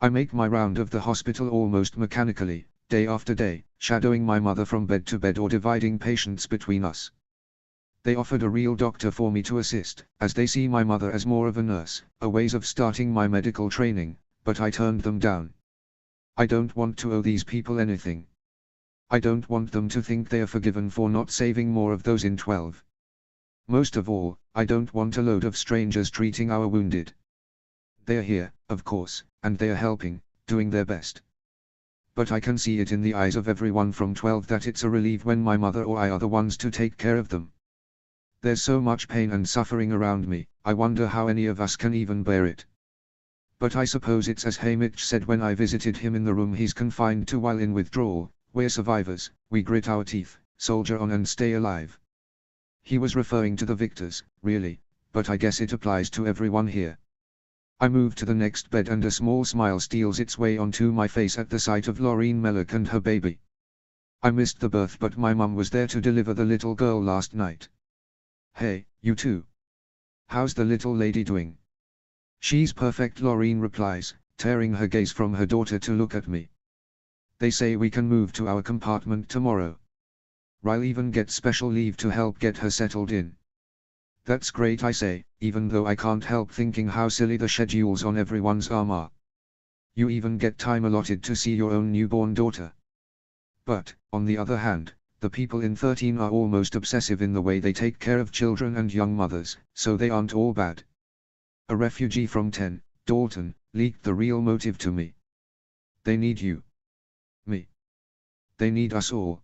I make my round of the hospital almost mechanically, day after day, shadowing my mother from bed to bed or dividing patients between us. They offered a real doctor for me to assist, as they see my mother as more of a nurse, a ways of starting my medical training, but I turned them down. I don't want to owe these people anything. I don't want them to think they are forgiven for not saving more of those in 12. Most of all, I don't want a load of strangers treating our wounded. They are here, of course, and they are helping, doing their best. But I can see it in the eyes of everyone from 12 that it's a relief when my mother or I are the ones to take care of them. There's so much pain and suffering around me, I wonder how any of us can even bear it. But I suppose it's as Hamish said when I visited him in the room he's confined to while in withdrawal: we're survivors, we grit our teeth, soldier on and stay alive. He was referring to the victors, really, but I guess it applies to everyone here. I move to the next bed and a small smile steals its way onto my face at the sight of Laureen Mellock and her baby. I missed the birth, but my mum was there to deliver the little girl last night. Hey, you two. How's the little lady doing? She's perfect, Laureen replies, tearing her gaze from her daughter to look at me. They say we can move to our compartment tomorrow. I'll even get special leave to help get her settled in. That's great, I say, even though I can't help thinking how silly the schedules on everyone's arm are. You even get time allotted to see your own newborn daughter. But, on the other hand, the people in 13 are almost obsessive in the way they take care of children and young mothers, so they aren't all bad. A refugee from 10, Dalton, leaked the real motive to me. They need you. Me. They need us all.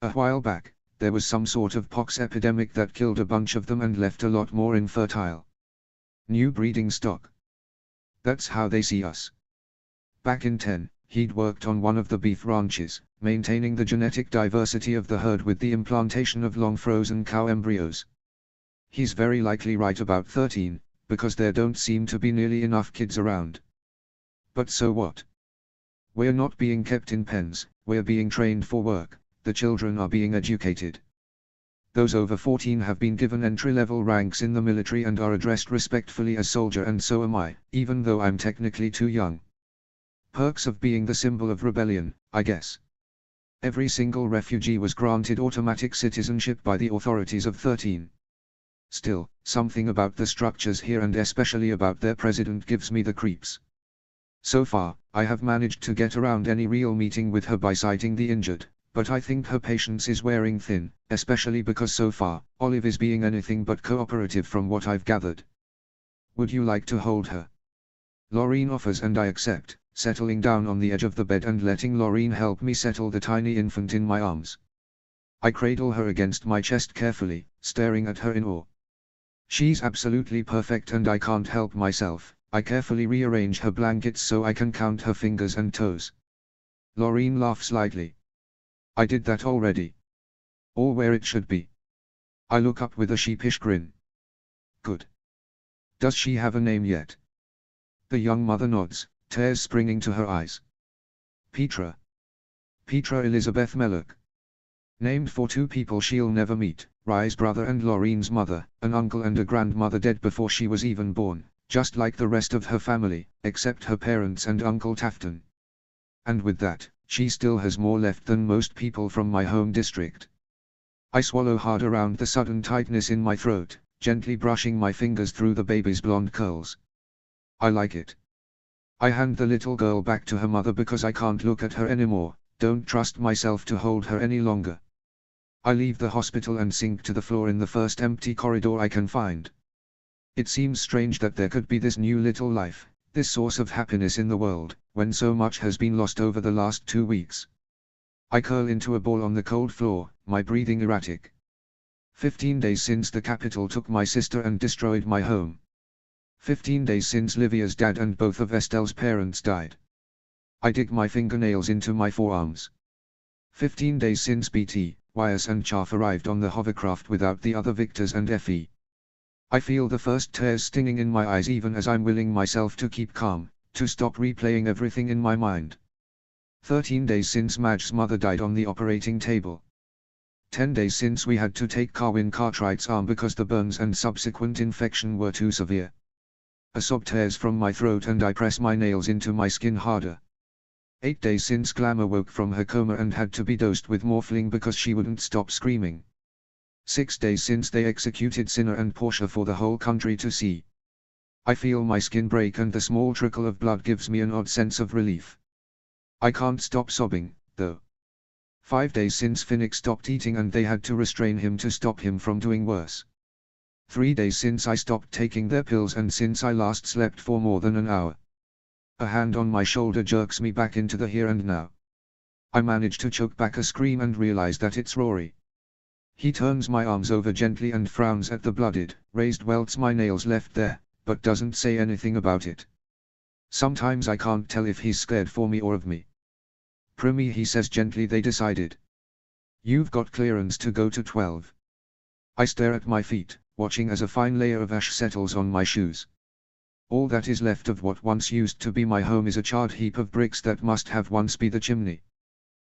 A while back, there was some sort of pox epidemic that killed a bunch of them and left a lot more infertile. New breeding stock. That's how they see us. Back in 10, he'd worked on one of the beef ranches, maintaining the genetic diversity of the herd with the implantation of long frozen cow embryos. He's very likely right about 13, because there don't seem to be nearly enough kids around. But so what? We're not being kept in pens, we're being trained for work. The children are being educated. Those over 14 have been given entry-level ranks in the military and are addressed respectfully as soldier, and so am I, even though I'm technically too young. Perks of being the symbol of rebellion, I guess. Every single refugee was granted automatic citizenship by the authorities of 13. Still, something about the structures here and especially about their president gives me the creeps. So far, I have managed to get around any real meeting with her by citing the injured. But I think her patience is wearing thin, especially because so far, Olive is being anything but cooperative from what I've gathered. Would you like to hold her? Laureen offers and I accept, settling down on the edge of the bed and letting Laureen help me settle the tiny infant in my arms. I cradle her against my chest carefully, staring at her in awe. She's absolutely perfect and I can't help myself. I carefully rearrange her blankets so I can count her fingers and toes. Laureen laughs lightly. I did that already. All where it should be. I look up with a sheepish grin. Good. Does she have a name yet? The young mother nods, tears springing to her eyes. Petra. Petra Elizabeth Mellock. Named for two people she'll never meet, Rye's brother and Laureen's mother, an uncle and a grandmother dead before she was even born, just like the rest of her family, except her parents and Uncle Tafton. And with that, she still has more left than most people from my home district. I swallow hard around the sudden tightness in my throat, gently brushing my fingers through the baby's blonde curls. I like it. I hand the little girl back to her mother because I can't look at her anymore, don't trust myself to hold her any longer. I leave the hospital and sink to the floor in the first empty corridor I can find. It seems strange that there could be this new little life, this source of happiness in the world, when so much has been lost over the last 2 weeks. I curl into a ball on the cold floor, my breathing erratic. 15 days since the capital took my sister and destroyed my home. 15 days since Livia's dad and both of Estelle's parents died. I dig my fingernails into my forearms. 15 days since BT, Wyas and Chaff arrived on the hovercraft without the other victors and Effie. I feel the first tears stinging in my eyes even as I'm willing myself to keep calm, to stop replaying everything in my mind. 13 days since Madge's mother died on the operating table. 10 days since we had to take Carwyn Cartwright's arm because the burns and subsequent infection were too severe. A sob tears from my throat and I press my nails into my skin harder. 8 days since Glamour woke from her coma and had to be dosed with morphine because she wouldn't stop screaming. 6 days since they executed Sinner and Portia for the whole country to see. I feel my skin break and the small trickle of blood gives me an odd sense of relief. I can't stop sobbing, though. 5 days since Finnick stopped eating and they had to restrain him to stop him from doing worse. 3 days since I stopped taking their pills and since I last slept for more than an hour. A hand on my shoulder jerks me back into the here and now. I manage to choke back a scream and realize that it's Rory. He turns my arms over gently and frowns at the blooded, raised welts my nails left there, but doesn't say anything about it. Sometimes I can't tell if he's scared for me or of me. Primi, he says gently, they decided. You've got clearance to go to 12. I stare at my feet, watching as a fine layer of ash settles on my shoes. All that is left of what once used to be my home is a charred heap of bricks that must have once been the chimney.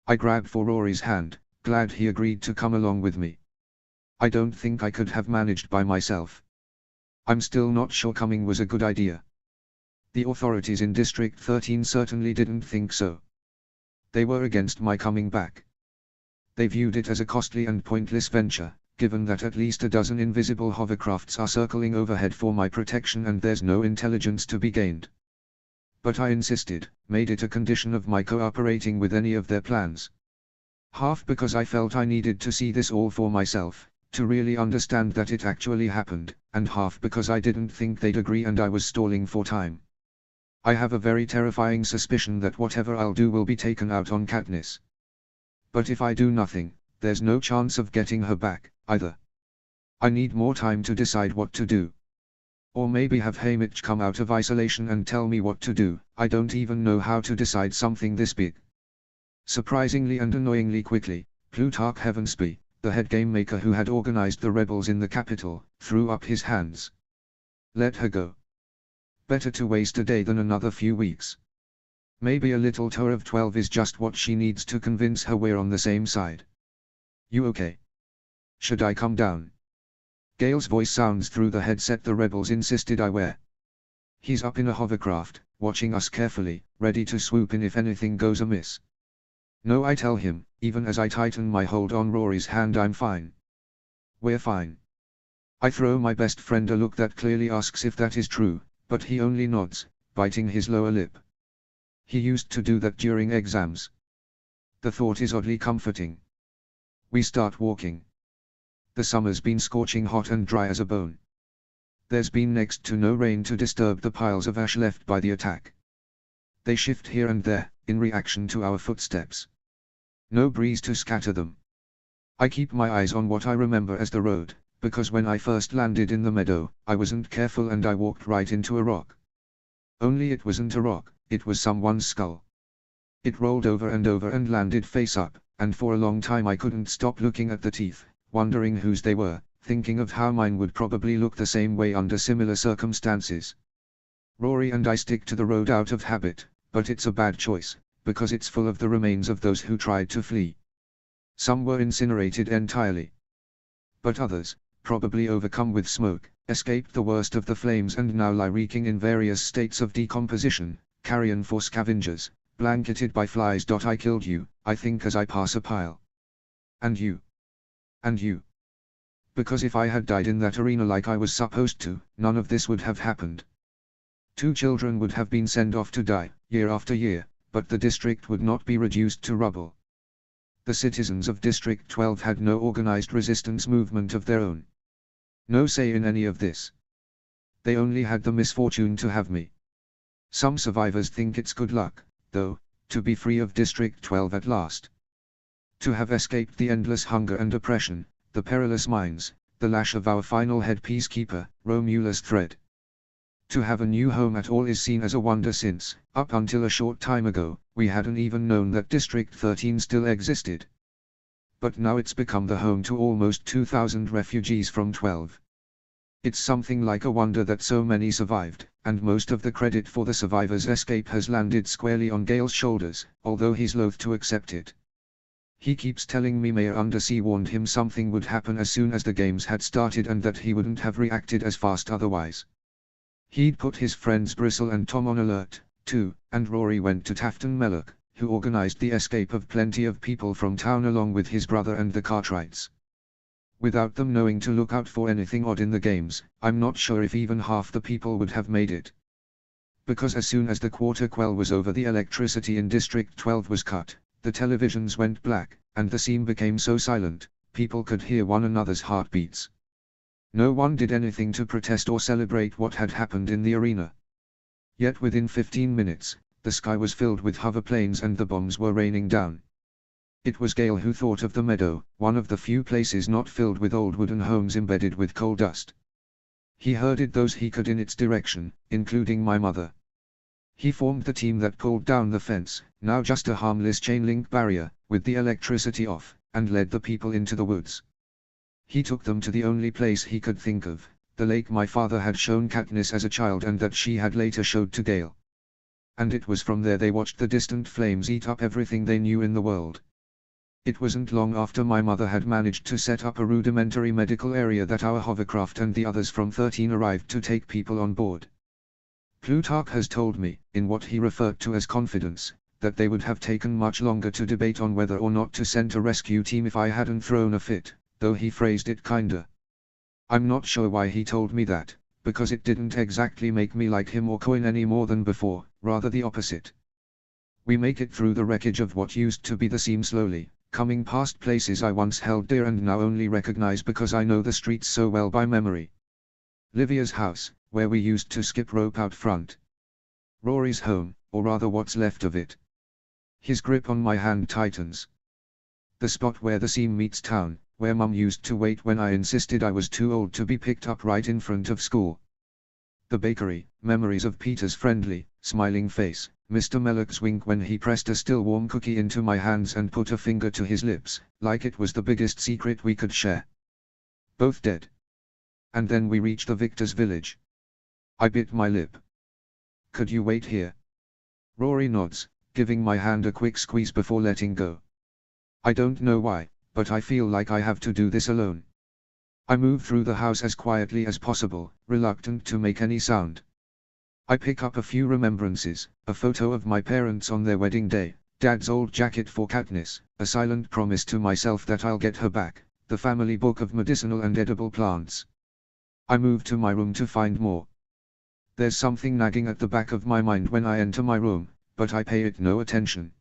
I grab for Rory's hand, glad he agreed to come along with me. I don't think I could have managed by myself. I'm still not sure coming was a good idea. The authorities in District 13 certainly didn't think so. They were against my coming back. They viewed it as a costly and pointless venture, given that at least a dozen invisible hovercrafts are circling overhead for my protection and there's no intelligence to be gained. But I insisted, made it a condition of my cooperating with any of their plans. Half because I felt I needed to see this all for myself, to really understand that it actually happened, and half because I didn't think they'd agree and I was stalling for time. I have a very terrifying suspicion that whatever I'll do will be taken out on Katniss. But if I do nothing, there's no chance of getting her back, either. I need more time to decide what to do. Or maybe have Haymitch come out of isolation and tell me what to do. I don't even know how to decide something this big. Surprisingly and annoyingly quickly, Plutarch Heavensby, the head game maker who had organized the rebels in the capital, threw up his hands. Let her go. Better to waste a day than another few weeks. Maybe a little tour of 12 is just what she needs to convince her we're on the same side. You okay? Should I come down? Gale's voice sounds through the headset the rebels insisted I wear. He's up in a hovercraft, watching us carefully, ready to swoop in if anything goes amiss. No, I tell him, even as I tighten my hold on Rory's hand. I'm fine. We're fine. I throw my best friend a look that clearly asks if that is true, but he only nods, biting his lower lip. He used to do that during exams. The thought is oddly comforting. We start walking. The summer's been scorching hot and dry as a bone. There's been next to no rain to disturb the piles of ash left by the attack. They shift here and there, in reaction to our footsteps. No breeze to scatter them. I keep my eyes on what I remember as the road, because when I first landed in the meadow, I wasn't careful and I walked right into a rock. Only it wasn't a rock, it was someone's skull. It rolled over and landed face up, and for a long time I couldn't stop looking at the teeth, wondering whose they were, thinking of how mine would probably look the same way under similar circumstances. Rory and I stick to the road out of habit, but it's a bad choice, because it's full of the remains of those who tried to flee. Some were incinerated entirely. But others, probably overcome with smoke, escaped the worst of the flames and now lie reeking in various states of decomposition, carrion for scavengers, blanketed by flies. I killed you, I think, as I pass a pile. And you. And you. Because if I had died in that arena like I was supposed to, none of this would have happened. 2 children would have been sent off to die, year after year, but the district would not be reduced to rubble. The citizens of District 12 had no organized resistance movement of their own. No say in any of this. They only had the misfortune to have me. Some survivors think it's good luck, though, to be free of District 12 at last. To have escaped the endless hunger and oppression, the perilous mines, the lash of our final head peacekeeper, Romulus Thread. To have a new home at all is seen as a wonder since, up until a short time ago, we hadn't even known that District 13 still existed. But now it's become the home to almost 2,000 refugees from 12. It's something like a wonder that so many survived, and most of the credit for the survivors' escape has landed squarely on Gale's shoulders, although he's loath to accept it. He keeps telling me Mayor Undersea warned him something would happen as soon as the games had started and that he wouldn't have reacted as fast otherwise. He'd put his friends Bristle and Tom on alert, too, and Rory went to Tafton Mellock, who organized the escape of plenty of people from town along with his brother and the Cartwrights. Without them knowing to look out for anything odd in the games, I'm not sure if even half the people would have made it. Because as soon as the quarter quell was over, the electricity in District 12 was cut, the televisions went black, and the scene became so silent, people could hear one another's heartbeats. No one did anything to protest or celebrate what had happened in the arena. Yet within 15 minutes, the sky was filled with hoverplanes and the bombs were raining down. It was Gale who thought of the meadow, one of the few places not filled with old wooden homes embedded with coal dust. He herded those he could in its direction, including my mother. He formed the team that pulled down the fence, now just a harmless chain-link barrier, with the electricity off, and led the people into the woods. He took them to the only place he could think of, the lake my father had shown Katniss as a child and that she had later showed to Gale. And it was from there they watched the distant flames eat up everything they knew in the world. It wasn't long after my mother had managed to set up a rudimentary medical area that our hovercraft and the others from 13 arrived to take people on board. Plutarch has told me, in what he referred to as confidence, that they would have taken much longer to debate on whether or not to send a rescue team if I hadn't thrown a fit, though he phrased it kinda. I'm not sure why he told me that, because it didn't exactly make me like him or Coin any more than before, rather the opposite. We make it through the wreckage of what used to be the seam slowly, coming past places I once held dear and now only recognize because I know the streets so well by memory. Livia's house, where we used to skip rope out front. Rory's home, or rather what's left of it. His grip on my hand tightens. The spot where the seam meets town, where Mum used to wait when I insisted I was too old to be picked up right in front of school. The bakery, memories of Peter's friendly, smiling face, Mr. Mellock's wink when he pressed a still warm cookie into my hands and put a finger to his lips, like it was the biggest secret we could share. Both dead. And then we reached the victor's village. I bit my lip. Could you wait here? Rory nods, giving my hand a quick squeeze before letting go. I don't know why, but I feel like I have to do this alone. I move through the house as quietly as possible, reluctant to make any sound. I pick up a few remembrances, a photo of my parents on their wedding day, Dad's old jacket for Katniss, a silent promise to myself that I'll get her back, the family book of medicinal and edible plants. I move to my room to find more. There's something nagging at the back of my mind when I enter my room, but I pay it no attention.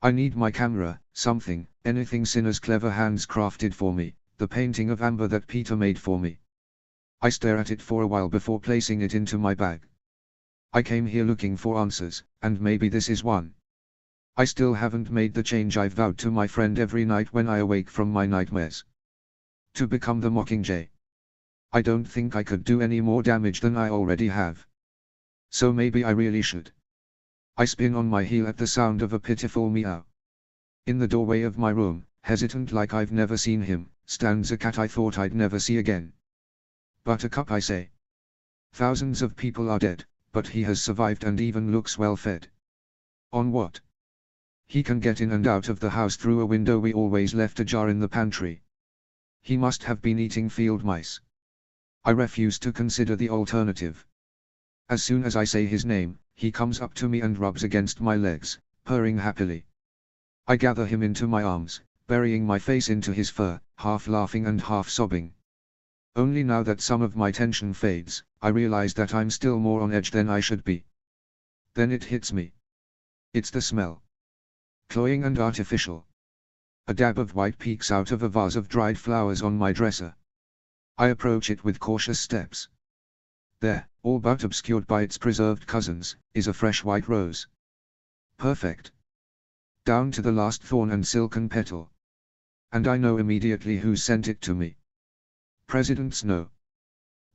I need my camera, something, anything Cinna's clever hands crafted for me, the painting of amber that Peter made for me. I stare at it for a while before placing it into my bag. I came here looking for answers, and maybe this is one. I still haven't made the change I've vowed to my friend every night when I awake from my nightmares. To become the Mockingjay. I don't think I could do any more damage than I already have. So maybe I really should. I spin on my heel at the sound of a pitiful meow. In the doorway of my room, hesitant like I've never seen him, stands a cat I thought I'd never see again. Buttercup, I say. Thousands of people are dead, but he has survived and even looks well fed. On what? He can get in and out of the house through a window we always left ajar in the pantry. He must have been eating field mice. I refuse to consider the alternative. As soon as I say his name, he comes up to me and rubs against my legs, purring happily. I gather him into my arms, burying my face into his fur, half laughing and half sobbing. Only now that some of my tension fades, I realize that I'm still more on edge than I should be. Then it hits me. It's the smell. Cloying and artificial. A dab of white peeks out of a vase of dried flowers on my dresser. I approach it with cautious steps. There, all but obscured by its preserved cousins, is a fresh white rose. Perfect. Down to the last thorn and silken petal. And I know immediately who sent it to me. President Snow.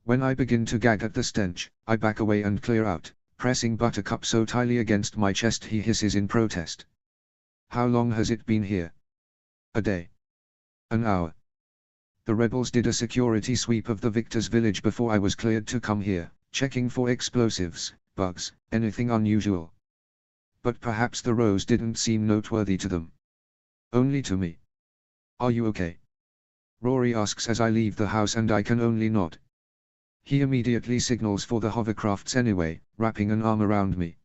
When I begin to gag at the stench, I back away and clear out, pressing Buttercup so tightly against my chest he hisses in protest. How long has it been here? A day. An hour. The rebels did a security sweep of the victor's village before I was cleared to come here, checking for explosives, bugs, anything unusual. But perhaps the rose didn't seem noteworthy to them. Only to me. Are you okay? Rory asks as I leave the house and I can only nod. He immediately signals for the hovercrafts anyway, wrapping an arm around me.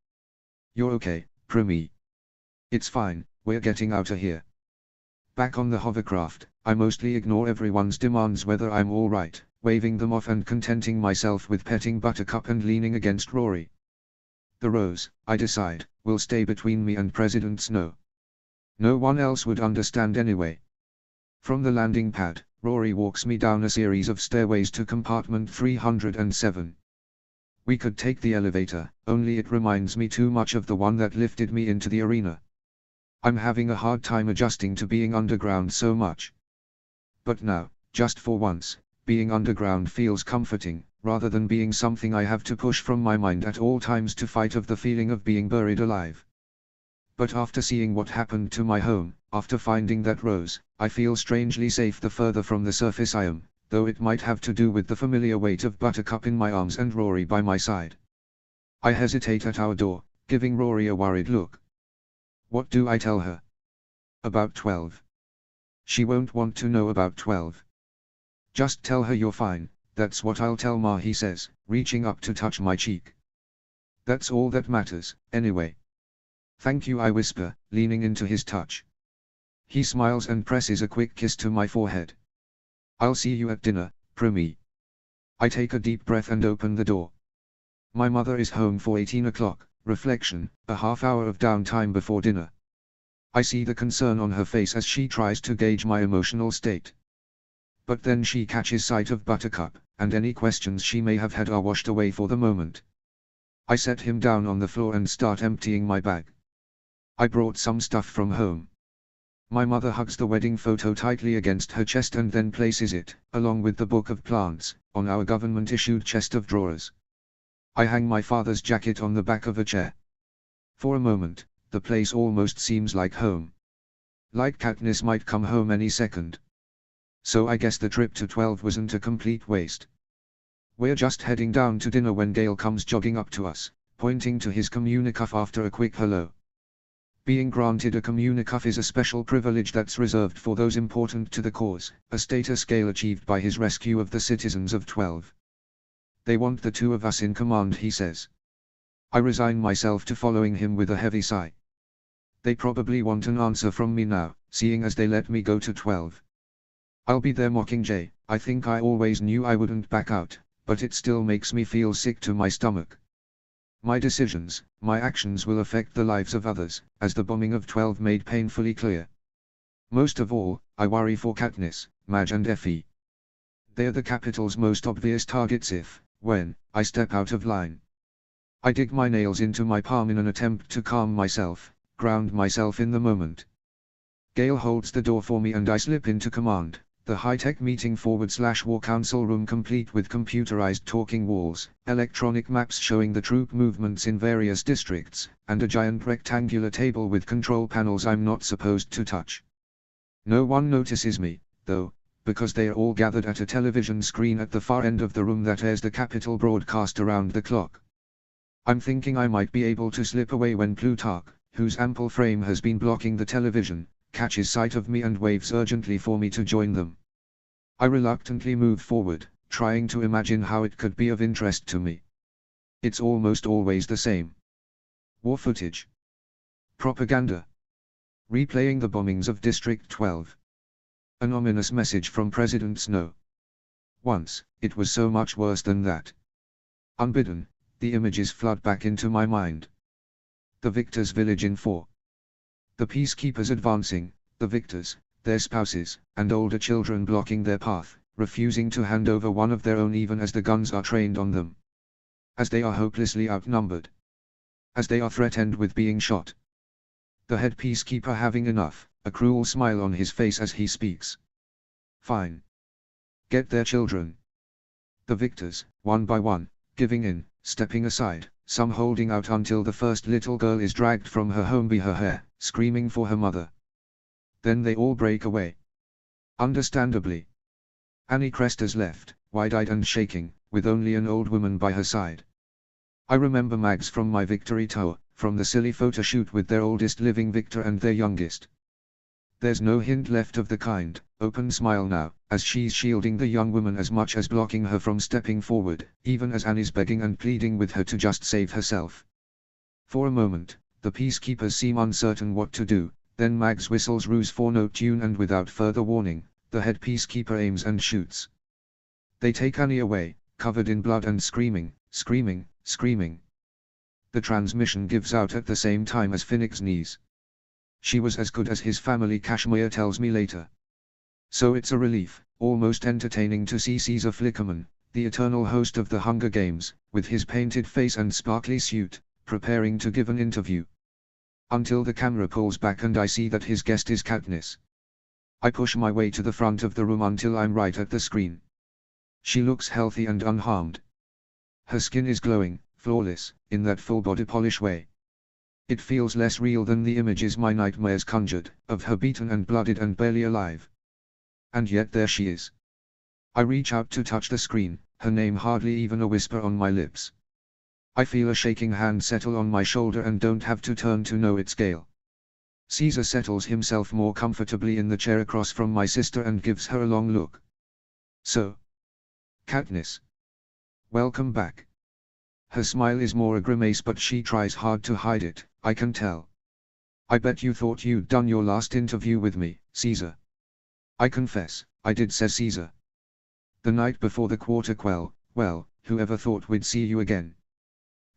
"You're okay, Primi. It's fine, we're getting out of here." Back on the hovercraft, I mostly ignore everyone's demands whether I'm alright, waving them off and contenting myself with petting Buttercup and leaning against Rory. The rose, I decide, will stay between me and President Snow. No one else would understand anyway. From the landing pad, Rory walks me down a series of stairways to compartment 307. We could take the elevator, only it reminds me too much of the one that lifted me into the arena. I'm having a hard time adjusting to being underground so much. But now, just for once, being underground feels comforting, rather than being something I have to push from my mind at all times to fight off the feeling of being buried alive. But after seeing what happened to my home, after finding that rose, I feel strangely safe the further from the surface I am, though it might have to do with the familiar weight of Buttercup in my arms and Rory by my side. I hesitate at our door, giving Rory a worried look. What do I tell her? About 12. She won't want to know about 12. Just tell her you're fine, that's what I'll tell Ma, he says, reaching up to touch my cheek. That's all that matters, anyway. Thank you, I whisper, leaning into his touch. He smiles and presses a quick kiss to my forehead. I'll see you at dinner, Primi. I take a deep breath and open the door. My mother is home for 18 o'clock, reflection, a half hour of downtime before dinner. I see the concern on her face as she tries to gauge my emotional state. But then she catches sight of Buttercup, and any questions she may have had are washed away for the moment. I set him down on the floor and start emptying my bag. I brought some stuff from home. My mother hugs the wedding photo tightly against her chest and then places it, along with the book of plants, on our government-issued chest of drawers. I hang my father's jacket on the back of a chair. For a moment, the place almost seems like home. Like Katniss might come home any second. So I guess the trip to 12 wasn't a complete waste. We're just heading down to dinner when Gale comes jogging up to us, pointing to his communicuff after a quick hello. Being granted a communicuff is a special privilege that's reserved for those important to the cause, a status Gale achieved by his rescue of the citizens of 12. They want the two of us in command, he says. I resign myself to following him with a heavy sigh. They probably want an answer from me now, seeing as they let me go to 12. I'll be there, Mockingjay. I think I always knew I wouldn't back out, but it still makes me feel sick to my stomach. My decisions, my actions will affect the lives of others, as the bombing of 12 made painfully clear. Most of all, I worry for Katniss, Madge and Effie. They're the capital's most obvious targets if, when, I step out of line. I dig my nails into my palm in an attempt to calm myself, ground myself in the moment. Gale holds the door for me and I slip into command. The high-tech meeting /war council room complete with computerized talking walls, electronic maps showing the troop movements in various districts, and a giant rectangular table with control panels I'm not supposed to touch. No one notices me, though, because they are all gathered at a television screen at the far end of the room that airs the Capitol broadcast around the clock. I'm thinking I might be able to slip away when Plutarch, whose ample frame has been blocking the television, catches sight of me and waves urgently for me to join them. I reluctantly move forward, trying to imagine how it could be of interest to me. It's almost always the same. War footage. Propaganda. Replaying the bombings of District 12. An ominous message from President Snow. Once, it was so much worse than that. Unbidden, the images flood back into my mind. The victors' village in 4. The peacekeepers advancing, the victors, their spouses, and older children blocking their path, refusing to hand over one of their own even as the guns are trained on them. As they are hopelessly outnumbered. As they are threatened with being shot. The head peacekeeper having enough, a cruel smile on his face as he speaks. Fine. Get their children. The victors, one by one, giving in, stepping aside, some holding out until the first little girl is dragged from her home by her hair, screaming for her mother. Then they all break away. Understandably. Annie Crester's left, wide-eyed and shaking, with only an old woman by her side. I remember Mags from my victory tour, from the silly photo shoot with their oldest living victor and their youngest. There's no hint left of the kind, open smile now, as she's shielding the young woman as much as blocking her from stepping forward, even as Anne is begging and pleading with her to just save herself. For a moment, the peacekeepers seem uncertain what to do, then Mags whistles Ruse 4-note tune and without further warning, the head peacekeeper aims and shoots. They take Annie away, covered in blood and screaming, screaming, screaming. The transmission gives out at the same time as Finnick's knees. She was as good as his family, Kashmir tells me later. So it's a relief, almost entertaining to see Caesar Flickerman, the eternal host of the Hunger Games, with his painted face and sparkly suit, preparing to give an interview. Until the camera pulls back and I see that his guest is Katniss. I push my way to the front of the room until I'm right at the screen. She looks healthy and unharmed. Her skin is glowing, flawless, in that full body polish way. It feels less real than the images my nightmares conjured, of her beaten and blooded and barely alive. And yet there she is. I reach out to touch the screen, her name hardly even a whisper on my lips. I feel a shaking hand settle on my shoulder and don't have to turn to know it's Gale. Caesar settles himself more comfortably in the chair across from my sister and gives her a long look. So, Katniss. Welcome back. Her smile is more a grimace, but she tries hard to hide it, I can tell. I bet you thought you'd done your last interview with me, Caesar. I confess, I did, says Caesar. The night before the quarter quell, well, whoever thought we'd see you again?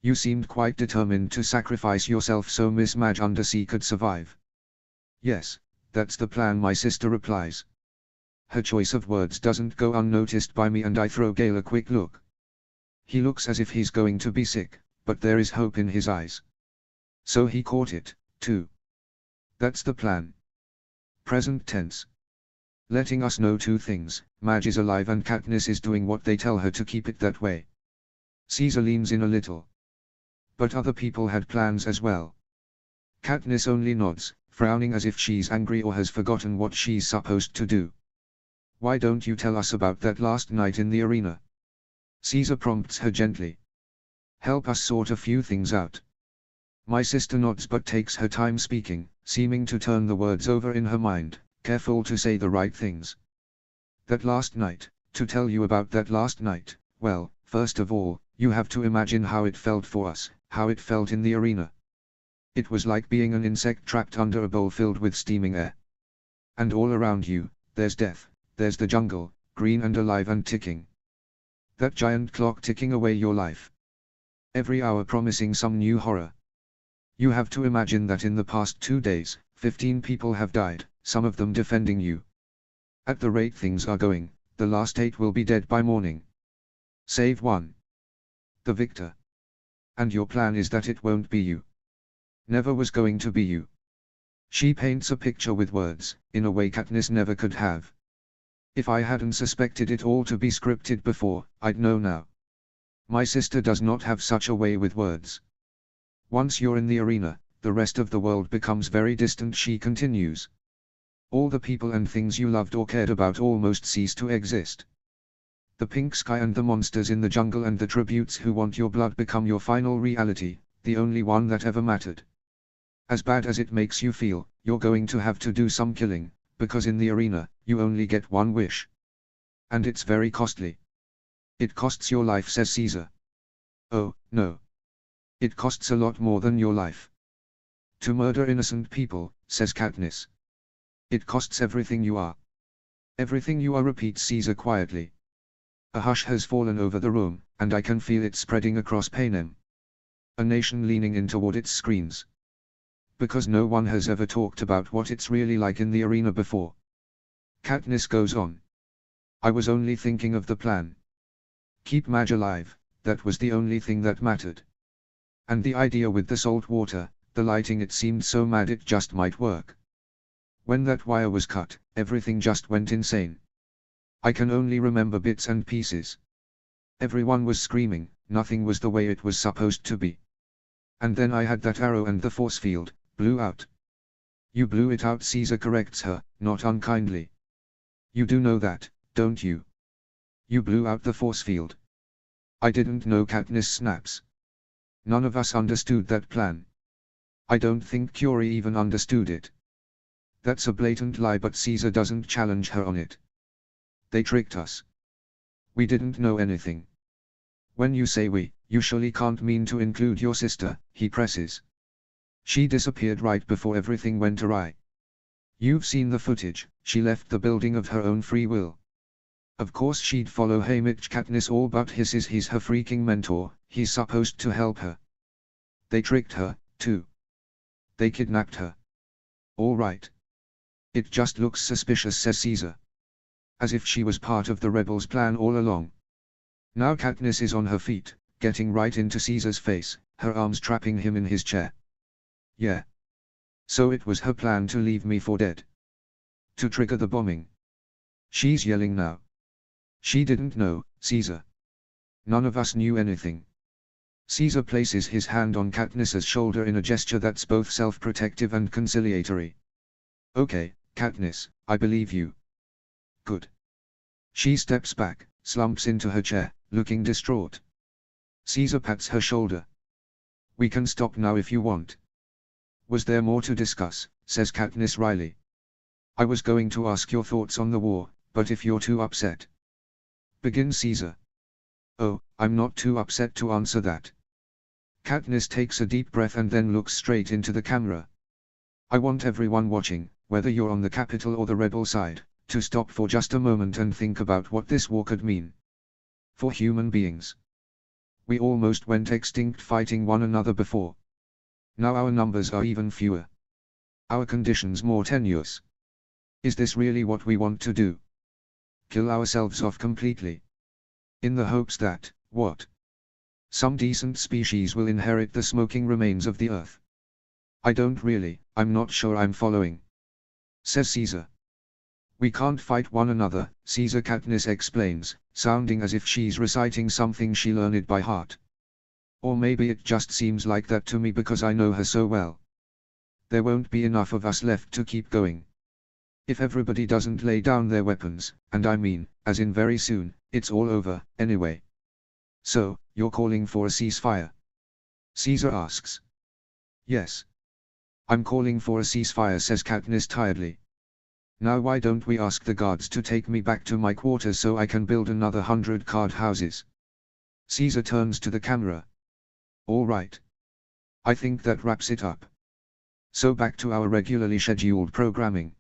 You seemed quite determined to sacrifice yourself so Miss Madge Undersea could survive. Yes, that's the plan, my sister replies. Her choice of words doesn't go unnoticed by me and I throw Gale a quick look. He looks as if he's going to be sick, but there is hope in his eyes. So he caught it, too. That's the plan. Present tense. Letting us know two things: Madge is alive and Katniss is doing what they tell her to keep it that way. Caesar leans in a little. But other people had plans as well. Katniss only nods, frowning as if she's angry or has forgotten what she's supposed to do. Why don't you tell us about that last night in the arena? Caesar prompts her gently. Help us sort a few things out. My sister nods but takes her time speaking, seeming to turn the words over in her mind, careful to say the right things. That last night, to tell you about that last night, well, first of all, you have to imagine how it felt for us, how it felt in the arena. It was like being an insect trapped under a bowl filled with steaming air. And all around you, there's death, there's the jungle, green and alive and ticking. That giant clock ticking away your life. Every hour promising some new horror. You have to imagine that in the past 2 days, 15 people have died, some of them defending you. At the rate things are going, the last 8 will be dead by morning. Save one. The victor. And your plan is that it won't be you. Never was going to be you. She paints a picture with words, in a way Katniss never could have. If I hadn't suspected it all to be scripted before, I'd know now. My sister does not have such a way with words. Once you're in the arena, the rest of the world becomes very distant, she continues. All the people and things you loved or cared about almost cease to exist. The pink sky and the monsters in the jungle and the tributes who want your blood become your final reality, the only one that ever mattered. As bad as it makes you feel, you're going to have to do some killing, because in the arena, you only get one wish. And it's very costly. It costs your life, says Caesar. Oh, no. It costs a lot more than your life. To murder innocent people, says Katniss. It costs everything you are. Everything you are, repeats Caesar quietly. A hush has fallen over the room, and I can feel it spreading across Panem. A nation leaning in toward its screens. Because no one has ever talked about what it's really like in the arena before. Katniss goes on. I was only thinking of the plan. Keep Madge alive, that was the only thing that mattered. And the idea with the salt water, the lighting, it seemed so mad it just might work. When that wire was cut, everything just went insane. I can only remember bits and pieces. Everyone was screaming, nothing was the way it was supposed to be. And then I had that arrow and the force field, blew out. You blew it out, Caesar corrects her, not unkindly. You do know that, don't you? You blew out the force field. I didn't know, Katniss snaps. None of us understood that plan. I don't think Curie even understood it. That's a blatant lie, but Caesar doesn't challenge her on it. They tricked us. We didn't know anything. When you say we, you surely can't mean to include your sister, he presses. She disappeared right before everything went awry. You've seen the footage, she left the building of her own free will. Of course she'd follow Haymitch. Katniss all but hisses he's her freaking mentor, he's supposed to help her. They tricked her, too. They kidnapped her. All right. It just looks suspicious, says Caesar. As if she was part of the rebels' plan all along. Now Katniss is on her feet, getting right into Caesar's face, her arms trapping him in his chair. Yeah. So it was her plan to leave me for dead. To trigger the bombing. She's yelling now. She didn't know, Caesar. None of us knew anything. Caesar places his hand on Katniss's shoulder in a gesture that's both self-protective and conciliatory. Okay, Katniss, I believe you. Good. She steps back, slumps into her chair, looking distraught. Caesar pats her shoulder. We can stop now if you want. Was there more to discuss, says Katniss wryly. I was going to ask your thoughts on the war, but if you're too upset. Begins Caesar. Oh, I'm not too upset to answer that. Katniss takes a deep breath and then looks straight into the camera. I want everyone watching, whether you're on the Capitol or the rebel side, to stop for just a moment and think about what this war could mean. For human beings. We almost went extinct fighting one another before. Now our numbers are even fewer. Our conditions more tenuous. Is this really what we want to do? Kill ourselves off completely? In the hopes that, what? Some decent species will inherit the smoking remains of the earth. I'm not sure I'm following. Says Caesar. We can't fight one another, Caesar, Katniss explains, sounding as if she's reciting something she learned by heart. Or maybe it just seems like that to me because I know her so well. There won't be enough of us left to keep going. If everybody doesn't lay down their weapons, and I mean, as in very soon, it's all over, anyway. So, you're calling for a ceasefire? Caesar asks. Yes. I'm calling for a ceasefire, says Katniss tiredly. Now why don't we ask the guards to take me back to my quarters so I can build another 100 card houses? Caesar turns to the camera. All right. I think that wraps it up. So back to our regularly scheduled programming.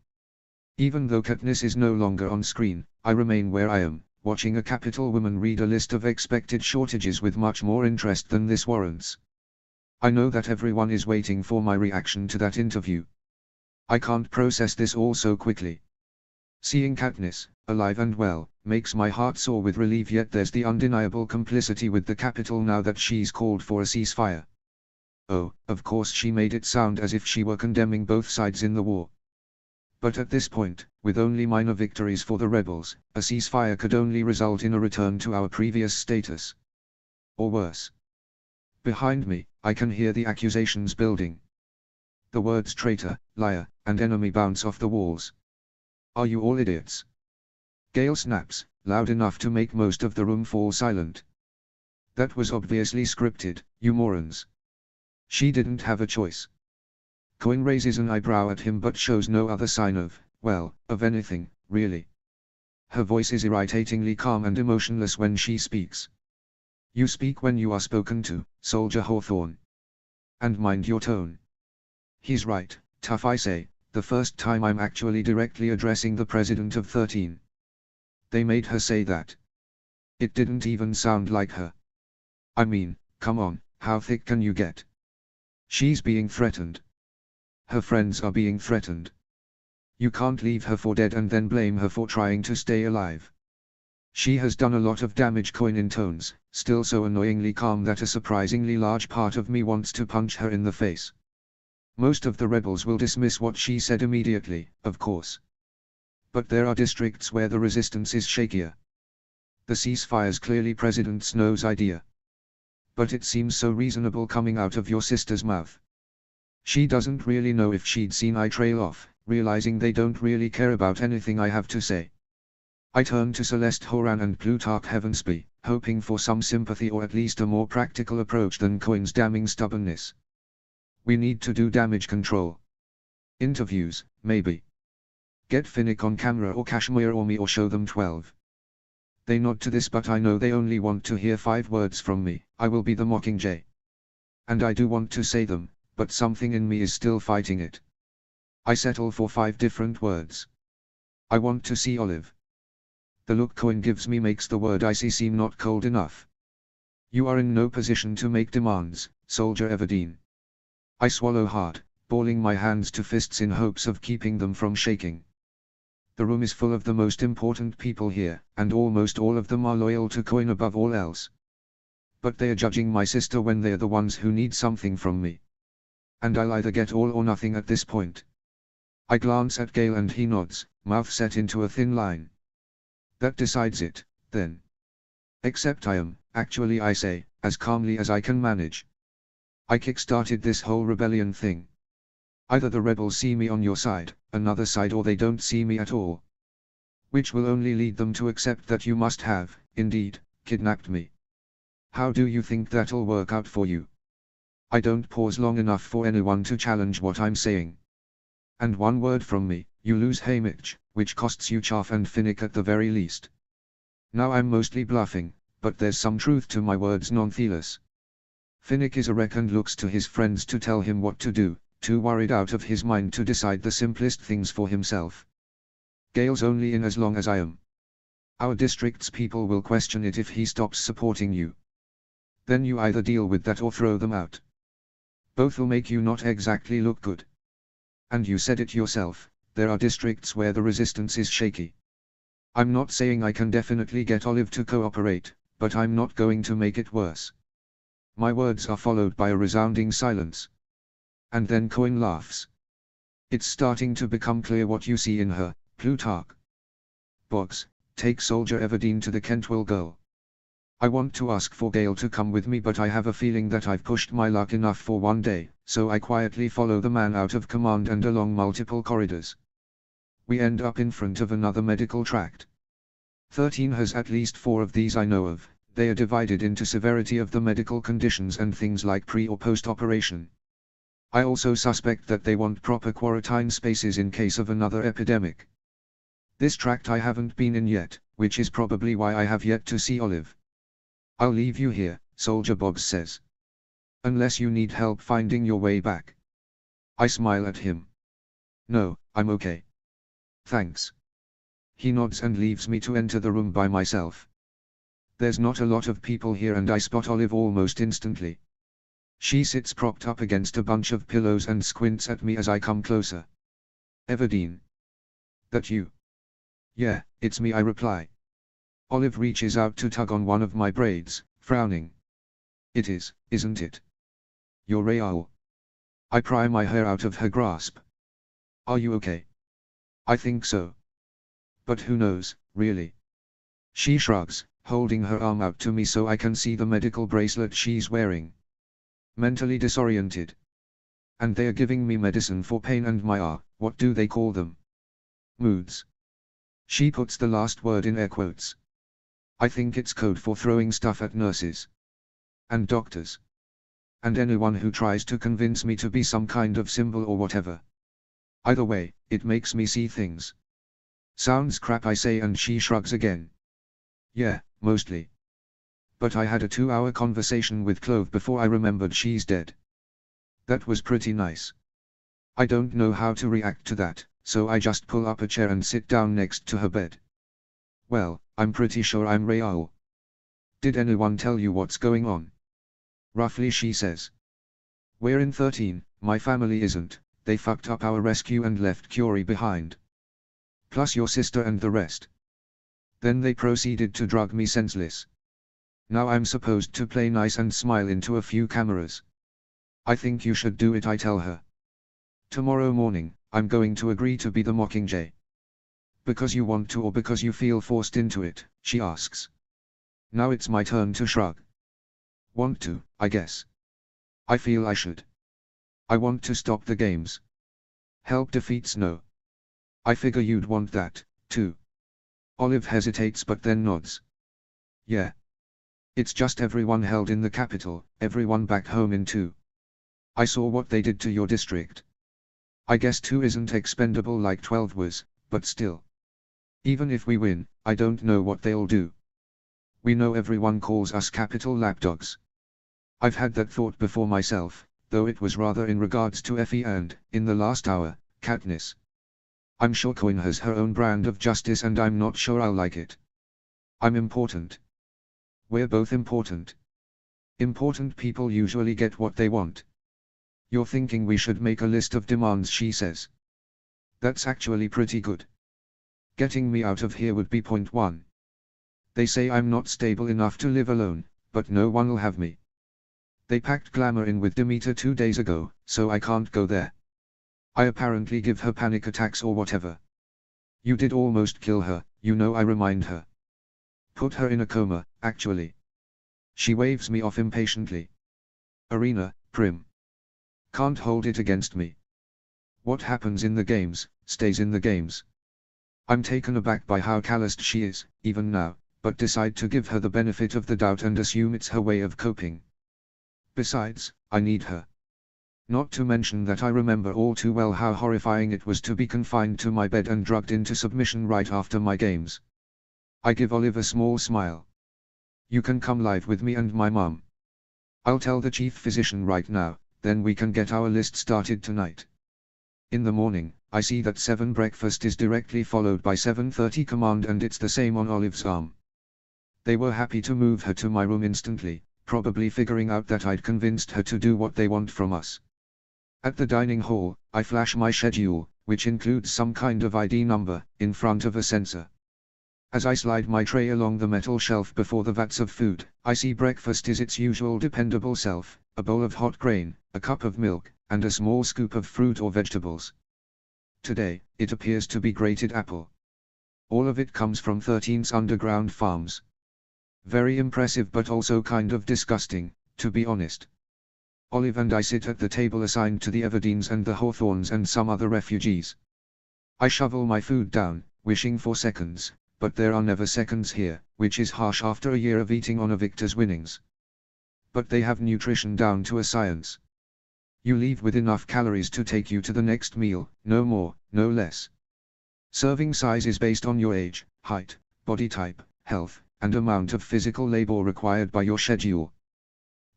Even though Katniss is no longer on screen, I remain where I am, watching a Capitol woman read a list of expected shortages with much more interest than this warrants. I know that everyone is waiting for my reaction to that interview. I can't process this all so quickly. Seeing Katniss, alive and well, makes my heart soar with relief, yet there's the undeniable complicity with the Capitol now that she's called for a ceasefire. Oh, of course she made it sound as if she were condemning both sides in the war. But at this point, with only minor victories for the rebels, a ceasefire could only result in a return to our previous status. Or worse. Behind me, I can hear the accusations building. The words traitor, liar, and enemy bounce off the walls. Are you all idiots? Gale snaps, loud enough to make most of the room fall silent. That was obviously scripted, you morons. She didn't have a choice. Coin raises an eyebrow at him but shows no other sign of anything, really. Her voice is irritatingly calm and emotionless when she speaks. You speak when you are spoken to, Soldier Hawthorne. And mind your tone. He's right, tough I say, the first time I'm actually directly addressing the president of 13. They made her say that. It didn't even sound like her. I mean, come on, how thick can you get? She's being threatened. Her friends are being threatened. You can't leave her for dead and then blame her for trying to stay alive. She has done a lot of damage. Coin intones, still so annoyingly calm that a surprisingly large part of me wants to punch her in the face. Most of the rebels will dismiss what she said immediately, of course. But there are districts where the resistance is shakier. The ceasefire's clearly President Snow's idea. But it seems so reasonable coming out of your sister's mouth. She doesn't really know if she'd seen I trail off, realizing they don't really care about anything I have to say. I turn to Celeste Horan and Plutarch Heavensby, hoping for some sympathy or at least a more practical approach than Coin's damning stubbornness. We need to do damage control. Interviews, maybe. Get Finnick on camera or Kashmir or me or show them 12. They nod to this, but I know they only want to hear 5 words from me. I will be the Mockingjay. And I do want to say them, but something in me is still fighting it. I settle for 5 different words. I want to see Olive. The look Cohen gives me makes the word I see seem not cold enough. You are in no position to make demands, Soldier Everdeen. I swallow hard, balling my hands to fists in hopes of keeping them from shaking. The room is full of the most important people here, and almost all of them are loyal to Cohen above all else. But they are judging my sister when they are the ones who need something from me. And I'll either get all or nothing at this point. I glance at Gale and he nods, mouth set into a thin line. That decides it, then. Except I am, actually I say, as calmly as I can manage. I kick-started this whole rebellion thing. Either the rebels see me on your side, another side, or they don't see me at all. Which will only lead them to accept that you must have, indeed, kidnapped me. How do you think that'll work out for you? I don't pause long enough for anyone to challenge what I'm saying. And one word from me, you lose Haymitch, which costs you Chaff and Finnick at the very least. Now I'm mostly bluffing, but there's some truth to my words nonetheless. Finnick is a wreck and looks to his friends to tell him what to do, too worried out of his mind to decide the simplest things for himself. Gale's only in as long as I am. Our district's people will question it if he stops supporting you. Then you either deal with that or throw them out. Both will make you not exactly look good. And you said it yourself, there are districts where the resistance is shaky. I'm not saying I can definitely get Olive to cooperate, but I'm not going to make it worse. My words are followed by a resounding silence. And then Cohen laughs. It's starting to become clear what you see in her, Plutarch. Boggs, take Soldier Everdeen to the Kentwell girl. I want to ask for Gale to come with me, but I have a feeling that I've pushed my luck enough for one day, so I quietly follow the man out of command and along multiple corridors. We end up in front of another medical tract. 13 has at least 4 of these I know of. They are divided into severity of the medical conditions and things like pre or post-operation. I also suspect that they want proper quarantine spaces in case of another epidemic. This tract I haven't been in yet, which is probably why I have yet to see Olive. I'll leave you here, Soldier Boggs says. Unless you need help finding your way back. I smile at him. No, I'm okay. Thanks. He nods and leaves me to enter the room by myself. There's not a lot of people here and I spot Olive almost instantly. She sits propped up against a bunch of pillows and squints at me as I come closer. Everdeen. That you? Yeah, it's me, I reply. Olive reaches out to tug on one of my braids, frowning. It is, isn't it? You're Raoul. I pry my hair out of her grasp. Are you okay? I think so. But who knows, really? She shrugs, holding her arm out to me so I can see the medical bracelet she's wearing. Mentally disoriented. And they are giving me medicine for pain and my what do they call them? Moods. She puts the last word in air quotes. I think it's code for throwing stuff at nurses. And doctors. And anyone who tries to convince me to be some kind of symbol or whatever. Either way, it makes me see things. Sounds crap, I say, and she shrugs again. Yeah, mostly. But I had a 2-hour conversation with Clove before I remembered she's dead. That was pretty nice. I don't know how to react to that, so I just pull up a chair and sit down next to her bed. Well, I'm pretty sure I'm Raoul. Did anyone tell you what's going on? Roughly, she says. We're in 13, my family isn't, they fucked up our rescue and left Curie behind. Plus your sister and the rest. Then they proceeded to drug me senseless. Now I'm supposed to play nice and smile into a few cameras. I think you should do it, I tell her. Tomorrow morning, I'm going to agree to be the Mockingjay. Because you want to or because you feel forced into it, she asks. Now it's my turn to shrug. Want to, I guess. I feel I should. I want to stop the games. Help defeat Snow. I figure you'd want that, too. Olive hesitates but then nods. Yeah. It's just everyone held in the capital, everyone back home in 2. I saw what they did to your district. I guess 2 isn't expendable like 12 was, but still. Even if we win, I don't know what they'll do. We know everyone calls us capital lapdogs. I've had that thought before myself, though it was rather in regards to Effie and, in the last hour, Katniss. I'm sure Coin has her own brand of justice and I'm not sure I'll like it. I'm important. We're both important. Important people usually get what they want. You're thinking we should make a list of demands, she says. That's actually pretty good. Getting me out of here would be point one. They say I'm not stable enough to live alone, but no one'll have me. They packed Glamour in with Demeter 2 days ago, so I can't go there. I apparently give her panic attacks or whatever. You did almost kill her, you know, I remind her. Put her in a coma, actually. She waves me off impatiently. Arena, Prim. Can't hold it against me. What happens in the games, stays in the games. I'm taken aback by how calloused she is, even now, but decide to give her the benefit of the doubt and assume it's her way of coping. Besides, I need her. Not to mention that I remember all too well how horrifying it was to be confined to my bed and drugged into submission right after my games. I give Olive a small smile. You can come live with me and my mum. I'll tell the chief physician right now, then we can get our list started tonight. In the morning, I see that 7 breakfast is directly followed by 7:30 command and it's the same on Olive's arm. They were happy to move her to my room instantly, probably figuring out that I'd convinced her to do what they want from us. At the dining hall, I flash my schedule, which includes some kind of ID number, in front of a sensor. As I slide my tray along the metal shelf before the vats of food, I see breakfast is its usual dependable self, a bowl of hot grain, a cup of milk, and a small scoop of fruit or vegetables. Today, it appears to be grated apple. All of it comes from 13's underground farms. Very impressive but also kind of disgusting, to be honest. Olive and I sit at the table assigned to the Everdeens and the Hawthorns and some other refugees. I shovel my food down, wishing for seconds, but there are never seconds here, which is harsh after a year of eating on a victor's winnings. But they have nutrition down to a science. You leave with enough calories to take you to the next meal, no more, no less. Serving size is based on your age, height, body type, health, and amount of physical labor required by your schedule.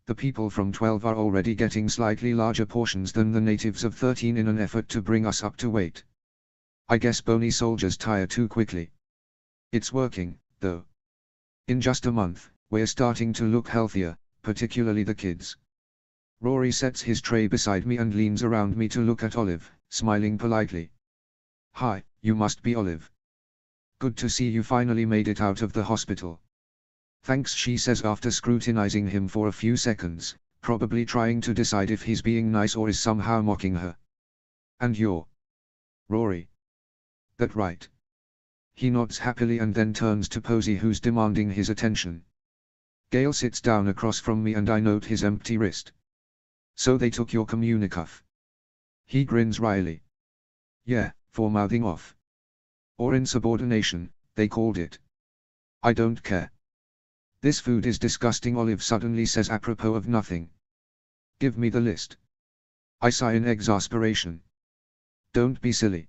The people from 12 are already getting slightly larger portions than the natives of 13 in an effort to bring us up to weight. I guess bony soldiers tire too quickly. It's working, though. In just a month, we're starting to look healthier, particularly the kids. Rory sets his tray beside me and leans around me to look at Olive, smiling politely. Hi, you must be Olive. Good to see you finally made it out of the hospital. Thanks, she says after scrutinizing him for a few seconds, probably trying to decide if he's being nice or is somehow mocking her. And you're Rory. That right? He nods happily and then turns to Posey, who's demanding his attention. Gale sits down across from me and I note his empty wrist. So they took your communicuff. He grins wryly. Yeah, for mouthing off. Or insubordination, they called it. I don't care. This food is disgusting, Olive suddenly says apropos of nothing. Give me the list. I sigh in exasperation. Don't be silly.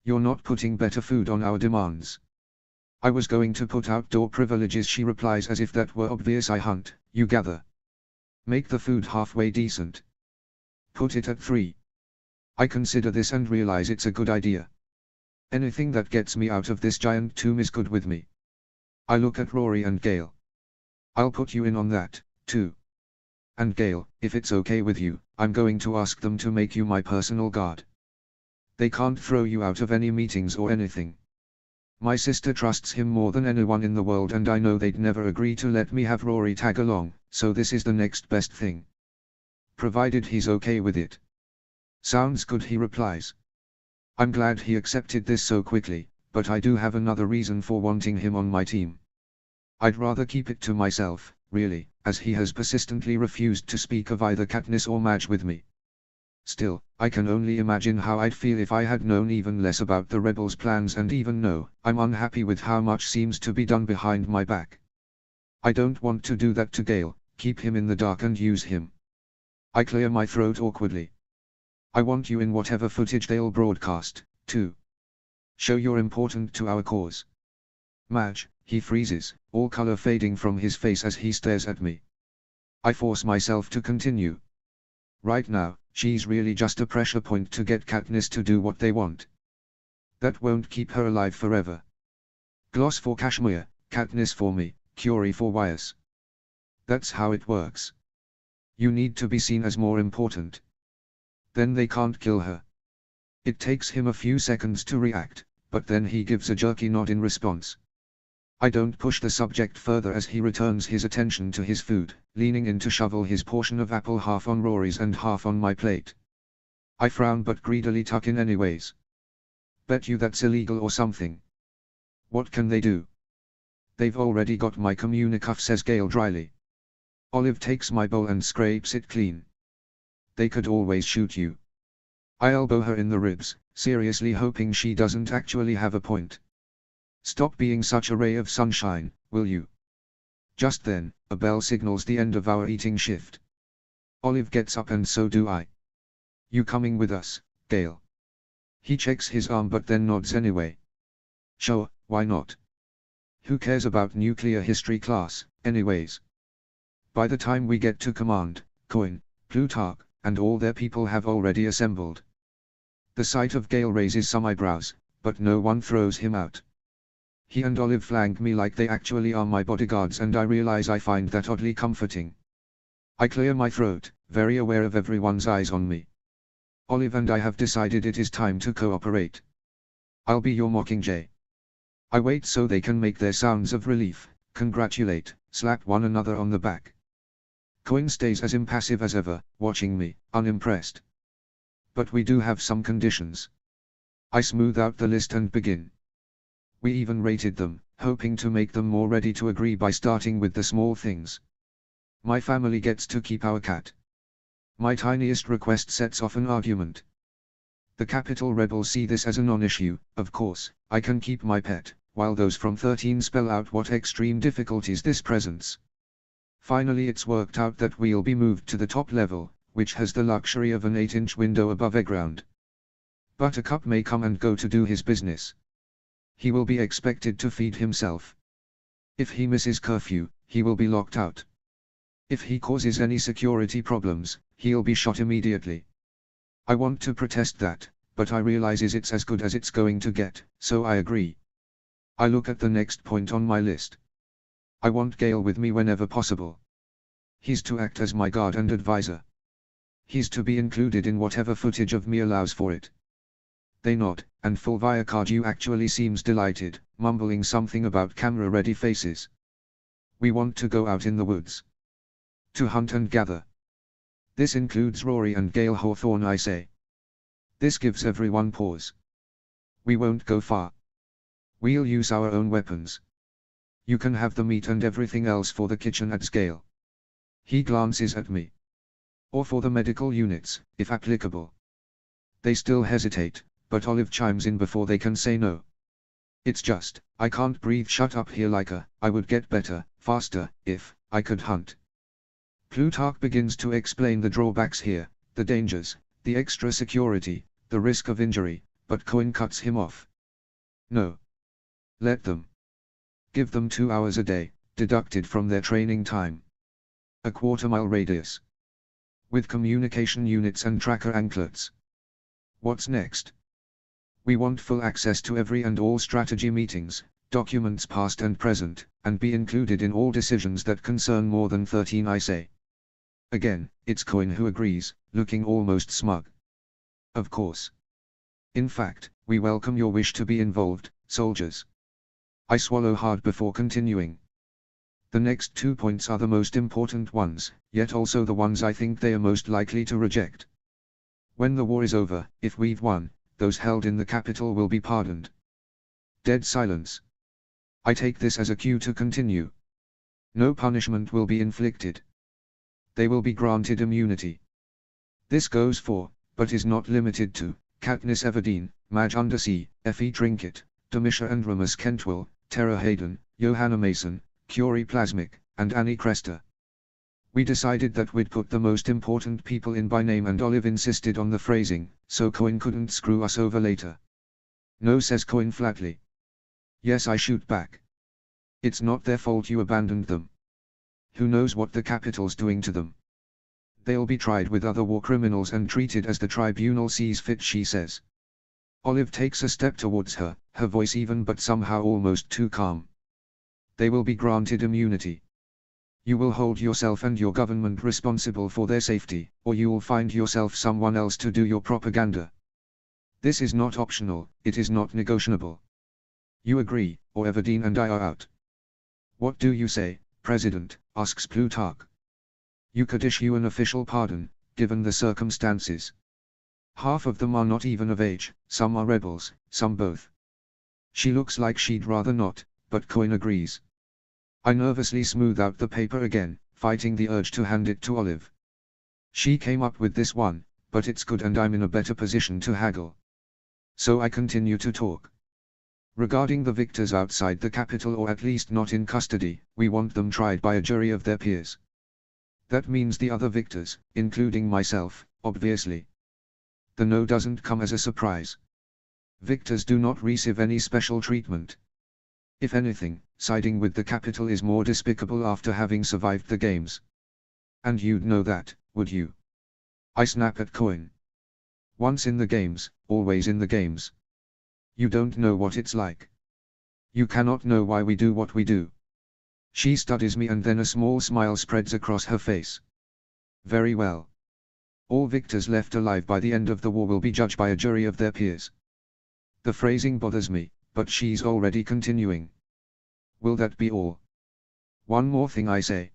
You're not putting better food on our demands. I was going to put outdoor privileges, she replies as if that were obvious. I hunt, you gather. Make the food halfway decent. Put it at 3. I consider this and realize it's a good idea. Anything that gets me out of this giant tomb is good with me. I look at Rory and Gale. I'll put you in on that, too. And Gale, if it's okay with you, I'm going to ask them to make you my personal guard. They can't throw you out of any meetings or anything. My sister trusts him more than anyone in the world and I know they'd never agree to let me have Rory tag along, so this is the next best thing. Provided he's okay with it. Sounds good, he replies. I'm glad he accepted this so quickly, but I do have another reason for wanting him on my team. I'd rather keep it to myself, really, as he has persistently refused to speak of either Katniss or Madge with me. Still, I can only imagine how I'd feel if I had known even less about the rebels' plans, and even know, I'm unhappy with how much seems to be done behind my back. I don't want to do that to Gale, keep him in the dark and use him. I clear my throat awkwardly. I want you in whatever footage they'll broadcast, too. Show you're important to our cause. Madge, he freezes, all color fading from his face as he stares at me. I force myself to continue. Right now, she's really just a pressure point to get Katniss to do what they want. That won't keep her alive forever. Gloss for Kashmir, Katniss for me, Curie for Wyas. That's how it works. You need to be seen as more important. Then they can't kill her. It takes him a few seconds to react, but then he gives a jerky nod in response. I don't push the subject further as he returns his attention to his food, leaning in to shovel his portion of apple half on Rory's and half on my plate. I frown but greedily tuck in anyways. Bet you that's illegal or something. What can they do? They've already got my communicuff, says Gale dryly. Olive takes my bowl and scrapes it clean. They could always shoot you. I elbow her in the ribs, seriously hoping she doesn't actually have a point. Stop being such a ray of sunshine, will you? Just then, a bell signals the end of our eating shift. Olive gets up and so do I. You coming with us, Gale? He checks his arm but then nods anyway. Sure, why not? Who cares about nuclear history class, anyways? By the time we get to command, Coin, Plutarch, and all their people have already assembled. The sight of Gale raises some eyebrows, but no one throws him out. He and Olive flank me like they actually are my bodyguards and I realize I find that oddly comforting. I clear my throat, very aware of everyone's eyes on me. Olive and I have decided it is time to cooperate. I'll be your Mockingjay. I wait so they can make their sounds of relief, congratulate, slap one another on the back. Coin stays as impassive as ever, watching me, unimpressed. But we do have some conditions. I smooth out the list and begin. We even rated them, hoping to make them more ready to agree by starting with the small things. My family gets to keep our cat. My tiniest request sets off an argument. The Capitol rebels see this as a non-issue, of course, I can keep my pet, while those from 13 spell out what extreme difficulties this presents. Finally it's worked out that we'll be moved to the top level, which has the luxury of an 8-inch window above ground. Buttercup may come and go to do his business. He will be expected to feed himself. If he misses curfew, he will be locked out. If he causes any security problems, he'll be shot immediately. I want to protest that, but I realize it's as good as it's going to get, so I agree. I look at the next point on my list. I want Gale with me whenever possible. He's to act as my guard and advisor. He's to be included in whatever footage of me allows for it. They nod, and Fulvia Cardew actually seems delighted, mumbling something about camera-ready faces. We want to go out in the woods. To hunt and gather. This includes Rory and Gale Hawthorne, I say. This gives everyone pause. We won't go far. We'll use our own weapons. You can have the meat and everything else for the kitchen at scale. He glances at me. Or for the medical units, if applicable. They still hesitate, but Olive chimes in before they can say no. It's just, I can't breathe shut up here like I would get better, faster, if I could hunt. Plutarch begins to explain the drawbacks here, the dangers, the extra security, the risk of injury, but Coin cuts him off. No. Let them. Give them 2 hours a day, deducted from their training time. A quarter-mile radius. With communication units and tracker anklets. What's next? We want full access to every and all strategy meetings, documents past and present, and be included in all decisions that concern more than 13, I say. Again, it's Coin who agrees, looking almost smug. Of course. In fact, we welcome your wish to be involved, soldiers. I swallow hard before continuing. The next 2 points are the most important ones, yet also the ones I think they are most likely to reject. When the war is over, if we've won, those held in the capital will be pardoned. Dead silence. I take this as a cue to continue. No punishment will be inflicted. They will be granted immunity. This goes for, but is not limited to, Katniss Everdeen, Madge Undersea, Effie Trinket, Domitia and Remus Cantwell, Tara Hayden, Johanna Mason, Curie Plasmic, and Annie Crester. We decided that we'd put the most important people in by name and Olive insisted on the phrasing, so Coin couldn't screw us over later. No, says Coin flatly. Yes, I shoot back. It's not their fault you abandoned them. Who knows what the capital's doing to them? They'll be tried with other war criminals and treated as the tribunal sees fit, she says. Olive takes a step towards her, her voice even but somehow almost too calm. They will be granted immunity. You will hold yourself and your government responsible for their safety, or you will find yourself someone else to do your propaganda. This is not optional, it is not negotiable. You agree, or Everdeen and I are out. What do you say, President? Asks Plutarch. You could issue an official pardon, given the circumstances. Half of them are not even of age, some are rebels, some both. She looks like she'd rather not, but Coin agrees. I nervously smooth out the paper again, fighting the urge to hand it to Olive. She came up with this one, but it's good and I'm in a better position to haggle. So I continue to talk. Regarding the victors outside the capital, or at least not in custody, we want them tried by a jury of their peers. That means the other victors, including myself, obviously. The no doesn't come as a surprise. Victors do not receive any special treatment. If anything, siding with the capital is more despicable after having survived the games. And you'd know that, would you? I snap at Coin. Once in the games, always in the games. You don't know what it's like. You cannot know why we do what we do. She studies me and then a small smile spreads across her face. Very well. All victors left alive by the end of the war will be judged by a jury of their peers. The phrasing bothers me, but she's already continuing. Will that be all? One more thing, I say.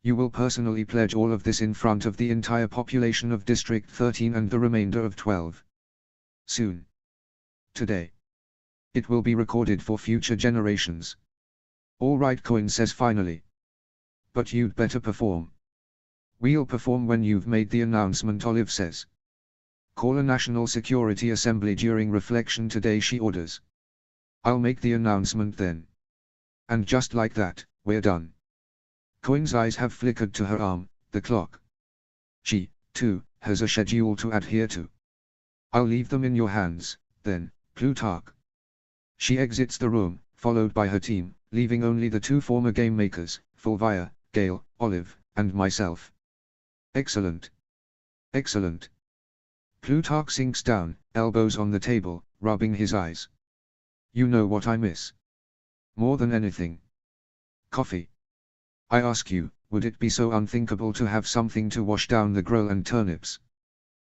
You will personally pledge all of this in front of the entire population of District 13 and the remainder of 12. Soon. Today. It will be recorded for future generations. All right, Coin says finally. But you'd better perform. We'll perform when you've made the announcement, Olive says. Call a National Security Assembly during reflection today, she orders. I'll make the announcement then. And just like that, we're done. Coin's eyes have flickered to her arm, the clock. She, too, has a schedule to adhere to. I'll leave them in your hands, then, Plutarch. She exits the room, followed by her team, leaving only the two former game makers, Fulvia, Gale, Olive, and myself. Excellent. Excellent. Plutarch sinks down, elbows on the table, rubbing his eyes. You know what I miss? More than anything. Coffee. I ask you, would it be so unthinkable to have something to wash down the grill and turnips?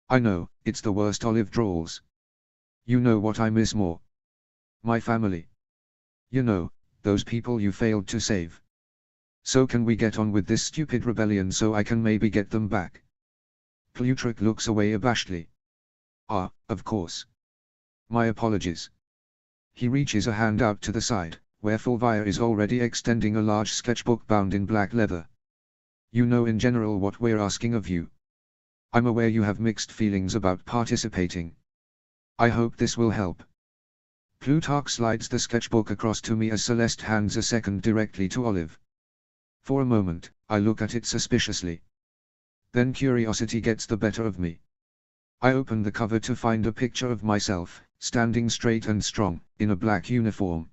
I know, it's the worst, Olive drawls. You know what I miss more? My family. You know, those people you failed to save. So can we get on with this stupid rebellion so I can maybe get them back? Plutarch looks away abashedly. Ah, of course. My apologies. He reaches a hand out to the side, where Fulvia is already extending a large sketchbook bound in black leather. You know in general what we're asking of you. I'm aware you have mixed feelings about participating. I hope this will help. Plutarch slides the sketchbook across to me as Celeste hands a second directly to Olive. For a moment, I look at it suspiciously. Then curiosity gets the better of me. I open the cover to find a picture of myself, standing straight and strong, in a black uniform.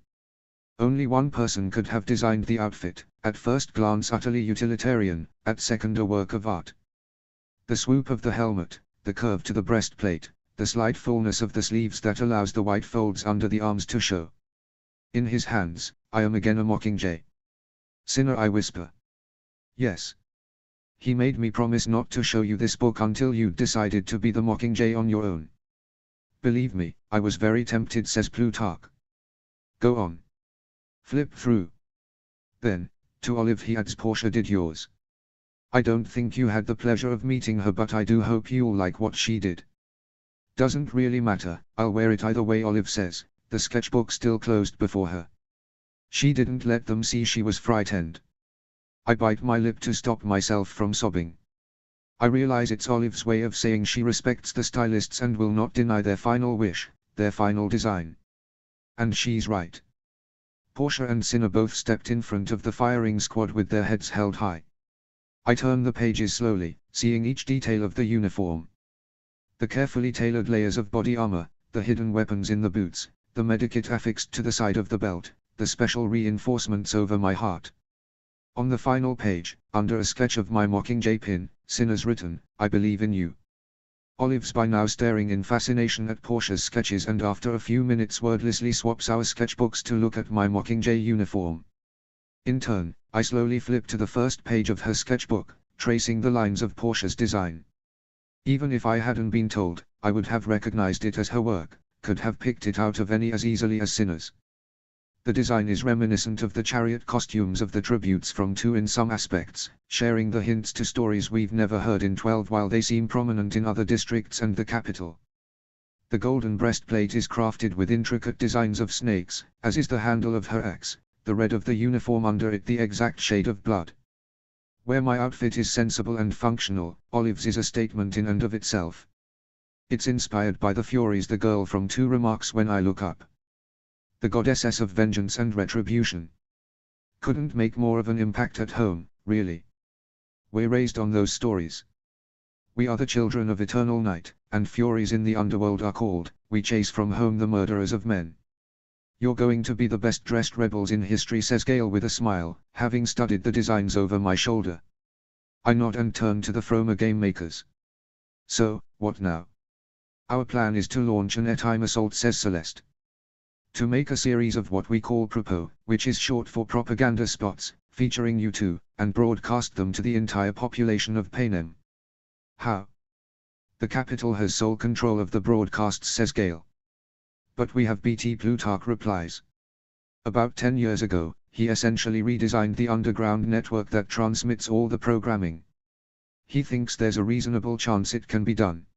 Only one person could have designed the outfit, at first glance utterly utilitarian, at second a work of art. The swoop of the helmet, the curve to the breastplate, the slight fullness of the sleeves that allows the white folds under the arms to show. In his hands, I am again a mockingjay. Sinner, I whisper. Yes. He made me promise not to show you this book until you decided to be the mockingjay on your own. Believe me, I was very tempted, says Plutarch. Go on. Flip through. Then, to Olive he adds, Portia did yours. I don't think you had the pleasure of meeting her, but I do hope you'll like what she did. Doesn't really matter, I'll wear it either way, Olive says, the sketchbook still closed before her. She didn't let them see she was frightened. I bite my lip to stop myself from sobbing. I realize it's Olive's way of saying she respects the stylists and will not deny their final wish, their final design. And she's right. Portia and Cinna both stepped in front of the firing squad with their heads held high. I turn the pages slowly, seeing each detail of the uniform. The carefully tailored layers of body armor, the hidden weapons in the boots, the medikit affixed to the side of the belt, the special reinforcements over my heart. On the final page, under a sketch of my Mockingjay pin, Sinner's written, "I believe in you." Olive's by now staring in fascination at Portia's sketches, and after a few minutes wordlessly swaps our sketchbooks to look at my Mockingjay uniform. In turn, I slowly flip to the first page of her sketchbook, tracing the lines of Portia's design. Even if I hadn't been told, I would have recognized it as her work, could have picked it out of any as easily as Sinner's. The design is reminiscent of the chariot costumes of the tributes from 2 in some aspects, sharing the hints to stories we've never heard in 12 while they seem prominent in other districts and the capital. The golden breastplate is crafted with intricate designs of snakes, as is the handle of her axe, the red of the uniform under it the exact shade of blood. Where my outfit is sensible and functional, Olive's is a statement in and of itself. It's inspired by the Furies the girl from 2 remarks when I look up. The goddess of vengeance and retribution. Couldn't make more of an impact at home, really. We're raised on those stories. We are the children of eternal night, and furies in the underworld are called, we chase from home the murderers of men. You're going to be the best dressed rebels in history, says Gale with a smile, having studied the designs over my shoulder. I nod and turn to the Froma game makers. So, what now? Our plan is to launch an airtime assault, says Celeste. To make a series of what we call propo, which is short for propaganda spots, featuring you two, and broadcast them to the entire population of Panem. How? The capital has sole control of the broadcasts, says Gale. But we have BT. Plutarch replies. About 10 years ago, he essentially redesigned the underground network that transmits all the programming. He thinks there's a reasonable chance it can be done.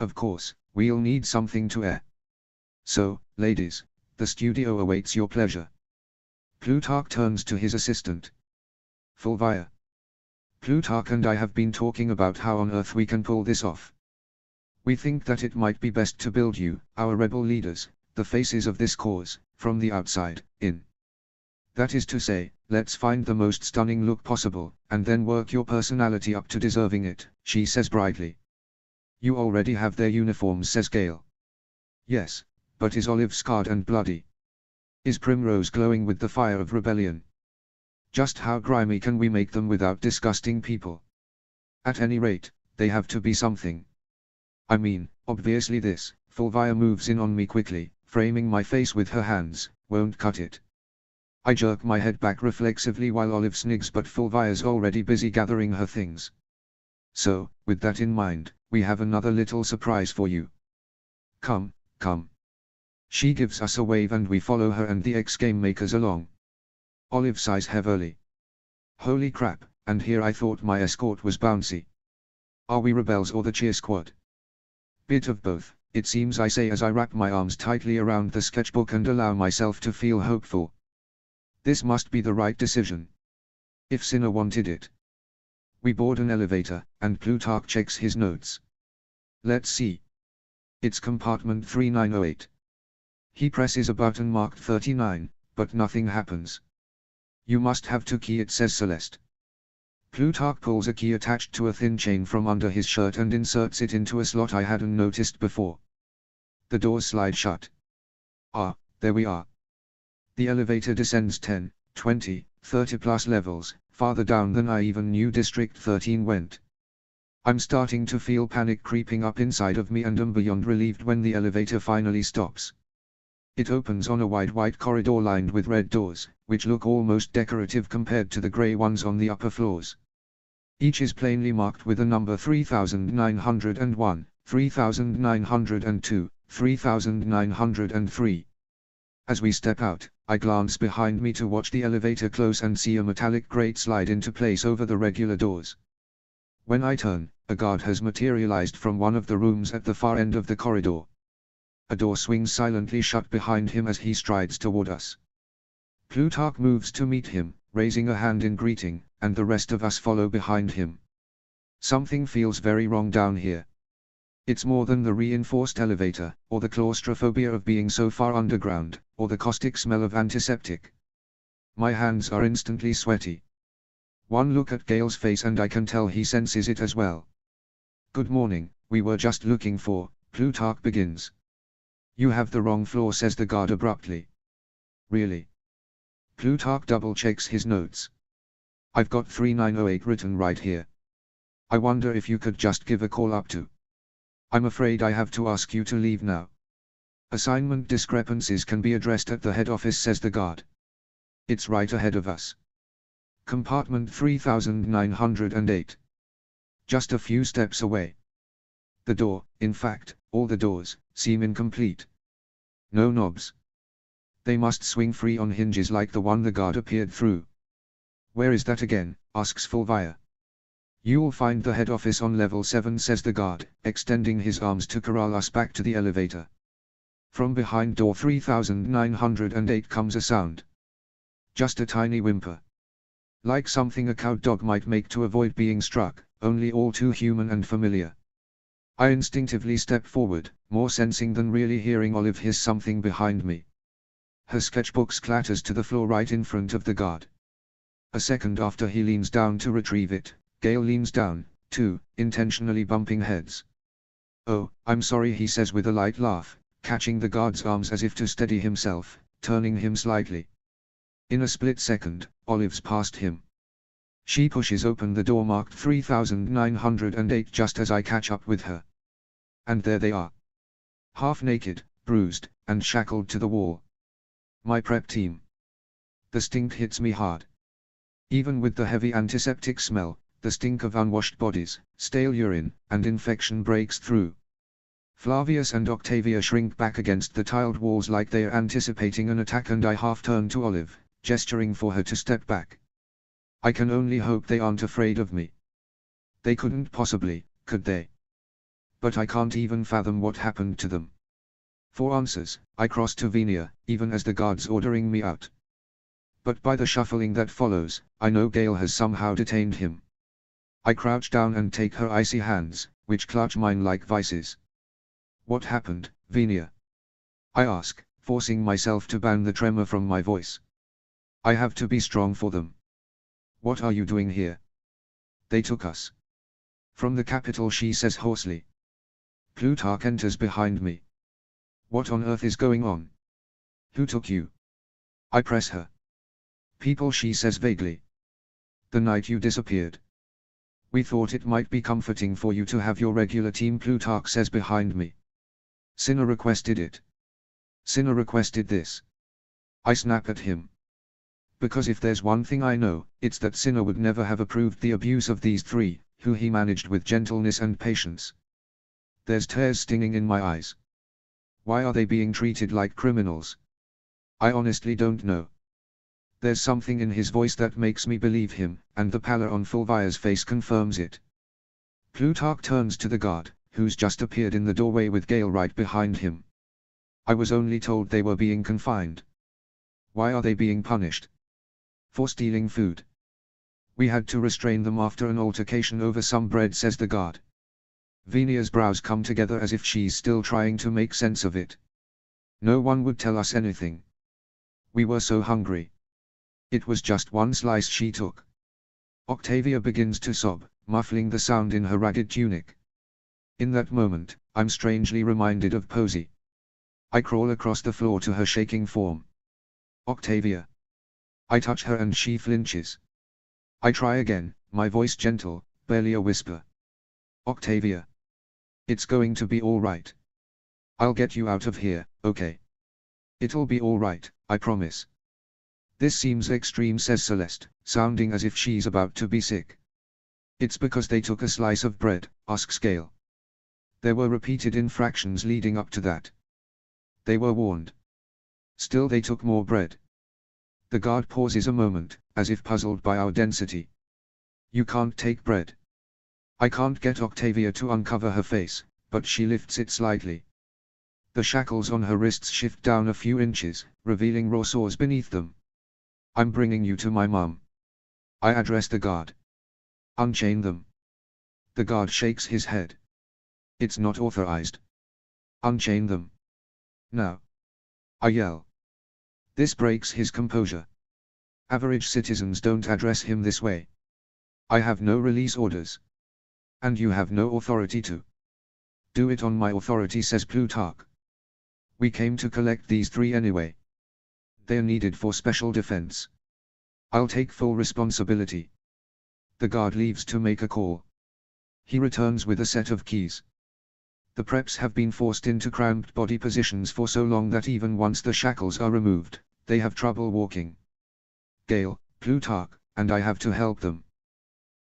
Of course, we'll need something to air. So, ladies, the studio awaits your pleasure. Plutarch turns to his assistant. Fulvia. Plutarch and I have been talking about how on earth we can pull this off. We think that it might be best to build you, our rebel leaders, the faces of this cause, from the outside, in. That is to say, let's find the most stunning look possible, and then work your personality up to deserving it, she says brightly. You already have their uniforms, says Gale. Yes. But is Olive scarred and bloody? Is Primrose glowing with the fire of rebellion? Just how grimy can we make them without disgusting people? At any rate, they have to be something. I mean, obviously this. Fulvia moves in on me quickly, framing my face with her hands, won't cut it. I jerk my head back reflexively while Olive snigs, but Fulvia's already busy gathering her things. So, with that in mind, we have another little surprise for you. Come, come. She gives us a wave and we follow her and the ex-game makers along. Olive sighs heavily. Holy crap, and here I thought my escort was bouncy. Are we rebels or the cheer squad? Bit of both, it seems, I say as I wrap my arms tightly around the sketchbook and allow myself to feel hopeful. This must be the right decision. If Sinner wanted it. We board an elevator, and Plutarch checks his notes. Let's see. It's compartment 3908. He presses a button marked 39, but nothing happens. You must have to key it, says Celeste. Plutarch pulls a key attached to a thin chain from under his shirt and inserts it into a slot I hadn't noticed before. The doors slide shut. Ah, there we are. The elevator descends 10, 20, 30 plus levels, farther down than I even knew District 13 went. I'm starting to feel panic creeping up inside of me and am beyond relieved when the elevator finally stops. It opens on a wide white corridor lined with red doors, which look almost decorative compared to the grey ones on the upper floors. Each is plainly marked with a number 3901, 3902, 3903. As we step out, I glance behind me to watch the elevator close and see a metallic grate slide into place over the regular doors. When I turn, a guard has materialized from one of the rooms at the far end of the corridor. A door swings silently shut behind him as he strides toward us. Plutarch moves to meet him, raising a hand in greeting, and the rest of us follow behind him. Something feels very wrong down here. It's more than the reinforced elevator, or the claustrophobia of being so far underground, or the caustic smell of antiseptic. My hands are instantly sweaty. One look at Gale's face and I can tell he senses it as well. Good morning, we were just looking for, Plutarch begins. You have the wrong floor, says the guard abruptly. Really? Plutarch double-checks his notes. I've got 3908 written right here. I wonder if you could just give a call up to. I'm afraid I have to ask you to leave now. Assignment discrepancies can be addressed at the head office, says the guard. It's right ahead of us. Compartment 3908. Just a few steps away. The door, in fact, all the doors, seem incomplete. No knobs. They must swing free on hinges like the one the guard appeared through. Where is that again? Asks Fulvia. You'll find the head office on level 7, says the guard, extending his arms to corral us back to the elevator. From behind door 3908 comes a sound. Just a tiny whimper. Like something a cowed dog might make to avoid being struck, only all too human and familiar. I instinctively step forward, more sensing than really hearing Olive hiss something behind me. Her sketchbooks clatters to the floor right in front of the guard. A second after he leans down to retrieve it, Gale leans down, too, intentionally bumping heads. Oh, I'm sorry, he says with a light laugh, catching the guard's arms as if to steady himself, turning him slightly. In a split second, Olive's past him. She pushes open the door marked 3908 just as I catch up with her. And there they are. Half naked, bruised, and shackled to the wall. My prep team. The stink hits me hard. Even with the heavy antiseptic smell, the stink of unwashed bodies, stale urine, and infection breaks through. Flavius and Octavia shrink back against the tiled walls like they are anticipating an attack, and I half turn to Olive, gesturing for her to step back. I can only hope they aren't afraid of me. They couldn't possibly, could they? But I can't even fathom what happened to them. For answers, I cross to Venia, even as the guard's ordering me out. But by the shuffling that follows, I know Gale has somehow detained him. I crouch down and take her icy hands, which clutch mine like vices. What happened, Venia? I ask, forcing myself to ban the tremor from my voice. I have to be strong for them. What are you doing here? They took us from the capital, she says hoarsely. Plutarch enters behind me. What on earth is going on? Who took you? I press her. People, she says vaguely. The night you disappeared. We thought it might be comforting for you to have your regular team, Plutarch says behind me. Cinna requested it. Cinna requested this. I snap at him. Because if there's one thing I know, it's that Cinna would never have approved the abuse of these three, who he managed with gentleness and patience. There's tears stinging in my eyes. Why are they being treated like criminals? I honestly don't know. There's something in his voice that makes me believe him, and the pallor on Fulvia's face confirms it. Plutarch turns to the guard, who's just appeared in the doorway with Gale right behind him. I was only told they were being confined. Why are they being punished? For stealing food. We had to restrain them after an altercation over some bread, says the guard. Venia's brows come together as if she's still trying to make sense of it. No one would tell us anything. We were so hungry. It was just one slice she took. Octavia begins to sob, muffling the sound in her ragged tunic. In that moment, I'm strangely reminded of Posey. I crawl across the floor to her shaking form. Octavia. I touch her and she flinches. I try again, my voice gentle, barely a whisper. Octavia. It's going to be all right. I'll get you out of here, okay? It'll be all right, I promise. This seems extreme, says Celeste, sounding as if she's about to be sick. It's because they took a slice of bread, asks Gale. There were repeated infractions leading up to that. They were warned. Still they took more bread. The guard pauses a moment, as if puzzled by our density. You can't take bread. I can't get Octavia to uncover her face, but she lifts it slightly. The shackles on her wrists shift down a few inches, revealing raw sores beneath them. I'm bringing you to my mum. I address the guard. Unchain them. The guard shakes his head. It's not authorized. Unchain them. Now. I yell. This breaks his composure. Average citizens don't address him this way. I have no release orders. And you have no authority to do it on my authority, says Plutarch. We came to collect these 3 anyway. They're needed for special defense. I'll take full responsibility. The guard leaves to make a call. He returns with a set of keys. The preps have been forced into cramped body positions for so long that even once the shackles are removed, they have trouble walking. Gale, Plutarch, and I have to help them.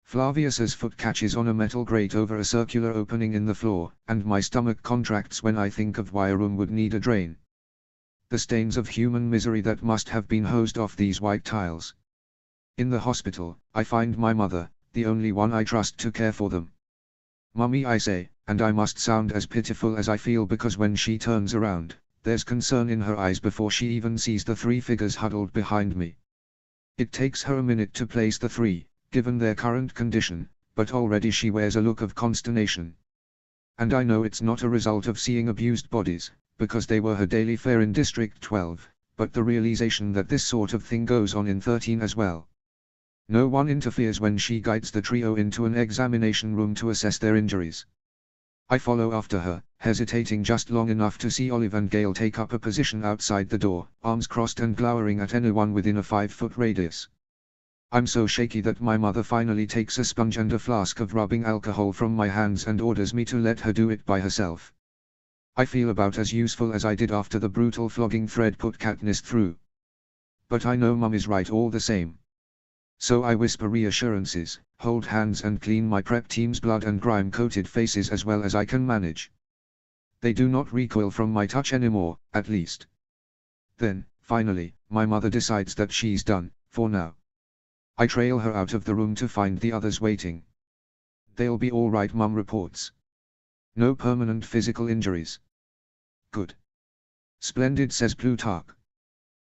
Flavius's foot catches on a metal grate over a circular opening in the floor, and my stomach contracts when I think of why a room would need a drain. The stains of human misery that must have been hosed off these white tiles. In the hospital, I find my mother, the only one I trust to care for them. "Mummy," I say, and I must sound as pitiful as I feel because when she turns around, there's concern in her eyes before she even sees the 3 figures huddled behind me. It takes her a minute to place the 3, given their current condition, but already she wears a look of consternation. And I know it's not a result of seeing abused bodies, because they were her daily fare in District 12, but the realization that this sort of thing goes on in 13 as well. No one interferes when she guides the trio into an examination room to assess their injuries. I follow after her, hesitating just long enough to see Olive and Gale take up a position outside the door, arms crossed and glowering at anyone within a 5-foot radius. I'm so shaky that my mother finally takes a sponge and a flask of rubbing alcohol from my hands and orders me to let her do it by herself. I feel about as useful as I did after the brutal flogging Fred put Katniss through. But I know Mum is right all the same. So I whisper reassurances, hold hands and clean my prep team's blood and grime-coated faces as well as I can manage. They do not recoil from my touch anymore, at least. Then, finally, my mother decides that she's done, for now. I trail her out of the room to find the others waiting. "They'll be all right," Mum reports. "No permanent physical injuries." "Good. Splendid," says Plutarch.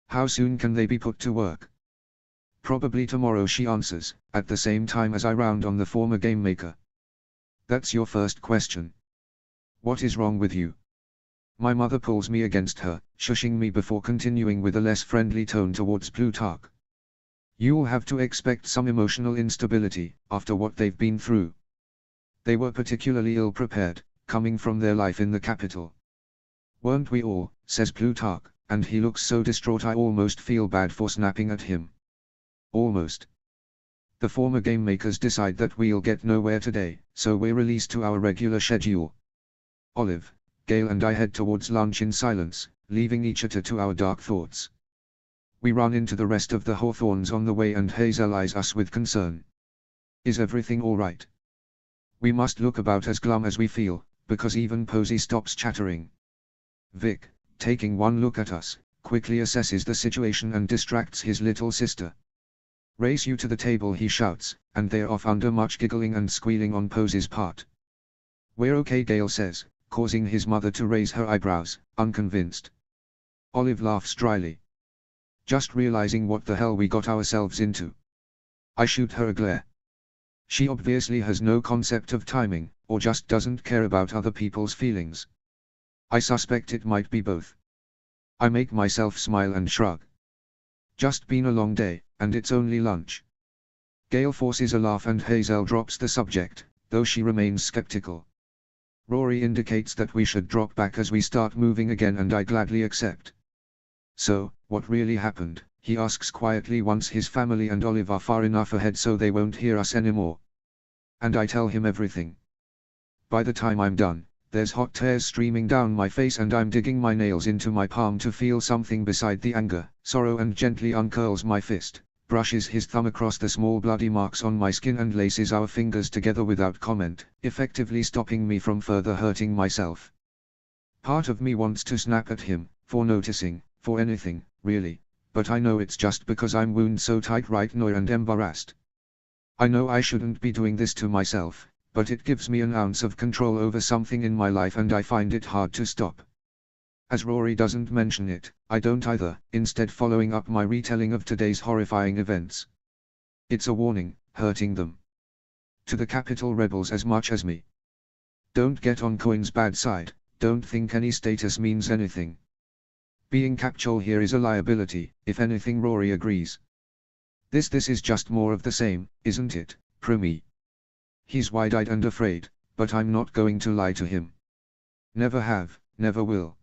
"How soon can they be put to work?" "Probably tomorrow," she answers, at the same time as I round on the former game maker. "That's your first question. What is wrong with you?" My mother pulls me against her, shushing me before continuing with a less friendly tone towards Plutarch. "You'll have to expect some emotional instability, after what they've been through. They were particularly ill-prepared, coming from their life in the capital." "Weren't we all?" says Plutarch, and he looks so distraught I almost feel bad for snapping at him. "Almost. The former game makers decide that we'll get nowhere today, so we're released to our regular schedule. Olive, Gale and I head towards lunch in silence, leaving each other to our dark thoughts. We run into the rest of the Hawthorns on the way and Hazel eyes us with concern. "Is everything all right?" We must look about as glum as we feel, because even Posey stops chattering. Vic, taking one look at us, quickly assesses the situation and distracts his little sister. "Race you to the table," he shouts, and they're off under much giggling and squealing on Posey's part. "We're okay," Gale says, causing his mother to raise her eyebrows, unconvinced. Olive laughs dryly. "Just realizing what the hell we got ourselves into." I shoot her a glare. She obviously has no concept of timing, or just doesn't care about other people's feelings. I suspect it might be both. I make myself smile and shrug. "Just been a long day, and it's only lunch." Gale forces a laugh and Hazel drops the subject, though she remains skeptical. Rory indicates that we should drop back as we start moving again and I gladly accept. "So, what really happened?" he asks quietly once his family and Olive are far enough ahead so they won't hear us anymore. And I tell him everything. By the time I'm done, there's hot tears streaming down my face and I'm digging my nails into my palm to feel something beside the anger, sorrow, and gently uncurls my fist, brushes his thumb across the small bloody marks on my skin and laces our fingers together without comment, effectively stopping me from further hurting myself. Part of me wants to snap at him, for noticing, for anything, really, but I know it's just because I'm wound so tight right now and embarrassed. I know I shouldn't be doing this to myself, but it gives me an ounce of control over something in my life and I find it hard to stop. As Rory doesn't mention it, I don't either, instead following up my retelling of today's horrifying events. It's a warning, hurting them. To the Capitol rebels as much as me. Don't get on Coin's bad side, don't think any status means anything. Being Capchol here is a liability, if anything. Rory agrees. This is just more of the same, isn't it, Prumi? He's wide-eyed and afraid, but I'm not going to lie to him. Never have, never will.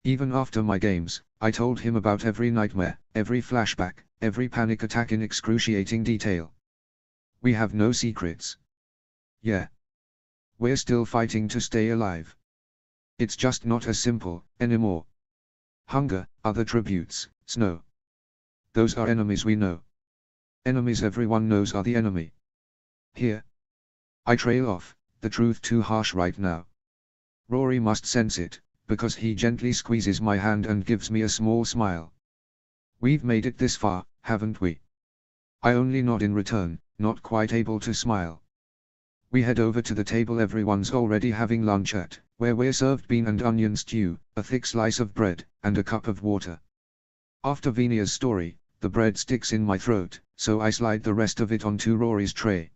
Even after my games, I told him about every nightmare, every flashback, every panic attack in excruciating detail. We have no secrets. Yeah. We're still fighting to stay alive. It's just not as simple anymore. Hunger, other tributes, snow. Those are enemies we know. Enemies everyone knows are the enemy. Here. I trail off, the truth too harsh right now. Rory must sense it, because he gently squeezes my hand and gives me a small smile. We've made it this far, haven't we? I only nod in return, not quite able to smile. We head over to the table everyone's already having lunch at, where we're served bean and onion stew, a thick slice of bread, and a cup of water. After Venia's story, the bread sticks in my throat, so I slide the rest of it onto Rory's tray.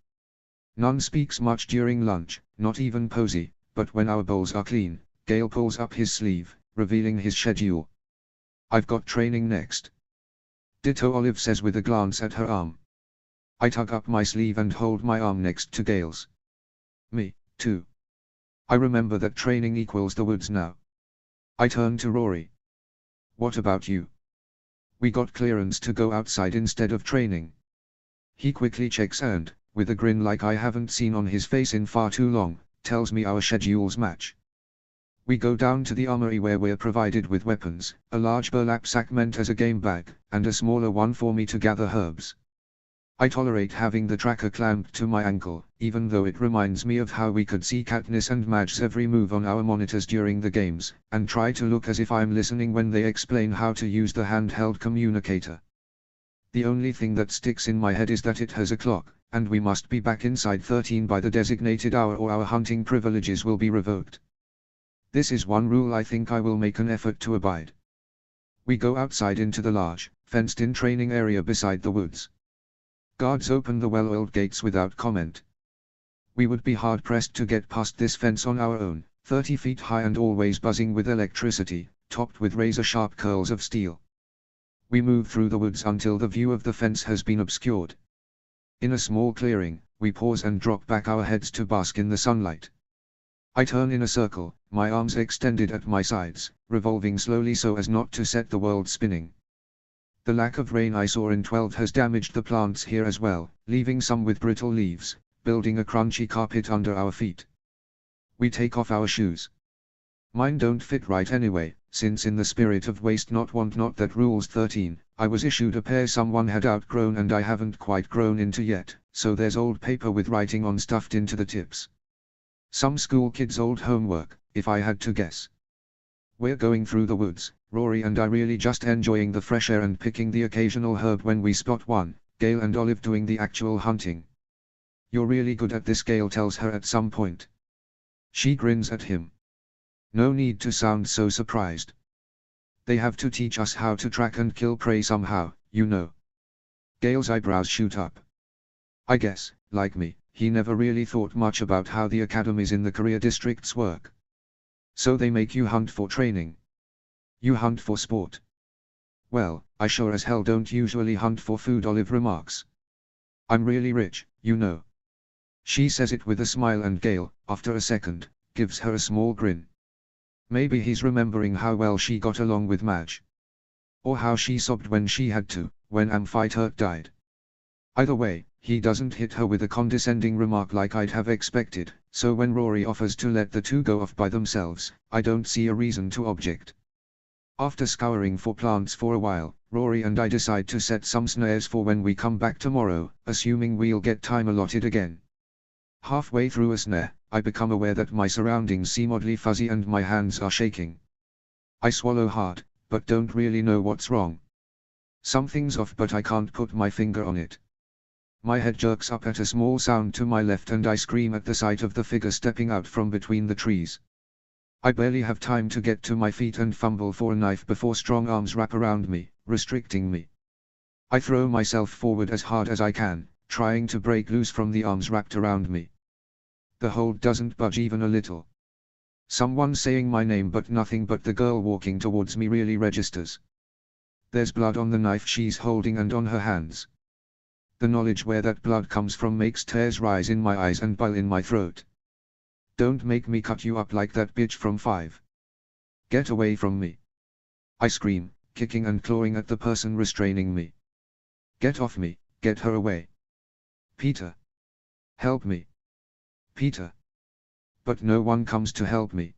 None speaks much during lunch, not even Posey, but when our bowls are clean, Gale pulls up his sleeve, revealing his schedule. I've got training next. Ditto, Olive says with a glance at her arm. I tug up my sleeve and hold my arm next to Gale's. Me, too. I remember that training equals the woods now. I turn to Rory. What about you? We got clearance to go outside instead of training. He quickly checks and, with a grin like I haven't seen on his face in far too long, tells me our schedules match. We go down to the armory where we're provided with weapons, a large burlap sack meant as a game bag, and a smaller one for me to gather herbs. I tolerate having the tracker clamped to my ankle, even though it reminds me of how we could see Katniss and Madge's every move on our monitors during the games, and try to look as if I'm listening when they explain how to use the handheld communicator. The only thing that sticks in my head is that it has a clock, and we must be back inside 13 by the designated hour or our hunting privileges will be revoked. This is one rule I think I will make an effort to abide. We go outside into the large, fenced-in training area beside the woods. Guards open the well-oiled gates without comment. We would be hard-pressed to get past this fence on our own, 30 feet high and always buzzing with electricity, topped with razor-sharp curls of steel. We move through the woods until the view of the fence has been obscured. In a small clearing, we pause and drop back our heads to bask in the sunlight. I turn in a circle, my arms extended at my sides, revolving slowly so as not to set the world spinning. The lack of rain I saw in 12 has damaged the plants here as well, leaving some with brittle leaves, building a crunchy carpet under our feet. We take off our shoes. Mine don't fit right anyway, since in the spirit of waste not want not that rules 13, I was issued a pair someone had outgrown and I haven't quite grown into yet, so there's old paper with writing on stuffed into the tips. Some school kid's old homework, if I had to guess. We're going through the woods, Rory and I really just enjoying the fresh air and picking the occasional herb when we spot one, Gale and Olive doing the actual hunting. You're really good at this, Gale tells her at some point. She grins at him. No need to sound so surprised. They have to teach us how to track and kill prey somehow, you know. Gale's eyebrows shoot up. I guess, like me, he never really thought much about how the academies in the career districts work. So they make you hunt for training. You hunt for sport. Well, I sure as hell don't usually hunt for food, Olive remarks. I'm really rich, you know. She says it with a smile and Gale, after a second, gives her a small grin. Maybe he's remembering how well she got along with Madge. Or how she sobbed when she had to, when Amphitrite died. Either way, he doesn't hit her with a condescending remark like I'd have expected, so when Rory offers to let the two go off by themselves, I don't see a reason to object. After scouring for plants for a while, Rory and I decide to set some snares for when we come back tomorrow, assuming we'll get time allotted again. Halfway through a snare, I become aware that my surroundings seem oddly fuzzy and my hands are shaking. I swallow hard, but don't really know what's wrong. Something's off but I can't put my finger on it. My head jerks up at a small sound to my left and I scream at the sight of the figure stepping out from between the trees. I barely have time to get to my feet and fumble for a knife before strong arms wrap around me, restricting me. I throw myself forward as hard as I can, trying to break loose from the arms wrapped around me. The hold doesn't budge even a little. Someone saying my name but nothing but the girl walking towards me really registers. There's blood on the knife she's holding and on her hands. The knowledge where that blood comes from makes tears rise in my eyes and boil in my throat. Don't make me cut you up like that bitch from 5. Get away from me. I scream, kicking and clawing at the person restraining me. Get off me, get her away. Peter. Help me. Peter. But no one comes to help me.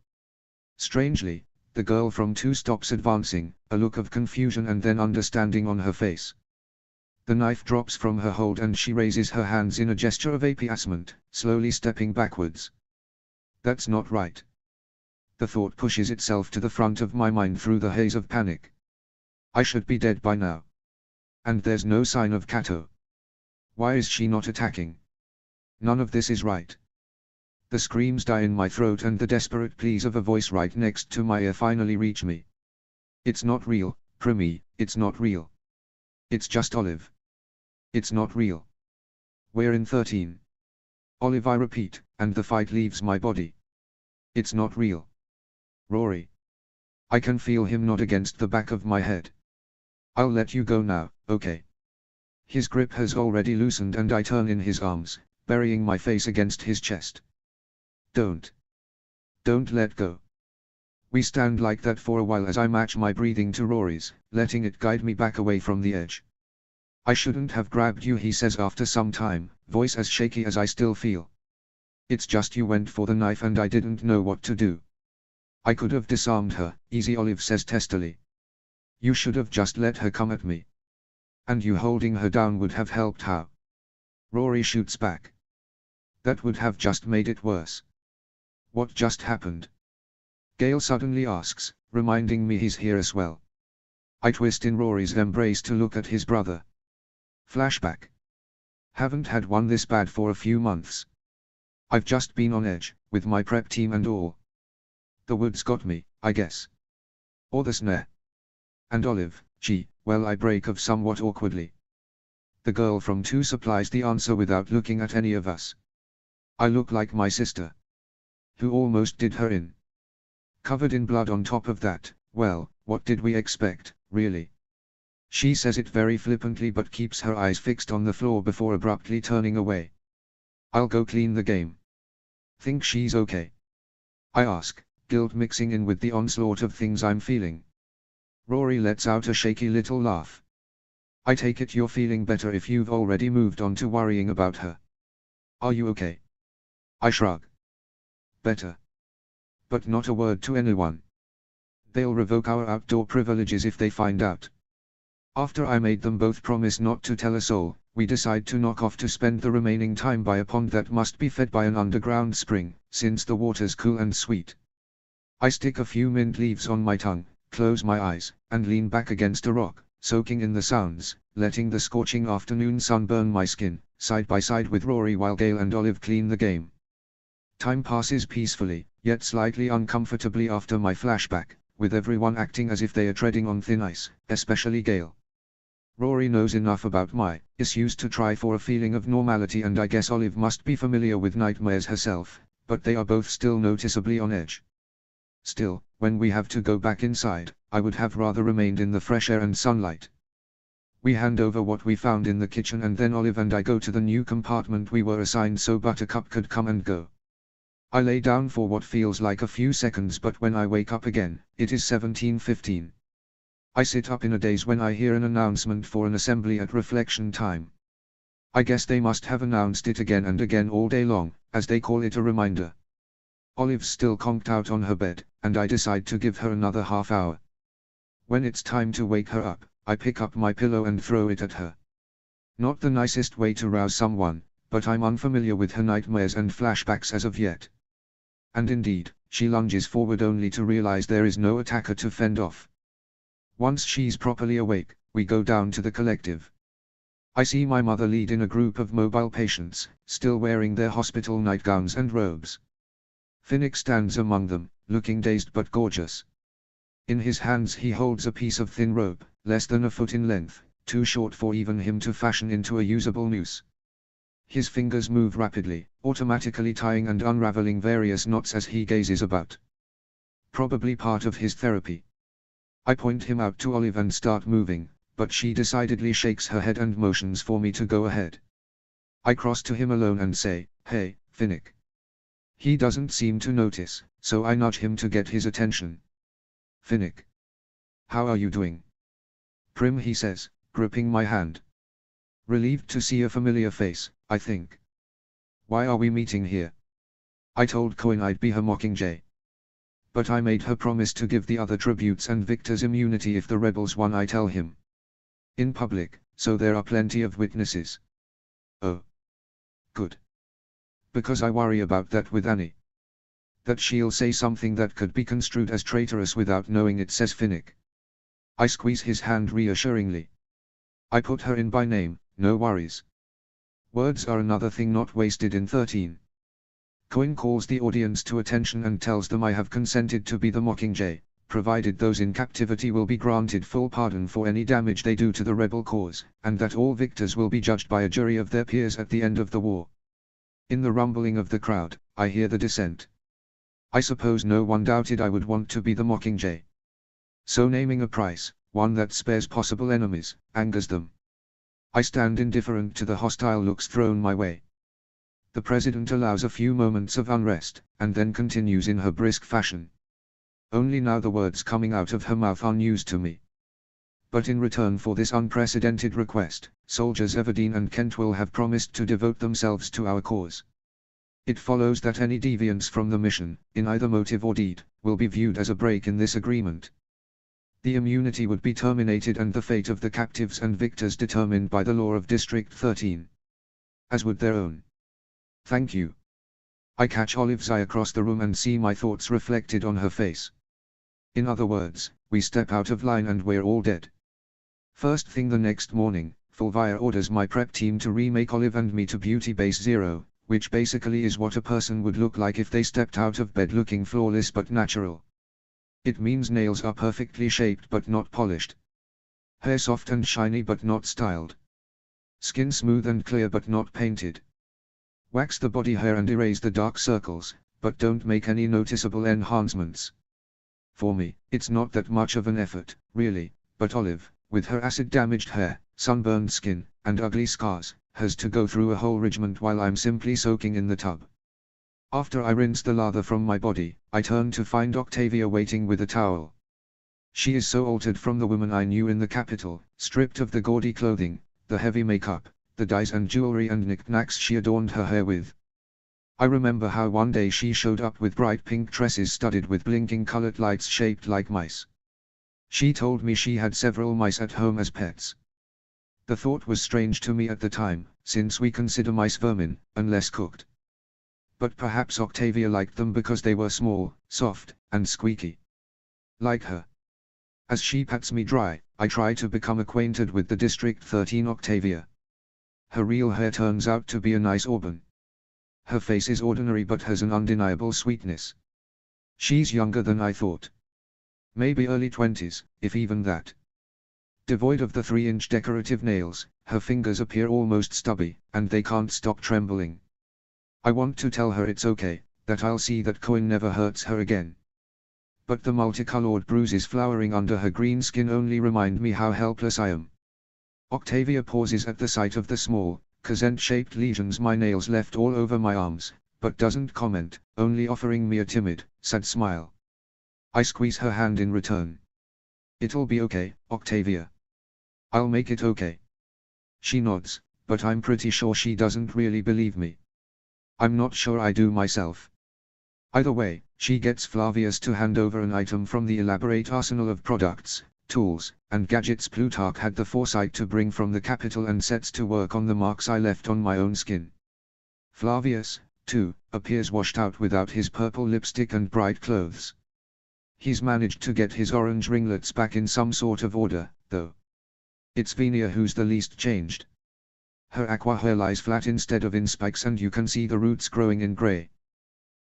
Strangely, the girl from 2 stops advancing, a look of confusion and then understanding on her face. The knife drops from her hold and she raises her hands in a gesture of appeasement, slowly stepping backwards. That's not right. The thought pushes itself to the front of my mind through the haze of panic. I should be dead by now. And there's no sign of Kato. Why is she not attacking? None of this is right. The screams die in my throat and the desperate pleas of a voice right next to my ear finally reach me. It's not real, Primi, it's not real. It's just Olive. It's not real. We're in 13. Olive, I repeat, and the fight leaves my body. It's not real. Rory. I can feel him nod against the back of my head. I'll let you go now, okay? His grip has already loosened and I turn in his arms, burying my face against his chest. Don't let go. We stand like that for a while as I match my breathing to Rory's, letting it guide me back away from the edge. I shouldn't have grabbed you, he says after some time, voice as shaky as I still feel. It's just you went for the knife and I didn't know what to do. I could have disarmed her, easy, Olive says testily. You should have just let her come at me. And you holding her down would have helped. How? Rory shoots back. That would have just made it worse. What just happened? Gale suddenly asks, reminding me he's here as well. I twist in Rory's embrace to look at his brother. Flashback. Haven't had one this bad for a few months. I've just been on edge, with my prep team and all. The woods got me, I guess. Or the snare. And Olive, well, I break off somewhat awkwardly. The girl from 2 supplies the answer without looking at any of us. I look like my sister. Who almost did her in. Covered in blood on top of that, well, what did we expect, really? She says it very flippantly but keeps her eyes fixed on the floor before abruptly turning away. I'll go clean the game. Think she's okay? I ask, guilt mixing in with the onslaught of things I'm feeling. Rory lets out a shaky little laugh. I take it you're feeling better if you've already moved on to worrying about her. Are you okay? I shrug. Better. But not a word to anyone. They'll revoke our outdoor privileges if they find out. After I made them both promise not to tell a soul, we decide to knock off to spend the remaining time by a pond that must be fed by an underground spring, since the water's cool and sweet. I stick a few mint leaves on my tongue, close my eyes, and lean back against a rock, soaking in the sounds, letting the scorching afternoon sun burn my skin, side by side with Rory while Gale and Olive clean the game. Time passes peacefully, yet slightly uncomfortably after my flashback, with everyone acting as if they are treading on thin ice, especially Gale. Rory knows enough about my issues to try for a feeling of normality, and I guess Olive must be familiar with nightmares herself, but they are both still noticeably on edge. Still, when we have to go back inside, I would have rather remained in the fresh air and sunlight. We hand over what we found in the kitchen and then Olive and I go to the new compartment we were assigned so Buttercup could come and go. I lay down for what feels like a few seconds, but when I wake up again, it is 17:15. I sit up in a daze when I hear an announcement for an assembly at reflection time. I guess they must have announced it again and again all day long, as they call it a reminder. Olive's still conked out on her bed, and I decide to give her another half hour. When it's time to wake her up, I pick up my pillow and throw it at her. Not the nicest way to rouse someone, but I'm unfamiliar with her nightmares and flashbacks as of yet. And indeed, she lunges forward only to realize there is no attacker to fend off. Once she's properly awake, we go down to the collective. I see my mother lead in a group of mobile patients, still wearing their hospital nightgowns and robes. Finnick stands among them, looking dazed but gorgeous. In his hands he holds a piece of thin rope, less than a foot in length, too short for even him to fashion into a usable noose. His fingers move rapidly, automatically tying and unraveling various knots as he gazes about. Probably part of his therapy. I point him out to Olive and start moving, but she decidedly shakes her head and motions for me to go ahead. I cross to him alone and say, "Hey, Finnick." He doesn't seem to notice, so I nudge him to get his attention. "Finnick. How are you doing? Prim, he says, gripping my hand. Relieved to see a familiar face, I think. Why are we meeting here? I told Coin I'd be her Mockingjay. But I made her promise to give the other tributes and victors immunity if the rebels won, I tell him. In public, so there are plenty of witnesses. Oh. Good. Because I worry about that with Annie. That she'll say something that could be construed as traitorous without knowing it, says Finnick. I squeeze his hand reassuringly. I put her in by name, no worries. Words are another thing not wasted in 13. Coin calls the audience to attention and tells them I have consented to be the Mockingjay, provided those in captivity will be granted full pardon for any damage they do to the rebel cause, and that all victors will be judged by a jury of their peers at the end of the war. In the rumbling of the crowd, I hear the dissent. I suppose no one doubted I would want to be the Mockingjay. So naming a price, one that spares possible enemies, angers them. I stand indifferent to the hostile looks thrown my way. The president allows a few moments of unrest, and then continues in her brisk fashion. Only now the words coming out of her mouth are news to me. But in return for this unprecedented request, soldiers Everdeen and Kentwell have promised to devote themselves to our cause. It follows that any deviance from the mission, in either motive or deed, will be viewed as a break in this agreement. The immunity would be terminated and the fate of the captives and victors determined by the law of District 13. As would their own. Thank you. I catch Olive's eye across the room and see my thoughts reflected on her face. In other words, we step out of line and we're all dead. First thing the next morning, Fulvia orders my prep team to remake Olive and me to Beauty Base 0, which basically is what a person would look like if they stepped out of bed looking flawless but natural. It means nails are perfectly shaped but not polished. Hair soft and shiny but not styled. Skin smooth and clear but not painted. Wax the body hair and erase the dark circles, but don't make any noticeable enhancements. For me, it's not that much of an effort, really, but Olive, with her acid-damaged hair, sunburned skin, and ugly scars, has to go through a whole regiment while I'm simply soaking in the tub. After I rinse the lather from my body, I turn to find Octavia waiting with a towel. She is so altered from the woman I knew in the capital, stripped of the gaudy clothing, the heavy makeup, the dyes and jewelry and knickknacks she adorned her hair with. I remember how one day she showed up with bright pink tresses studded with blinking colored lights shaped like mice. She told me she had several mice at home as pets. The thought was strange to me at the time, since we consider mice vermin, unless cooked. But perhaps Octavia liked them because they were small, soft, and squeaky. Like her. As she pats me dry, I try to become acquainted with the District 13 Octavia. Her real hair turns out to be a nice auburn. Her face is ordinary but has an undeniable sweetness. She's younger than I thought. Maybe early 20s, if even that. Devoid of the 3-inch decorative nails, her fingers appear almost stubby, and they can't stop trembling. I want to tell her it's okay, that I'll see that Coin never hurts her again. But the multicolored bruises flowering under her green skin only remind me how helpless I am. Octavia pauses at the sight of the small, crescent-shaped lesions my nails left all over my arms, but doesn't comment, only offering me a timid, sad smile. I squeeze her hand in return. It'll be okay, Octavia. I'll make it okay. She nods, but I'm pretty sure she doesn't really believe me. I'm not sure I do myself. Either way, she gets Flavius to hand over an item from the elaborate arsenal of products, tools, and gadgets Plutarch had the foresight to bring from the capital and sets to work on the marks I left on my own skin. Flavius, too, appears washed out without his purple lipstick and bright clothes. He's managed to get his orange ringlets back in some sort of order, though. It's Venia who's the least changed. Her aqua hair lies flat instead of in spikes and you can see the roots growing in grey.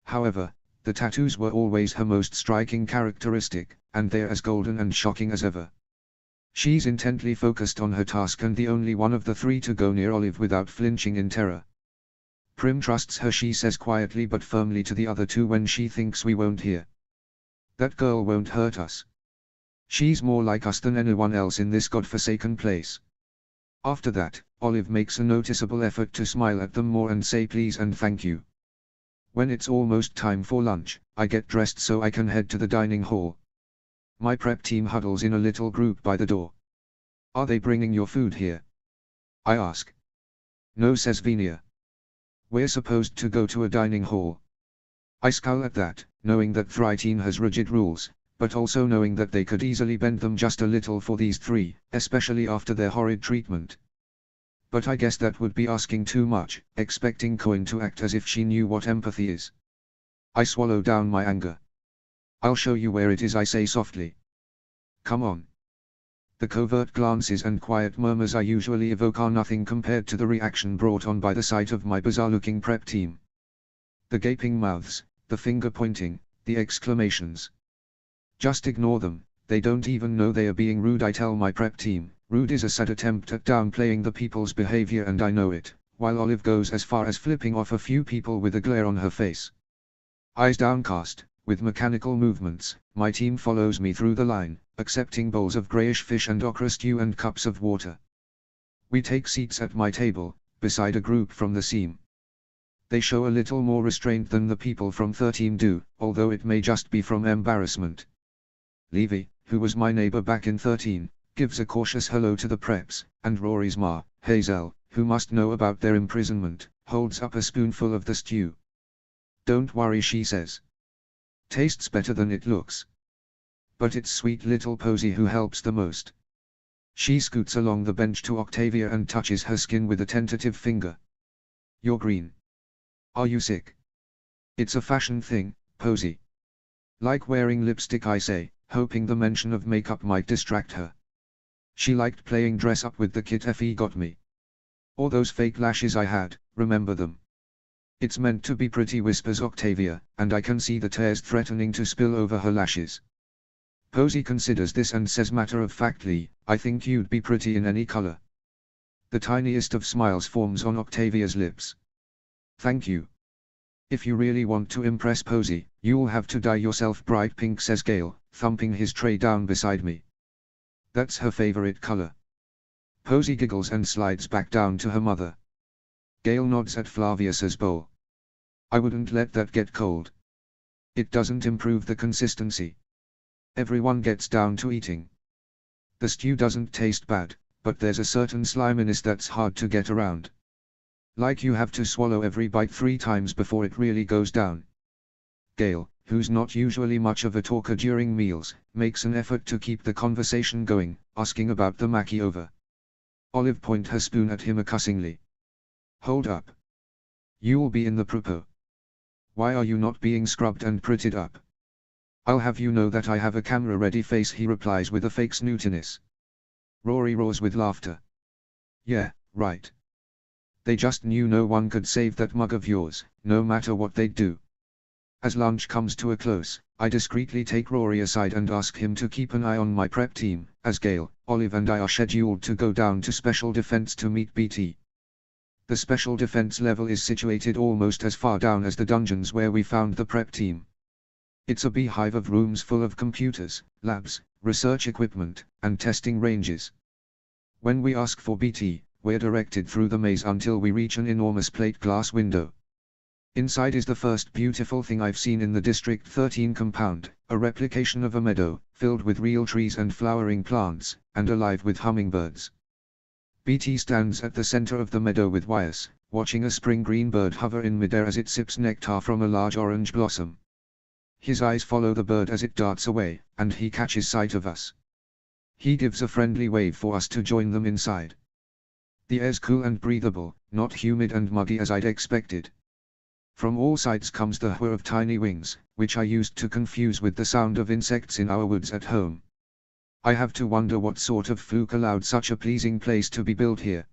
However, the tattoos were always her most striking characteristic, and they're as golden and shocking as ever. She's intently focused on her task and the only one of the three to go near Olive without flinching in terror. Prim trusts her, she says quietly but firmly to the other two when she thinks we won't hear. That girl won't hurt us. She's more like us than anyone else in this godforsaken place. After that, Olive makes a noticeable effort to smile at them more and say please and thank you. When it's almost time for lunch, I get dressed so I can head to the dining hall. My prep team huddles in a little group by the door. Are they bringing your food here? I ask. No, says Venia. We're supposed to go to a dining hall. I scowl at that, knowing that Thryteen has rigid rules, but also knowing that they could easily bend them just a little for these three, especially after their horrid treatment. But I guess that would be asking too much, expecting Coin to act as if she knew what empathy is. I swallow down my anger. I'll show you where it is, I say softly. Come on. The covert glances and quiet murmurs I usually evoke are nothing compared to the reaction brought on by the sight of my bizarre-looking prep team. The gaping mouths, the finger-pointing, the exclamations. Just ignore them, they don't even know they are being rude, I tell my prep team. Rude is a sad attempt at downplaying the people's behavior and I know it, while Olive goes as far as flipping off a few people with a glare on her face. Eyes downcast, with mechanical movements, my team follows me through the line, accepting bowls of greyish fish and okra stew and cups of water. We take seats at my table, beside a group from the seam. They show a little more restraint than the people from 13 do, although it may just be from embarrassment. Levy, who was my neighbor back in 13, gives a cautious hello to the preps, and Rory's ma, Hazel, who must know about their imprisonment, holds up a spoonful of the stew. Don't worry, she says. Tastes better than it looks. But it's sweet little Posy who helps the most. She scoots along the bench to Octavia and touches her skin with a tentative finger. You're green. Are you sick? It's a fashion thing, Posy. Like wearing lipstick, I say, hoping the mention of makeup might distract her. She liked playing dress up with the kit Effie got me. Or those fake lashes I had, remember them? It's meant to be pretty, whispers Octavia, and I can see the tears threatening to spill over her lashes. Posy considers this and says matter-of-factly, I think you'd be pretty in any color. The tiniest of smiles forms on Octavia's lips. Thank you. If you really want to impress Posy, you'll have to dye yourself bright pink, says Gale, thumping his tray down beside me. That's her favorite color. Posy giggles and slides back down to her mother. Gale nods at Flavius's bowl. I wouldn't let that get cold. It doesn't improve the consistency. Everyone gets down to eating. The stew doesn't taste bad, but there's a certain sliminess that's hard to get around. Like you have to swallow every bite 3 times before it really goes down. Gale, who's not usually much of a talker during meals, makes an effort to keep the conversation going, asking about the maki over. Olive points her spoon at him accusingly. Hold up. You'll be in the propos. Why are you not being scrubbed and prettied up? I'll have you know that I have a camera-ready face, he replies with a fake snootiness. Rory roars with laughter. Yeah, right. They just knew no one could save that mug of yours, no matter what they'd do. As lunch comes to a close, I discreetly take Rory aside and ask him to keep an eye on my prep team, as Gale, Olive and I are scheduled to go down to Special Defense to meet BT. The Special Defense level is situated almost as far down as the dungeons where we found the prep team. It's a beehive of rooms full of computers, labs, research equipment, and testing ranges. When we ask for BT, we're directed through the maze until we reach an enormous plate glass window. Inside is the first beautiful thing I've seen in the District 13 compound, a replication of a meadow, filled with real trees and flowering plants, and alive with hummingbirds. BT stands at the center of the meadow with Wyas, watching a spring green bird hover in midair as it sips nectar from a large orange blossom. His eyes follow the bird as it darts away, and he catches sight of us. He gives a friendly wave for us to join them inside. The air's cool and breathable, not humid and muggy as I'd expected. From all sides comes the whir of tiny wings, which I used to confuse with the sound of insects in our woods at home. I have to wonder what sort of fluke allowed such a pleasing place to be built here.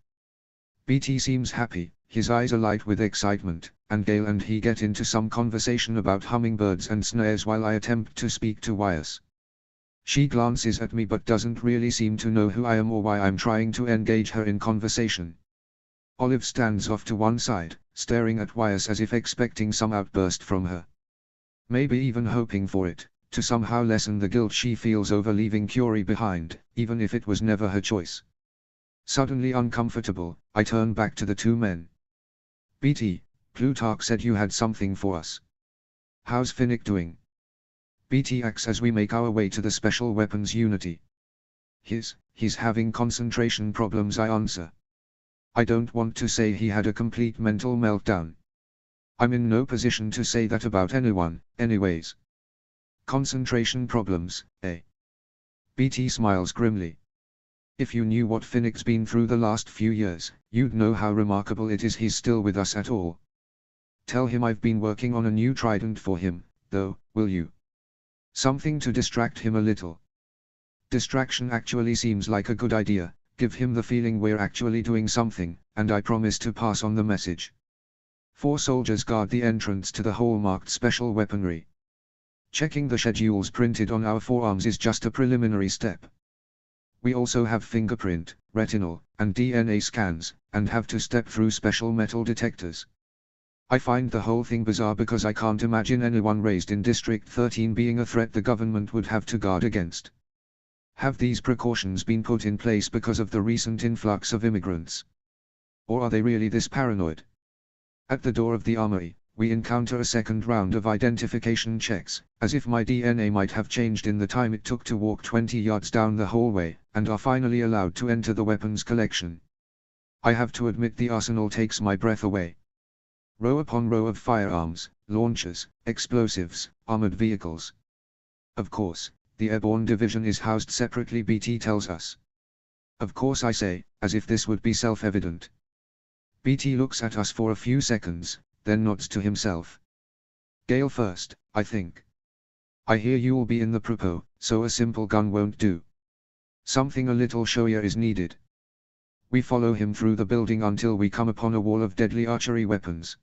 BT seems happy, his eyes alight with excitement, and Gale and he get into some conversation about hummingbirds and snares while I attempt to speak to Wyas. She glances at me but doesn't really seem to know who I am or why I'm trying to engage her in conversation. Olive stands off to one side, staring at Wyas as if expecting some outburst from her. Maybe even hoping for it, to somehow lessen the guilt she feels over leaving Curie behind, even if it was never her choice. Suddenly uncomfortable, I turn back to the 2 men. BT, Plutarch said you had something for us. How's Finnick doing? BT acts as we make our way to the special weapons unity. He's having concentration problems, I answer. I don't want to say he had a complete mental meltdown. I'm in no position to say that about anyone, anyways. Concentration problems, eh? BT smiles grimly. If you knew what Finnick's been through the last few years, you'd know how remarkable it is he's still with us at all. Tell him I've been working on a new trident for him, though, will you? Something to distract him a little. Distraction actually seems like a good idea, give him the feeling we're actually doing something, and I promise to pass on the message. 4 soldiers guard the entrance to the hall-marked special weaponry. Checking the schedules printed on our forearms is just a preliminary step. We also have fingerprint, retinal, and DNA scans, and have to step through special metal detectors. I find the whole thing bizarre because I can't imagine anyone raised in District 13 being a threat the government would have to guard against. Have these precautions been put in place because of the recent influx of immigrants? Or are they really this paranoid? At the door of the armory, we encounter a second round of identification checks, as if my DNA might have changed in the time it took to walk 20 yards down the hallway, and are finally allowed to enter the weapons collection. I have to admit the arsenal takes my breath away. Row upon row of firearms, launchers, explosives, armored vehicles. Of course, the airborne division is housed separately, BT tells us. Of course, I say, as if this would be self-evident. BT looks at us for a few seconds, then nods to himself. Gale first, I think. I hear you'll be in the propo, so a simple gun won't do. Something a little showier is needed. We follow him through the building until we come upon a wall of deadly archery weapons.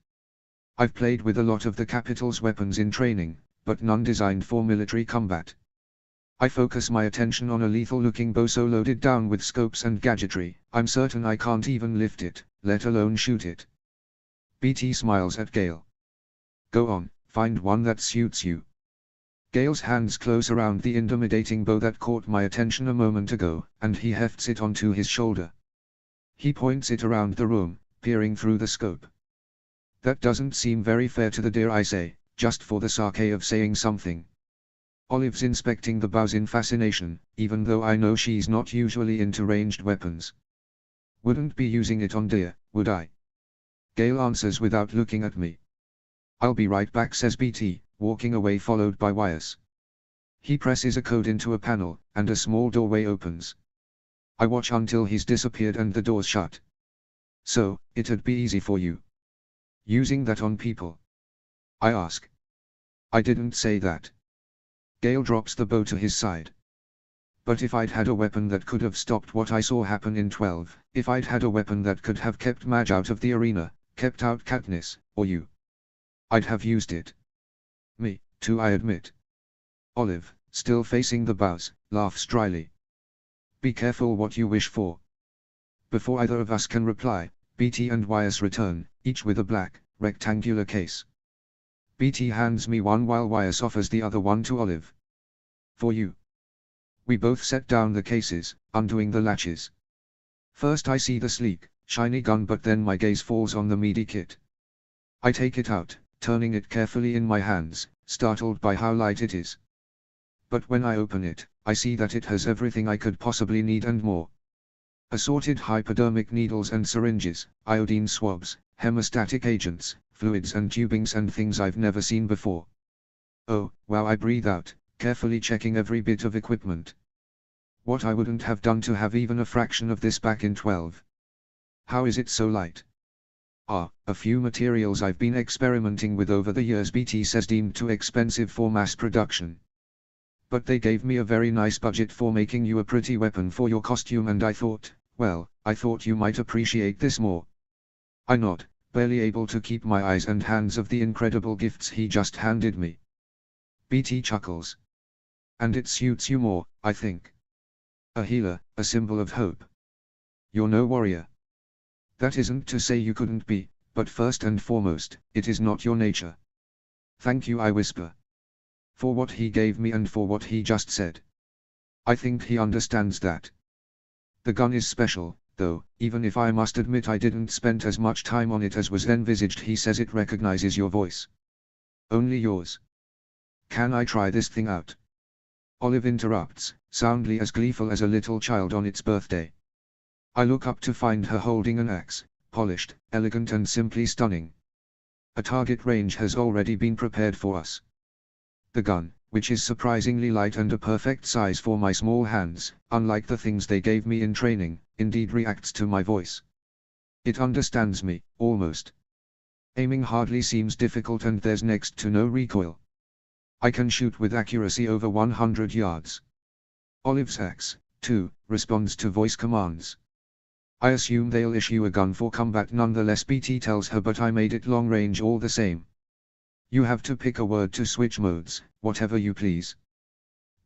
I've played with a lot of the capital's weapons in training, but none designed for military combat. I focus my attention on a lethal-looking bow so loaded down with scopes and gadgetry, I'm certain I can't even lift it, let alone shoot it. BT smiles at Gale. Go on, find one that suits you. Gale's hands close around the intimidating bow that caught my attention a moment ago, and he hefts it onto his shoulder. He points it around the room, peering through the scope. That doesn't seem very fair to the deer, I say, just for the sake of saying something. Olive's inspecting the bows in fascination, even though I know she's not usually into ranged weapons. Wouldn't be using it on deer, would I? Gale answers without looking at me. I'll be right back, says BT, walking away followed by Wyas. He presses a code into a panel, and a small doorway opens. I watch until he's disappeared and the door's shut. So, it'd be easy for you using that on people? I ask. I didn't say that. Gale drops the bow to his side. But if I'd had a weapon that could have stopped what I saw happen in 12, if I'd had a weapon that could have kept Madge out of the arena, kept out Katniss, or you, I'd have used it. Me, too, I admit. Olive, still facing the bows, laughs dryly. Be careful what you wish for. Before either of us can reply, BT and Wyas return, each with a black, rectangular case. BT hands me one while Wyas offers the other one to Olive. For you. We both set down the cases, undoing the latches. First I see the sleek, shiny gun, but then my gaze falls on the meaty kit. I take it out, turning it carefully in my hands, startled by how light it is. But when I open it, I see that it has everything I could possibly need and more. Assorted hypodermic needles and syringes, iodine swabs, hemostatic agents, fluids and tubings and things I've never seen before. Oh, wow, I breathe out, carefully checking every bit of equipment. What I wouldn't have done to have even a fraction of this back in 12. How is it so light? A few materials I've been experimenting with over the years, BT says, deemed too expensive for mass production. But they gave me a very nice budget for making you a pretty weapon for your costume, and I thought you might appreciate this more. I nod, barely able to keep my eyes and hands off the incredible gifts he just handed me. BT chuckles. And it suits you more, I think. A healer, a symbol of hope. You're no warrior. That isn't to say you couldn't be, but first and foremost, it is not your nature. Thank you, I whisper. For what he gave me and for what he just said. I think he understands that. The gun is special, though, even if I must admit I didn't spend as much time on it as was envisaged. He says it recognizes your voice. Only yours. Can I try this thing out? Olive interrupts, soundly as gleeful as a little child on its birthday. I look up to find her holding an axe, polished, elegant and simply stunning. A target range has already been prepared for us. The gun, which is surprisingly light and a perfect size for my small hands, unlike the things they gave me in training, indeed reacts to my voice. It understands me, almost. Aiming hardly seems difficult and there's next to no recoil. I can shoot with accuracy over 100 yards. Olive's axe, too, responds to voice commands. I assume they'll issue a gun for combat nonetheless, BT tells her, but I made it long range all the same. You have to pick a word to switch modes, whatever you please.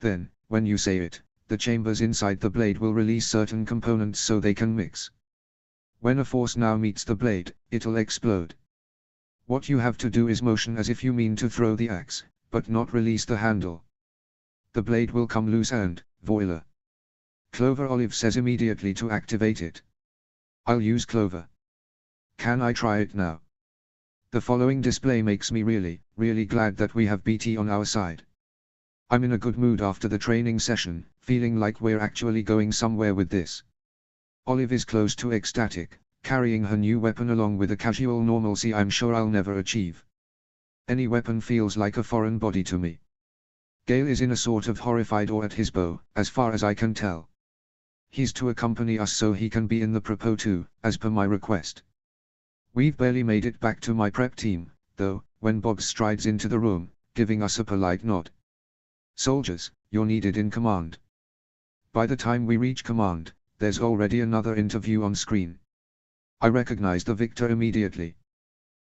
Then, when you say it, the chambers inside the blade will release certain components so they can mix. When a force now meets the blade, it'll explode. What you have to do is motion as if you mean to throw the axe, but not release the handle. The blade will come loose and, voila. Clover, Olive says immediately to activate it. I'll use Clover. Can I try it now? The following display makes me really glad that we have BT on our side. I'm in a good mood after the training session, feeling like we're actually going somewhere with this. Olive is close to ecstatic, carrying her new weapon along with a casual normalcy I'm sure I'll never achieve. Any weapon feels like a foreign body to me. Gale is in a sort of horrified awe at his bow, as far as I can tell. He's to accompany us so he can be in the propos too, as per my request. We've barely made it back to my prep team, though, when Boggs strides into the room, giving us a polite nod. Soldiers, you're needed in command. By the time we reach command, there's already another interview on screen. I recognize the victor immediately.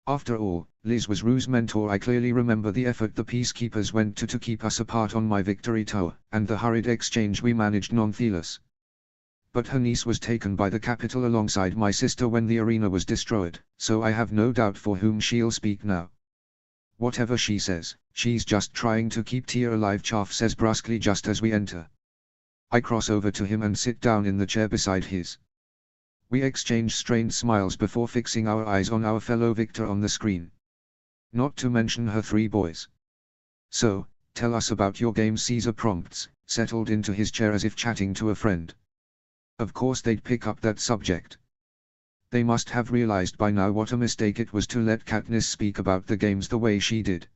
After all, Liz was Rue's mentor. I clearly remember the effort the peacekeepers went to keep us apart on my victory tower, and the hurried exchange we managed non-Thelos. But her niece was taken by the capital alongside my sister when the arena was destroyed, so I have no doubt for whom she'll speak now. Whatever she says, she's just trying to keep Tia alive, Chaff says brusquely just as we enter. I cross over to him and sit down in the chair beside his. We exchange strained smiles before fixing our eyes on our fellow victor on the screen. Not to mention her 3 boys. So, tell us about your game, Caesar prompts, settled into his chair as if chatting to a friend. Of course they'd pick up that subject. They must have realized by now what a mistake it was to let Katniss speak about the games the way she did.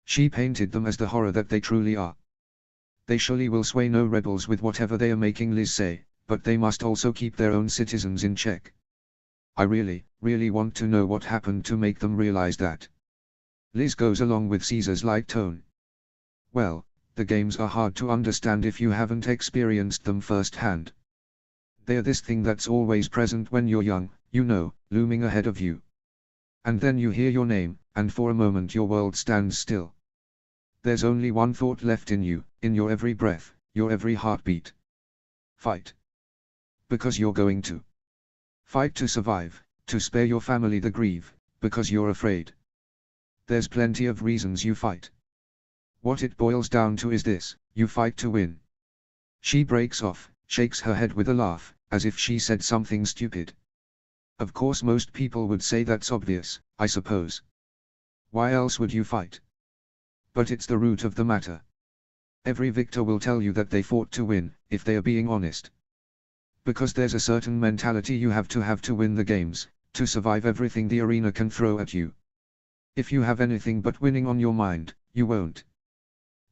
She painted them as the horror that they truly are. They surely will sway no rebels with whatever they are making Liz say, but they must also keep their own citizens in check. I really want to know what happened to make them realize that. Liz goes along with Caesar's light tone. Well, the games are hard to understand if you haven't experienced them firsthand. They're this thing that's always present when you're young, you know, looming ahead of you. And then you hear your name, and for a moment your world stands still. There's only one thought left in you, in your every breath, your every heartbeat. Fight. Because you're going to. Fight to survive, to spare your family the grief, because you're afraid. There's plenty of reasons you fight. What it boils down to is this: you fight to win. She breaks off, shakes her head with a laugh, as if she said something stupid. Of course most people would say that's obvious, I suppose. Why else would you fight? But it's the root of the matter. Every victor will tell you that they fought to win, if they are being honest. Because there's a certain mentality you have to win the games, to survive everything the arena can throw at you. If you have anything but winning on your mind, you won't.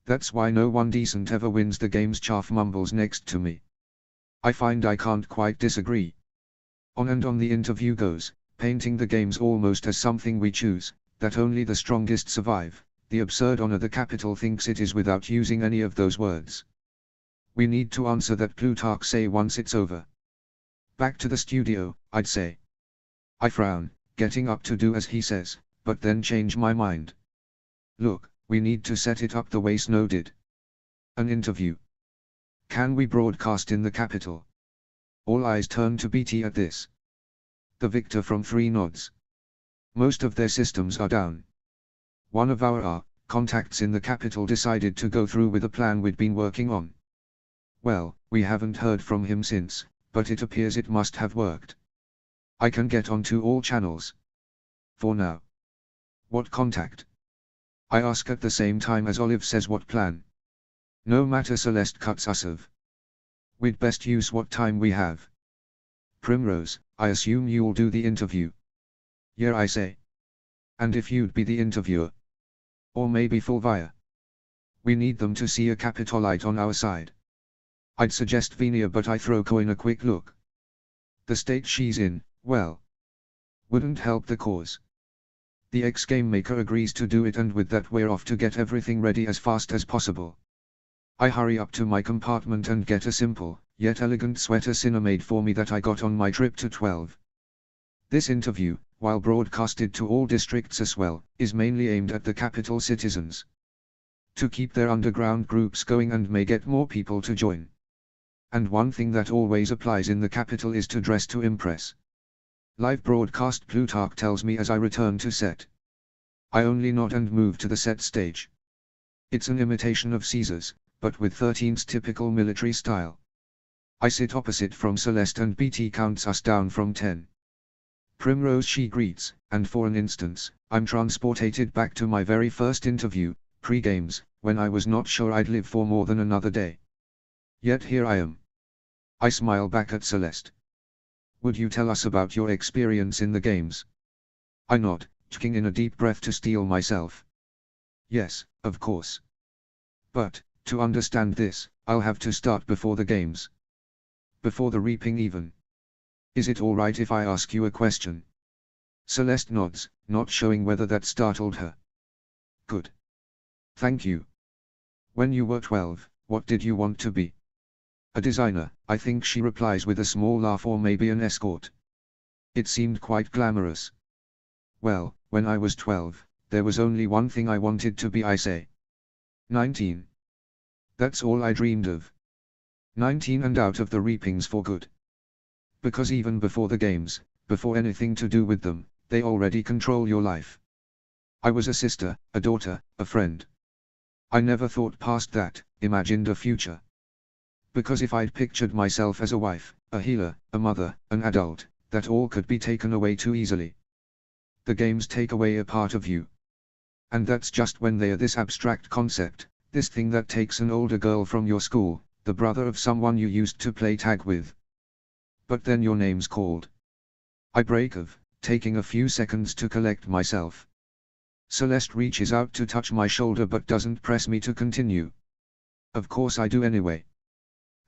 That's why no one decent ever wins the games, Chaff mumbles next to me. I find I can't quite disagree. On and on the interview goes, painting the games almost as something we choose, that only the strongest survive, the absurd honor the capital thinks it is without using any of those words. We need to answer that, Plutarch say once it's over. Back to the studio, I'd say. I frown, getting up to do as he says, but then change my mind. Look, we need to set it up the way Snow did. An interview. Can we broadcast in the capital? All eyes turn to BT at this. The victor from 3 nods. Most of their systems are down. One of our contacts in the capital decided to go through with a plan we'd been working on. Well, we haven't heard from him since, but it appears it must have worked. I can get onto all channels. For now. What contact? I ask at the same time as Olive says what plan. No matter, Celeste cuts us off. We'd best use what time we have. Primrose, I assume you'll do the interview. Yeah, I say. And if you'd be the interviewer? Or maybe Fulvia? We need them to see a Capitolite on our side. I'd suggest Venia, but I throw Coin a quick look. The state she's in, well, wouldn't help the cause. The ex-game maker agrees to do it, and with that we're off to get everything ready as fast as possible. I hurry up to my compartment and get a simple, yet elegant sweater Cinna made for me that I got on my trip to 12. This interview, while broadcasted to all districts as well, is mainly aimed at the capital citizens. To keep their underground groups going and may get more people to join. And one thing that always applies in the capital is to dress to impress. Live broadcast, Plutarch tells me as I return to set. I only nod and move to the set stage. It's an imitation of Caesar's, but with 13's typical military style. I sit opposite from Celeste and BT counts us down from 10. Primrose she greets, and for an instance, I'm transported back to my very first interview, pre-games, when I was not sure I'd live for more than another day. Yet here I am. I smile back at Celeste. Would you tell us about your experience in the games? I nod, taking in a deep breath to steel myself. Yes, of course. But, to understand this, I'll have to start before the games. Before the reaping even. Is it alright if I ask you a question? Celeste nods, not showing whether that startled her. Good. Thank you. When you were 12, what did you want to be? A designer, I think, she replies with a small laugh, or maybe an escort. It seemed quite glamorous. Well, when I was 12, there was only one thing I wanted to be, I say. 19. That's all I dreamed of. 19 and out of the reapings for good. Because even before the games, before anything to do with them, they already control your life. I was a sister, a daughter, a friend. I never thought past that, imagined a future. Because if I'd pictured myself as a wife, a healer, a mother, an adult, that all could be taken away too easily. The games take away a part of you. And that's just when they are this abstract concept, this thing that takes an older girl from your school, the brother of someone you used to play tag with. But then your name's called. I break off, taking a few seconds to collect myself. Celeste reaches out to touch my shoulder but doesn't press me to continue. Of course I do anyway.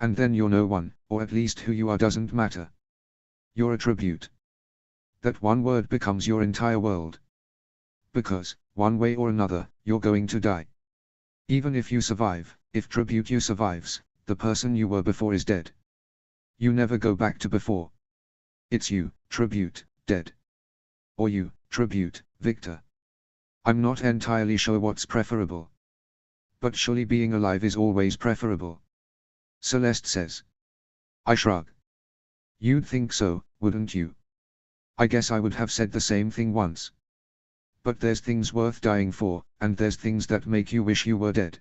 And then you're no one, or at least who you are doesn't matter. You're a tribute. That one word becomes your entire world. Because, one way or another, you're going to die. Even if you survive, if tribute you survives, the person you were before is dead. You never go back to before. It's you, tribute, dead. Or you, tribute, victor. I'm not entirely sure what's preferable. But surely being alive is always preferable. Celeste says. I shrug. You'd think so, wouldn't you? I guess I would have said the same thing once. But there's things worth dying for, and there's things that make you wish you were dead.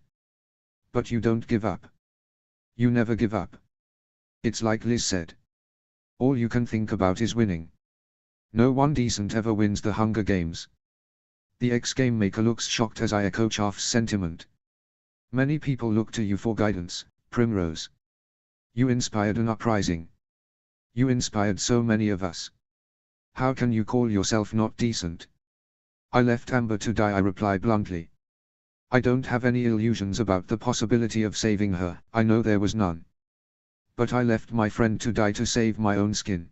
But you don't give up. You never give up. It's like Liz said. All you can think about is winning. No one decent ever wins the Hunger Games. The ex-game maker looks shocked as I echo Chaff's sentiment. Many people look to you for guidance, Primrose. You inspired an uprising. You inspired so many of us. How can you call yourself not decent? I left Amber to die, I reply bluntly. I don't have any illusions about the possibility of saving her, I know there was none. But I left my friend to die to save my own skin.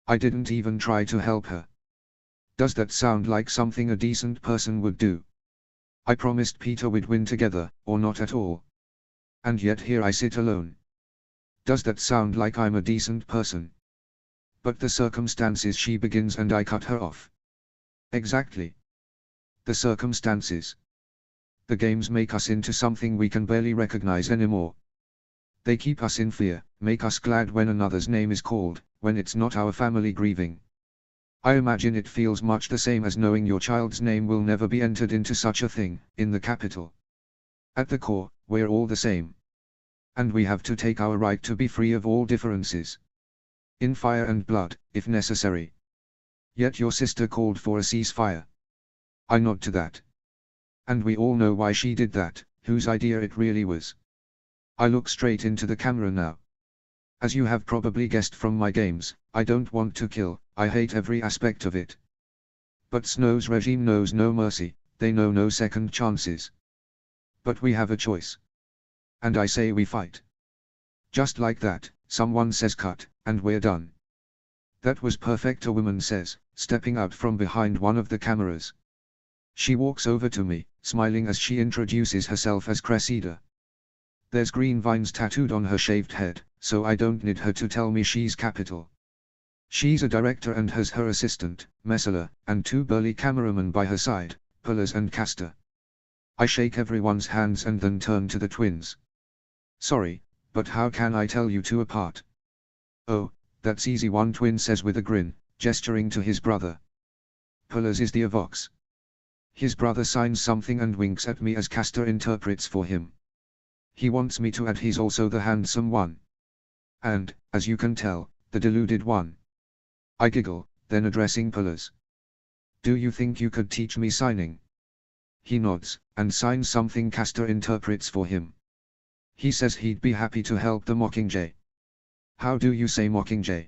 I didn't even try to help her. Does that sound like something a decent person would do? I promised Peter we'd win together, or not at all. And yet here I sit alone. Does that sound like I'm a decent person? But the circumstances, she begins, and I cut her off. Exactly. The circumstances. The games make us into something we can barely recognize anymore. They keep us in fear, make us glad when another's name is called, when it's not our family grieving. I imagine it feels much the same as knowing your child's name will never be entered into such a thing, in the capital. At the core, we're all the same. And we have to take our right to be free of all differences. In fire and blood, if necessary. Yet your sister called for a ceasefire. I nod to that. And we all know why she did that, whose idea it really was. I look straight into the camera now. As you have probably guessed from my games, I don't want to kill, I hate every aspect of it. But Snow's regime knows no mercy, they know no second chances. But we have a choice. And I say we fight. Just like that, someone says cut, and we're done. That was perfect, a woman says, stepping out from behind one of the cameras. She walks over to me, smiling as she introduces herself as Cressida. There's green vines tattooed on her shaved head, so I don't need her to tell me she's capital. She's a director and has her assistant, Messala, and two burly cameramen by her side, Pullers and Castor. I shake everyone's hands and then turn to the twins. Sorry, but how can I tell you two apart? Oh, that's easy, one twin says with a grin, gesturing to his brother. Pullers is the Avox. His brother signs something and winks at me as Castor interprets for him. He wants me to add he's also the handsome one. And, as you can tell, the deluded one. I giggle, then addressing Pullers. Do you think you could teach me signing? He nods, and signs something Castor interprets for him. He says he'd be happy to help the Mockingjay. How do you say Mockingjay?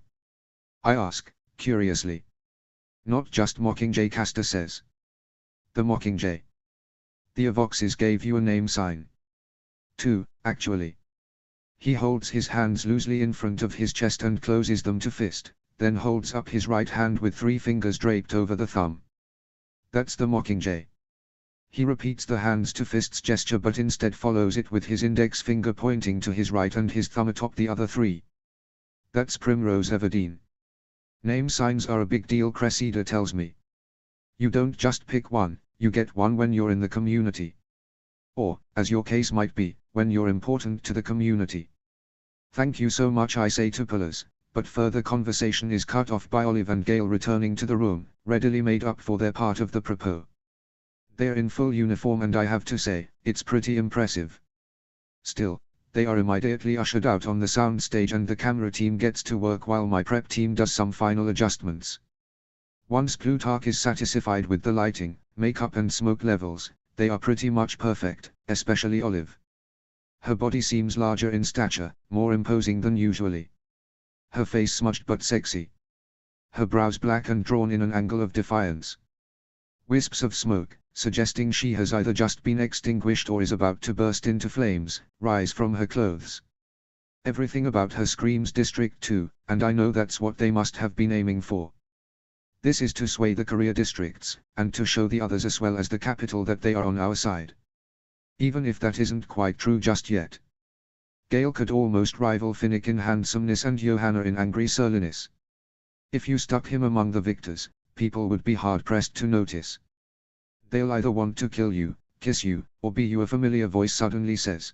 I ask, curiously. Not just Mockingjay, Castor says. The Mockingjay. The Avoxes gave you a name sign. Two, actually. He holds his hands loosely in front of his chest and closes them to fist, then holds up his right hand with 3 fingers draped over the thumb. That's the Mockingjay. He repeats the hands to fists gesture but instead follows it with his index finger pointing to his right and his thumb atop the other 3. That's Primrose Everdeen. Name signs are a big deal, Cressida tells me. You don't just pick one, you get one when you're in the community. Or, as your case might be, when you're important to the community. Thank you so much, I say to Pullers, but further conversation is cut off by Olive and Gale returning to the room, readily made up for their part of the propos. They're in full uniform and I have to say, it's pretty impressive. Still, they are immediately ushered out on the sound stage and the camera team gets to work while my prep team does some final adjustments. Once Plutarch is satisfied with the lighting, makeup and smoke levels, they are pretty much perfect, especially Olive. Her body seems larger in stature, more imposing than usually. Her face smudged but sexy. Her brows black and drawn in an angle of defiance. Wisps of smoke, suggesting she has either just been extinguished or is about to burst into flames, rise from her clothes. Everything about her screams District 2, and I know that's what they must have been aiming for. This is to sway the career districts, and to show the others as well as the capital that they are on our side. Even if that isn't quite true just yet. Gale could almost rival Finnick in handsomeness and Johanna in angry surliness. If you stuck him among the victors, people would be hard-pressed to notice. They'll either want to kill you, kiss you, or be you, a familiar voice suddenly says.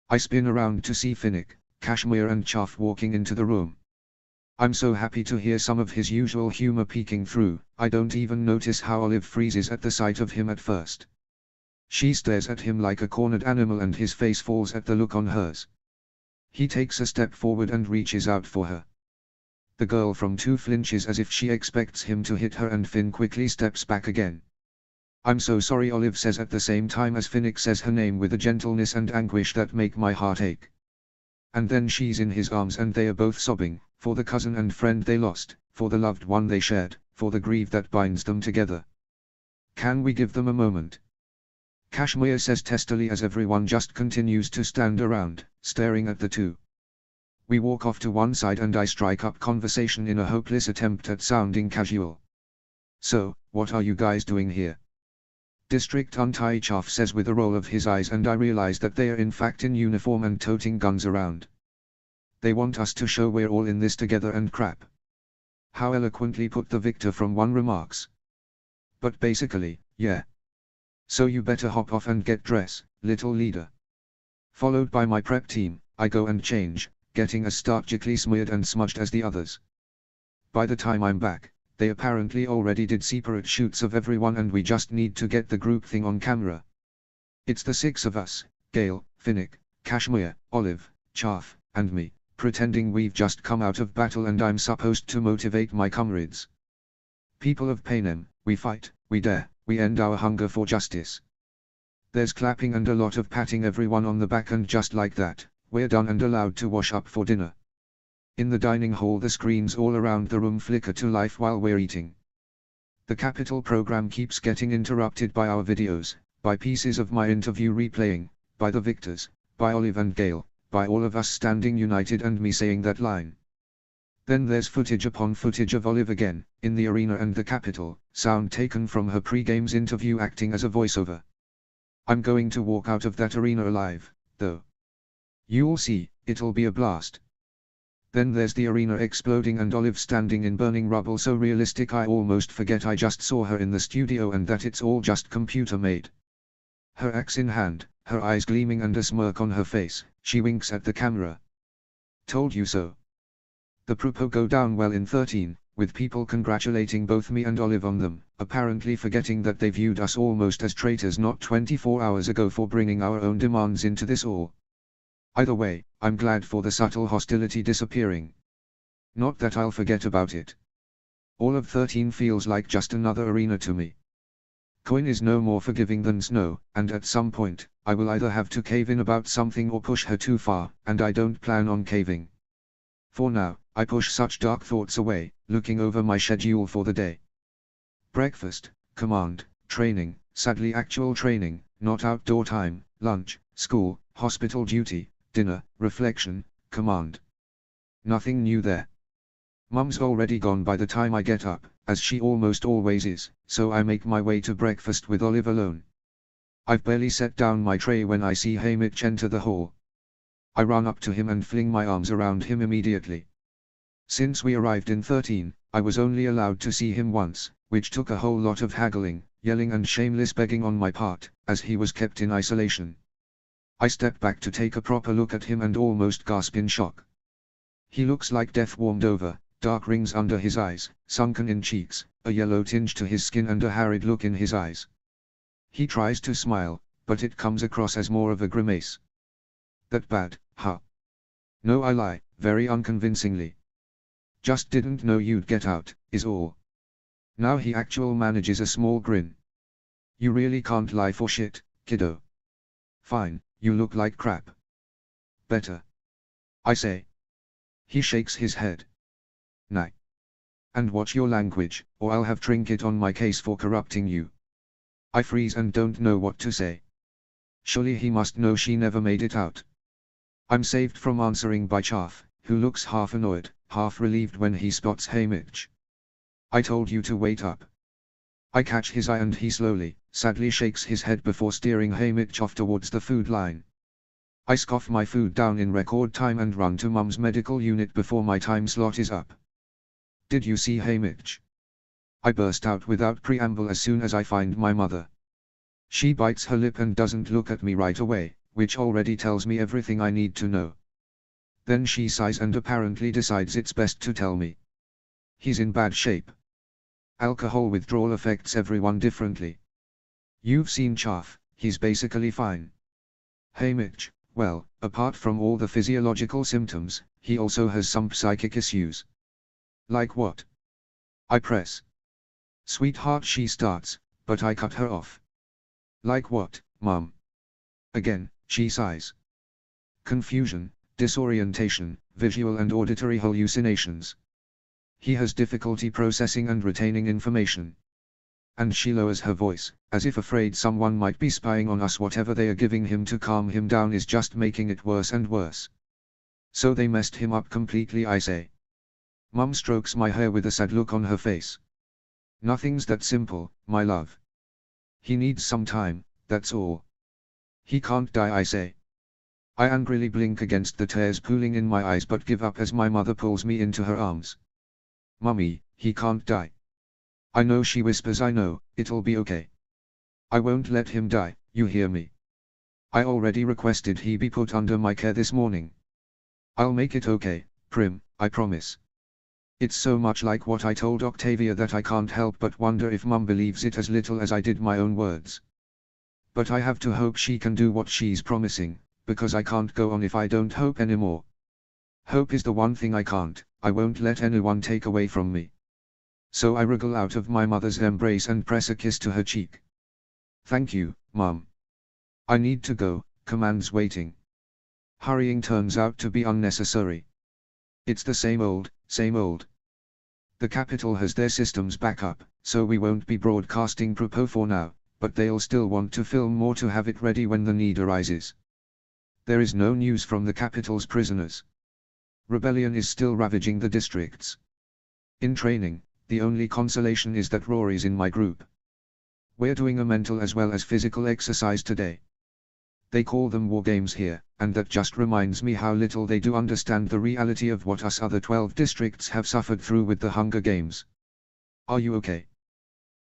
I spin around to see Finnick, Kashmir and Chaff walking into the room. I'm so happy to hear some of his usual humor peeking through, I don't even notice how Olive freezes at the sight of him at first. She stares at him like a cornered animal and his face falls at the look on hers. He takes a step forward and reaches out for her. The girl from 2 flinches as if she expects him to hit her and Finn quickly steps back again. I'm so sorry, Olive says at the same time as Finnick says her name with a gentleness and anguish that make my heart ache. And then she's in his arms and they are both sobbing, for the cousin and friend they lost, for the loved one they shared, for the grief that binds them together. Can we give them a moment? Kashmir says testily as everyone just continues to stand around, staring at the two. We walk off to one side and I strike up conversation in a hopeless attempt at sounding casual. So, what are you guys doing here? District Untie Chaff says with a roll of his eyes and I realize that they are in fact in uniform and toting guns around. They want us to show we're all in this together and crap. How eloquently put, the victor from one remarks. But basically, yeah. So you better hop off and get dressed, little leader. Followed by my prep team, I go and change, getting as starchically smeared and smudged as the others. By the time I'm back, they apparently already did separate shoots of everyone and we just need to get the group thing on camera. It's the 6 of us, Gale, Finnick, Kashmir, Olive, Chaff, and me, pretending we've just come out of battle and I'm supposed to motivate my comrades. People of Panem, we fight, we dare, we end our hunger for justice. There's clapping and a lot of patting everyone on the back, and just like that, we're done and allowed to wash up for dinner. In the dining hall the screens all around the room flicker to life while we're eating. The Capital program keeps getting interrupted by our videos, by pieces of my interview replaying, by the victors, by Olive and Gail, by all of us standing united and me saying that line. Then there's footage upon footage of Olive again, in the arena and the Capitol, sound taken from her pre-games interview acting as a voiceover. I'm going to walk out of that arena alive, though. You'll see, it'll be a blast. Then there's the arena exploding and Olive standing in burning rubble, so realistic I almost forget I just saw her in the studio and that it's all just computer made. Her axe in hand, her eyes gleaming and a smirk on her face, she winks at the camera. Told you so. The Prupo go down well in 13, with people congratulating both me and Olive on them, apparently forgetting that they viewed us almost as traitors not 24 hours ago for bringing our own demands into this all. Either way, I'm glad for the subtle hostility disappearing. Not that I'll forget about it. All of 13 feels like just another arena to me. Coin is no more forgiving than snow, and at some point, I will either have to cave in about something or push her too far, and I don't plan on caving. For now, I push such dark thoughts away, looking over my schedule for the day. Breakfast, command, training, sadly actual training, not outdoor time, lunch, school, hospital duty, dinner, reflection, command. Nothing new there. Mum's already gone by the time I get up, as she almost always is, so I make my way to breakfast with Olive alone. I've barely set down my tray when I see Haymitch enter the hall. I run up to him and fling my arms around him immediately. Since we arrived in 13, I was only allowed to see him once, which took a whole lot of haggling, yelling and shameless begging on my part, as he was kept in isolation. I step back to take a proper look at him and almost gasp in shock. He looks like death warmed over, dark rings under his eyes, sunken in cheeks, a yellow tinge to his skin and a harried look in his eyes. He tries to smile, but it comes across as more of a grimace. That bad, huh? No, I lie, very unconvincingly. Just didn't know you'd get out, is all. Now he actually manages a small grin. You really can't lie for shit, kiddo. Fine, you look like crap. Better. I say. He shakes his head. Nah. And watch your language, or I'll have trinket on my case for corrupting you. I freeze and don't know what to say. Surely he must know she never made it out. I'm saved from answering by Chaff, who looks half annoyed, half relieved when he spots Haymitch. I told you to wait up. I catch his eye and he slowly, sadly shakes his head before steering Haymitch off towards the food line. I scoff my food down in record time and run to Mum's medical unit before my time slot is up. Did you see Haymitch? I burst out without preamble as soon as I find my mother. She bites her lip and doesn't look at me right away, which already tells me everything I need to know. Then she sighs and apparently decides it's best to tell me. He's in bad shape. Alcohol withdrawal affects everyone differently. You've seen Chaff, he's basically fine. Haymitch, well, apart from all the physiological symptoms, he also has some psychic issues. Like what? I press. Sweetheart, she starts, but I cut her off. Like what, Mum? Again, she sighs. Confusion, disorientation, visual and auditory hallucinations. He has difficulty processing and retaining information. And she lowers her voice, as if afraid someone might be spying on us. Whatever they are giving him to calm him down is just making it worse and worse. So they messed him up completely, I say. Mum strokes my hair with a sad look on her face. Nothing's that simple, my love. He needs some time, that's all. He can't die, I say. I angrily blink against the tears pooling in my eyes but give up as my mother pulls me into her arms. Mummy, he can't die. I know, she whispers, I know, it'll be okay. I won't let him die, you hear me? I already requested he be put under my care this morning. I'll make it okay, Prim, I promise. It's so much like what I told Octavia that I can't help but wonder if Mum believes it as little as I did my own words. But I have to hope she can do what she's promising, because I can't go on if I don't hope anymore. Hope is the one thing I can't, I won't let anyone take away from me. So I wriggle out of my mother's embrace and press a kiss to her cheek. Thank you, Mum. I need to go, commands waiting. Hurrying turns out to be unnecessary. It's the same old, same old. The capital has their systems back up, so we won't be broadcasting Propo for now, but they'll still want to film more to have it ready when the need arises. There is no news from the capital's prisoners. Rebellion is still ravaging the districts. In training, the only consolation is that Rory's in my group. We're doing a mental as well as physical exercise today. They call them war games here, and that just reminds me how little they do understand the reality of what us other 12 districts have suffered through with the Hunger Games. Are you okay?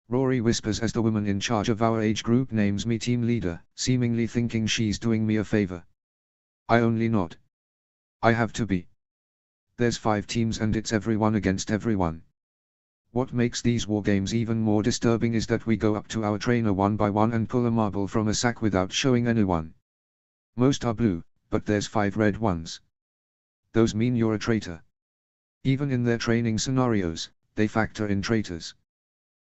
Rory whispers as the woman in charge of our age group names me team leader, seemingly thinking she's doing me a favor. I only nod. I have to be. There's 5 teams and it's everyone against everyone. What makes these war games even more disturbing is that we go up to our trainer one by one and pull a marble from a sack without showing anyone. Most are blue, but there's 5 red ones. Those mean you're a traitor. Even in their training scenarios, they factor in traitors.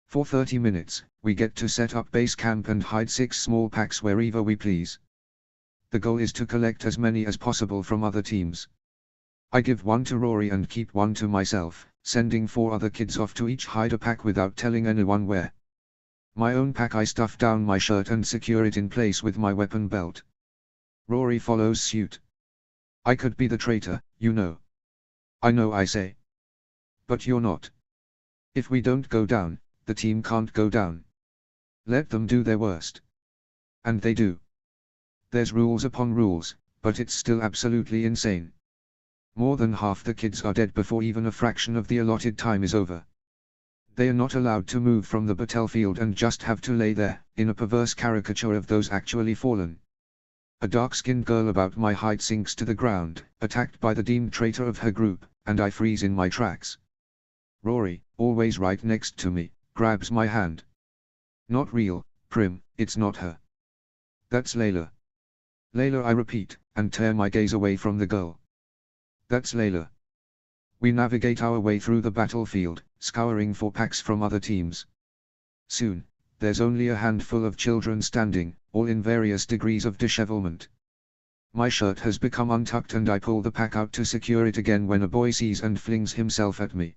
For 30 minutes, we get to set up base camp and hide 6 small packs wherever we please. The goal is to collect as many as possible from other teams. I give 1 to Rory and keep 1 to myself, sending 4 other kids off to each hide a pack without telling anyone where. My own pack I stuff down my shirt and secure it in place with my weapon belt. Rory follows suit. I could be the traitor, you know. I know, I say. But you're not. If we don't go down, the team can't go down. Let them do their worst. And they do. There's rules upon rules, but it's still absolutely insane. More than half the kids are dead before even a fraction of the allotted time is over. They are not allowed to move from the battlefield and just have to lay there, in a perverse caricature of those actually fallen. A dark-skinned girl about my height sinks to the ground, attacked by the deemed traitor of her group, and I freeze in my tracks. Rory, always right next to me, grabs my hand. Not real, Prim, it's not her. That's Layla. Layla, I repeat, and tear my gaze away from the girl. That's Layla. We navigate our way through the battlefield, scouring for packs from other teams. Soon, there's only a handful of children standing, all in various degrees of dishevelment. My shirt has become untucked and I pull the pack out to secure it again when a boy sees and flings himself at me.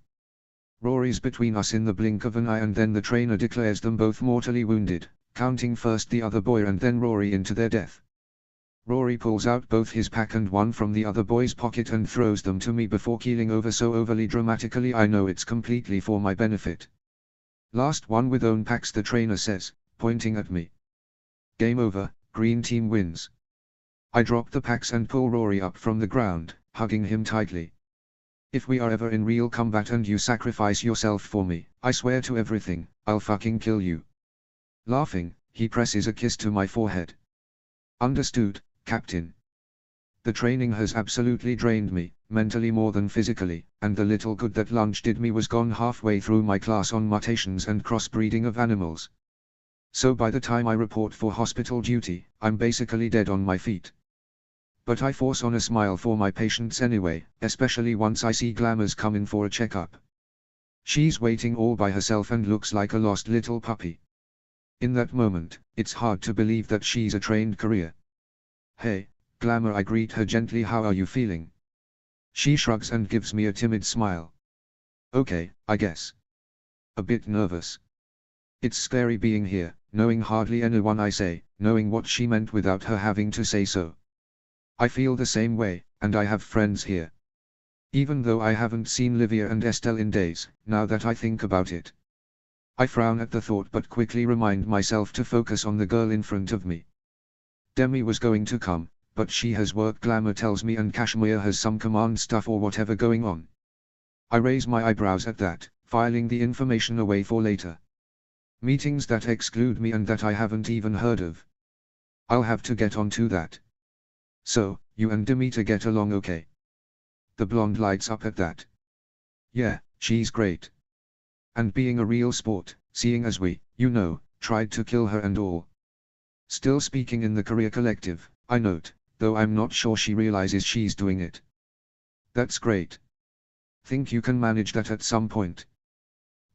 Rory's between us in the blink of an eye and then the trainer declares them both mortally wounded, counting first the other boy and then Rory into their death. Rory pulls out both his pack and 1 from the other boy's pocket and throws them to me before keeling over so overly dramatically I know it's completely for my benefit. Last one with own packs, the trainer says, pointing at me. Game over, green team wins. I drop the packs and pull Rory up from the ground, hugging him tightly. If we are ever in real combat and you sacrifice yourself for me, I swear to everything, I'll fucking kill you. Laughing, he presses a kiss to my forehead. Understood, Captain. The training has absolutely drained me, mentally more than physically, and the little good that lunch did me was gone halfway through my class on mutations and crossbreeding of animals. So by the time I report for hospital duty, I'm basically dead on my feet. But I force on a smile for my patients anyway, especially once I see Glamour's come in for a checkup. She's waiting all by herself and looks like a lost little puppy. In that moment, it's hard to believe that she's a trained courier. Hey, Glamour, I greet her gently. How are you feeling? She shrugs and gives me a timid smile. Okay, I guess. A bit nervous. It's scary being here, knowing hardly anyone, I say, knowing what she meant without her having to say so. I feel the same way, and I have friends here. Even though I haven't seen Livia and Estelle in days, now that I think about it. I frown at the thought but quickly remind myself to focus on the girl in front of me. Demi was going to come, but she has work, Glamour tells me, and Kashmir has some command stuff or whatever going on. I raise my eyebrows at that, filing the information away for later. Meetings that exclude me and that I haven't even heard of. I'll have to get on to that. So, you and Demeter get along okay? The blonde lights up at that. Yeah, she's great. And being a real sport, seeing as we, you know, tried to kill her and all. Still speaking in the career collective, I note, though I'm not sure she realizes she's doing it. That's great. Think you can manage that at some point?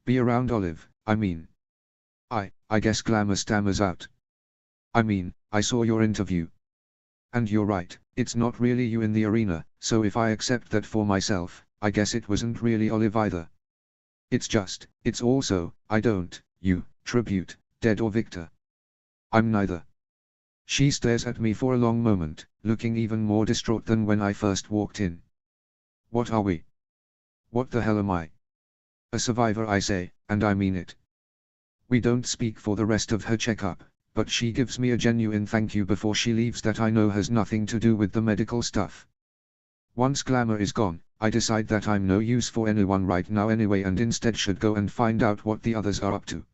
Be around Olive, I mean. I guess Glamour stammers out. I mean, I saw your interview. And you're right, it's not really you in the arena, so if I accept that for myself, I guess it wasn't really Olive either. It's also, I don't, you, tribute, dead or victor. I'm neither. She stares at me for a long moment, looking even more distraught than when I first walked in. What are we? What the hell am I? A survivor, I say, and I mean it. We don't speak for the rest of her checkup, but she gives me a genuine thank you before she leaves that I know has nothing to do with the medical stuff. Once glamour is gone, I decide that I'm no use for anyone right now anyway and instead should go and find out what the others are up to.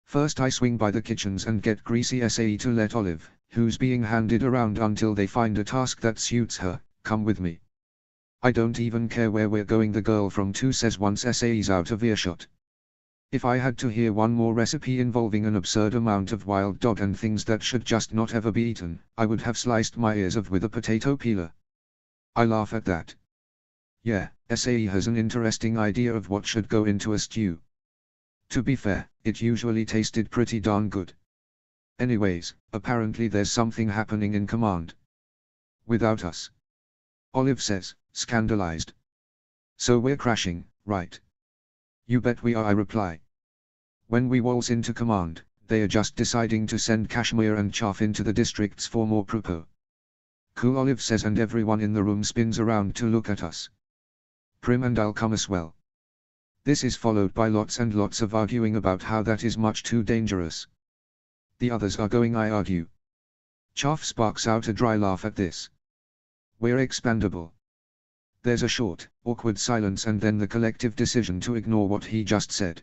First I swing by the kitchens and get Greasy SAE to let Olive, who's being handed around until they find a task that suits her, come with me. I don't even care where we're going, the girl from 2 says once SAE's out of earshot. If I had to hear one more recipe involving an absurd amount of wild dog and things that should just not ever be eaten, I would have sliced my ears off with a potato peeler. I laugh at that. Yeah, SAE has an interesting idea of what should go into a stew. To be fair, it usually tasted pretty darn good. Anyways, apparently there's something happening in command. Without us. Olive says, scandalized. So we're crashing, right? You bet we are, I reply. When we waltz into command, they are just deciding to send Kashmir and Chaff into the districts for more propos. Cool, Olive says, and everyone in the room spins around to look at us. Prim and I'll come as well. This is followed by lots and lots of arguing about how that is much too dangerous. The others are going, I argue. Chaff sparks out a dry laugh at this. We're expandable. There's a short, awkward silence and then the collective decision to ignore what he just said.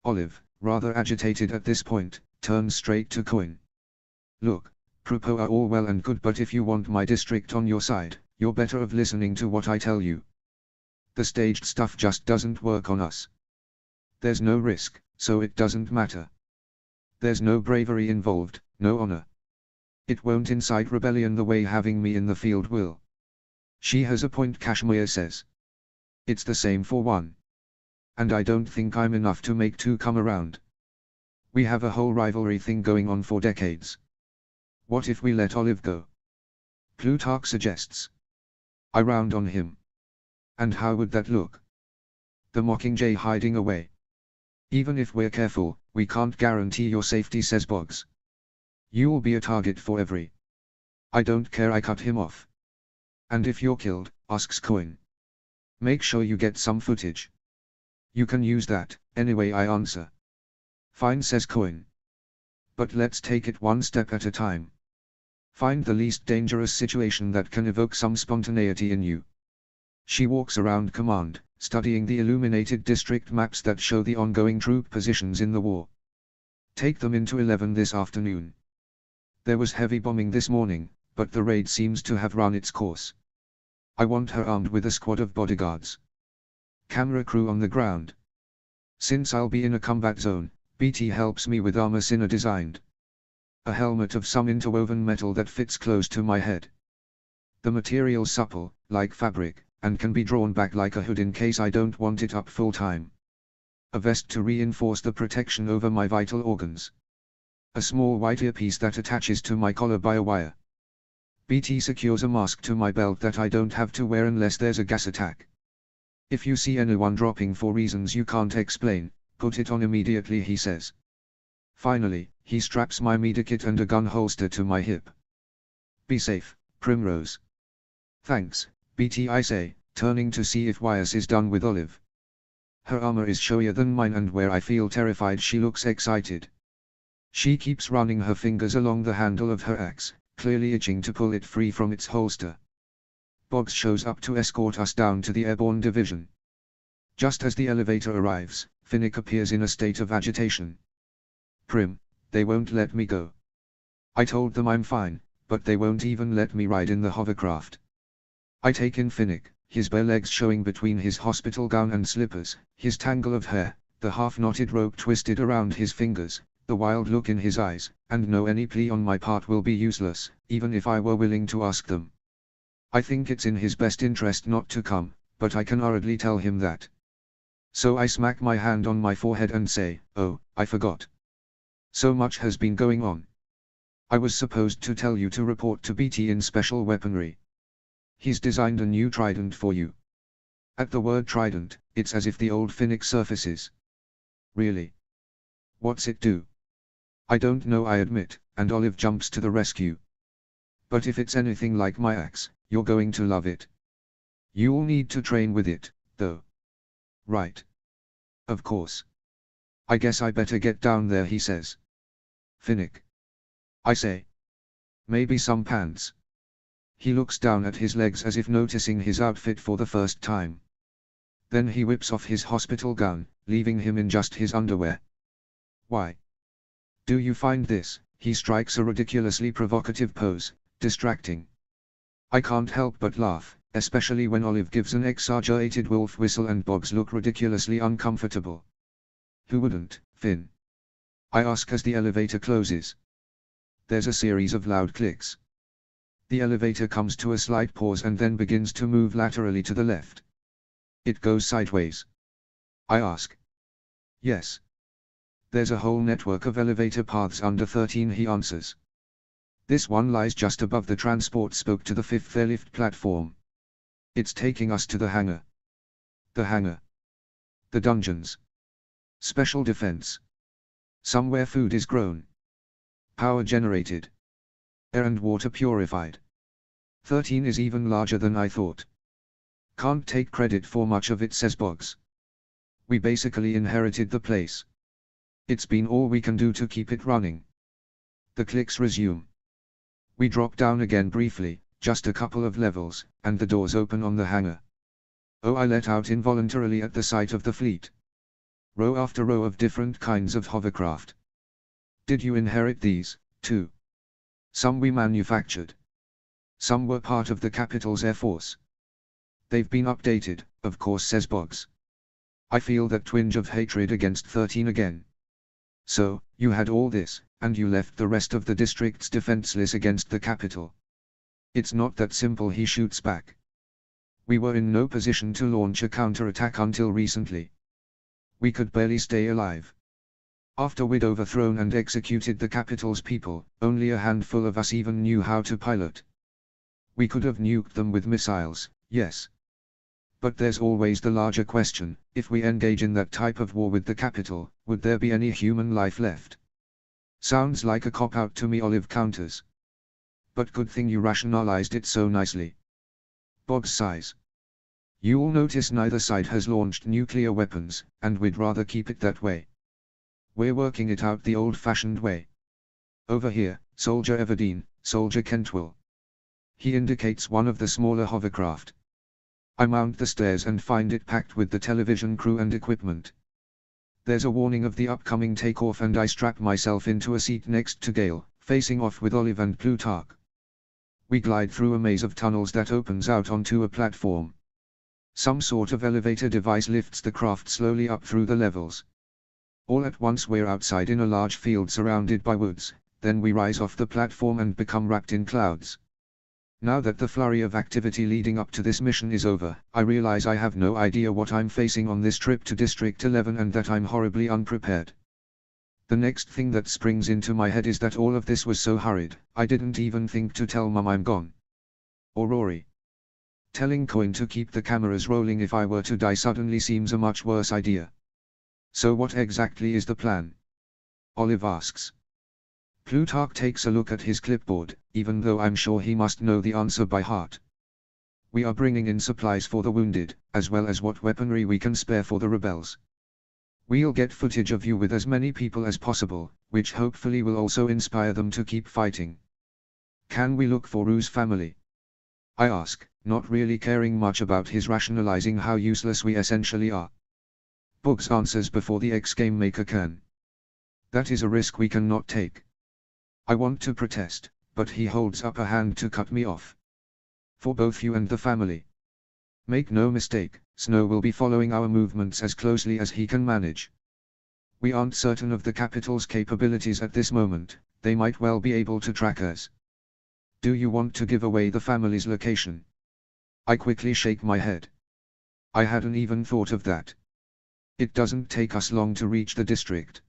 Olive, rather agitated at this point, turns straight to Coin. Look, propos are all well and good, but if you want my district on your side, you're better off listening to what I tell you. The staged stuff just doesn't work on us. There's no risk, so it doesn't matter. There's no bravery involved, no honor. It won't incite rebellion the way having me in the field will. She has a point, Kashmir says. It's the same for one. And I don't think I'm enough to make two come around. We have a whole rivalry thing going on for decades. What if we let Olive go? Plutarch suggests. I round on him. And how would that look? The Mockingjay hiding away. Even if we're careful, we can't guarantee your safety, says Boggs. You'll be a target for every. I don't care, I cut him off. And if you're killed, asks Coin. Make sure you get some footage. You can use that, anyway, I answer. Fine, says Coin. But let's take it one step at a time. Find the least dangerous situation that can evoke some spontaneity in you. She walks around command, studying the illuminated district maps that show the ongoing troop positions in the war. Take them into 11 this afternoon. There was heavy bombing this morning, but the raid seems to have run its course. I want her armed with a squad of bodyguards. Camera crew on the ground. Since I'll be in a combat zone, BT helps me with armor Sinner designed. A helmet of some interwoven metal that fits close to my head. The material's supple, like fabric, and can be drawn back like a hood in case I don't want it up full time. A vest to reinforce the protection over my vital organs. A small white earpiece that attaches to my collar by a wire. BT secures a mask to my belt that I don't have to wear unless there's a gas attack. If you see anyone dropping for reasons you can't explain, put it on immediately, he says. Finally, he straps my medikit and a gun holster to my hip. Be safe, Primrose. Thanks, BT, I say, turning to see if Wyas is done with Olive. Her armor is showier than mine and where I feel terrified she looks excited. She keeps running her fingers along the handle of her axe, clearly itching to pull it free from its holster. Boggs shows up to escort us down to the airborne division. Just as the elevator arrives, Finnick appears in a state of agitation. Prim, they won't let me go. I told them I'm fine, but they won't even let me ride in the hovercraft. I take in Finnick, his bare legs showing between his hospital gown and slippers, his tangle of hair, the half-knotted rope twisted around his fingers, the wild look in his eyes, and know any plea on my part will be useless, even if I were willing to ask them. I think it's in his best interest not to come, but I can hurriedly tell him that. So I smack my hand on my forehead and say, oh, I forgot. So much has been going on. I was supposed to tell you to report to BT in special weaponry. He's designed a new trident for you. At the word trident, it's as if the old Finnick surfaces. Really? What's it do? I don't know, I admit, and Olive jumps to the rescue. But if it's anything like my axe, you're going to love it. You'll need to train with it, though. Right. Of course. I guess I better get down there, he says. Finnick. I say. Maybe some pants. He looks down at his legs as if noticing his outfit for the first time. Then he whips off his hospital gown, leaving him in just his underwear. Why? Do you find this? He strikes a ridiculously provocative pose, distracting. I can't help but laugh, especially when Olive gives an exaggerated wolf whistle and Boggs look ridiculously uncomfortable. Who wouldn't, Finn? I ask as the elevator closes. There's a series of loud clicks. The elevator comes to a slight pause and then begins to move laterally to the left. It goes sideways. I ask. Yes. There's a whole network of elevator paths under 13, he answers. This one lies just above the transport spoke to the 5th airlift platform. It's taking us to the hangar. The hangar. The dungeons. Special defense. Somewhere food is grown. Power generated. Air and water purified. 13 is even larger than I thought. Can't take credit for much of it, says Boggs. We basically inherited the place. It's been all we can do to keep it running. The clicks resume. We drop down again briefly, just a couple of levels, and the doors open on the hangar. Oh, I let out involuntarily at the sight of the fleet. Row after row of different kinds of hovercraft. Did you inherit these, too? Some we manufactured. Some were part of the capital's air force. They've been updated, of course, says Boggs. I feel that twinge of hatred against 13 again. So, you had all this, and you left the rest of the districts defenseless against the capital. It's not that simple, he shoots back. We were in no position to launch a counterattack until recently. We could barely stay alive. After we'd overthrown and executed the capital's people, only a handful of us even knew how to pilot. We could have nuked them with missiles, yes. But there's always the larger question, if we engage in that type of war with the capital, would there be any human life left? Sounds like a cop-out to me, Olive counters. But good thing you rationalized it so nicely. Boggs sighs. You'll notice neither side has launched nuclear weapons, and we'd rather keep it that way. We're working it out the old-fashioned way. Over here, Soldier Everdeen, Soldier Kentwell. He indicates one of the smaller hovercraft. I mount the stairs and find it packed with the television crew and equipment. There's a warning of the upcoming takeoff and I strap myself into a seat next to Gale, facing off with Olive and Plutarch. We glide through a maze of tunnels that opens out onto a platform. Some sort of elevator device lifts the craft slowly up through the levels. All at once we're outside in a large field surrounded by woods, then we rise off the platform and become wrapped in clouds. Now that the flurry of activity leading up to this mission is over, I realize I have no idea what I'm facing on this trip to District 11 and that I'm horribly unprepared. The next thing that springs into my head is that all of this was so hurried, I didn't even think to tell Mum I'm gone. Or Rory. Telling Coin to keep the cameras rolling if I were to die suddenly seems a much worse idea. So what exactly is the plan? Olive asks. Plutarch takes a look at his clipboard, even though I'm sure he must know the answer by heart. We are bringing in supplies for the wounded, as well as what weaponry we can spare for the rebels. We'll get footage of you with as many people as possible, which hopefully will also inspire them to keep fighting. Can we look for Rue's family? I ask, not really caring much about his rationalizing how useless we essentially are. Boggs answers before the ex-game maker can. That is a risk we cannot take. I want to protest, but he holds up a hand to cut me off. For both you and the family. Make no mistake, Snow will be following our movements as closely as he can manage. We aren't certain of the capital's capabilities at this moment, they might well be able to track us. Do you want to give away the family's location? I quickly shake my head. I hadn't even thought of that. It doesn't take us long to reach the district.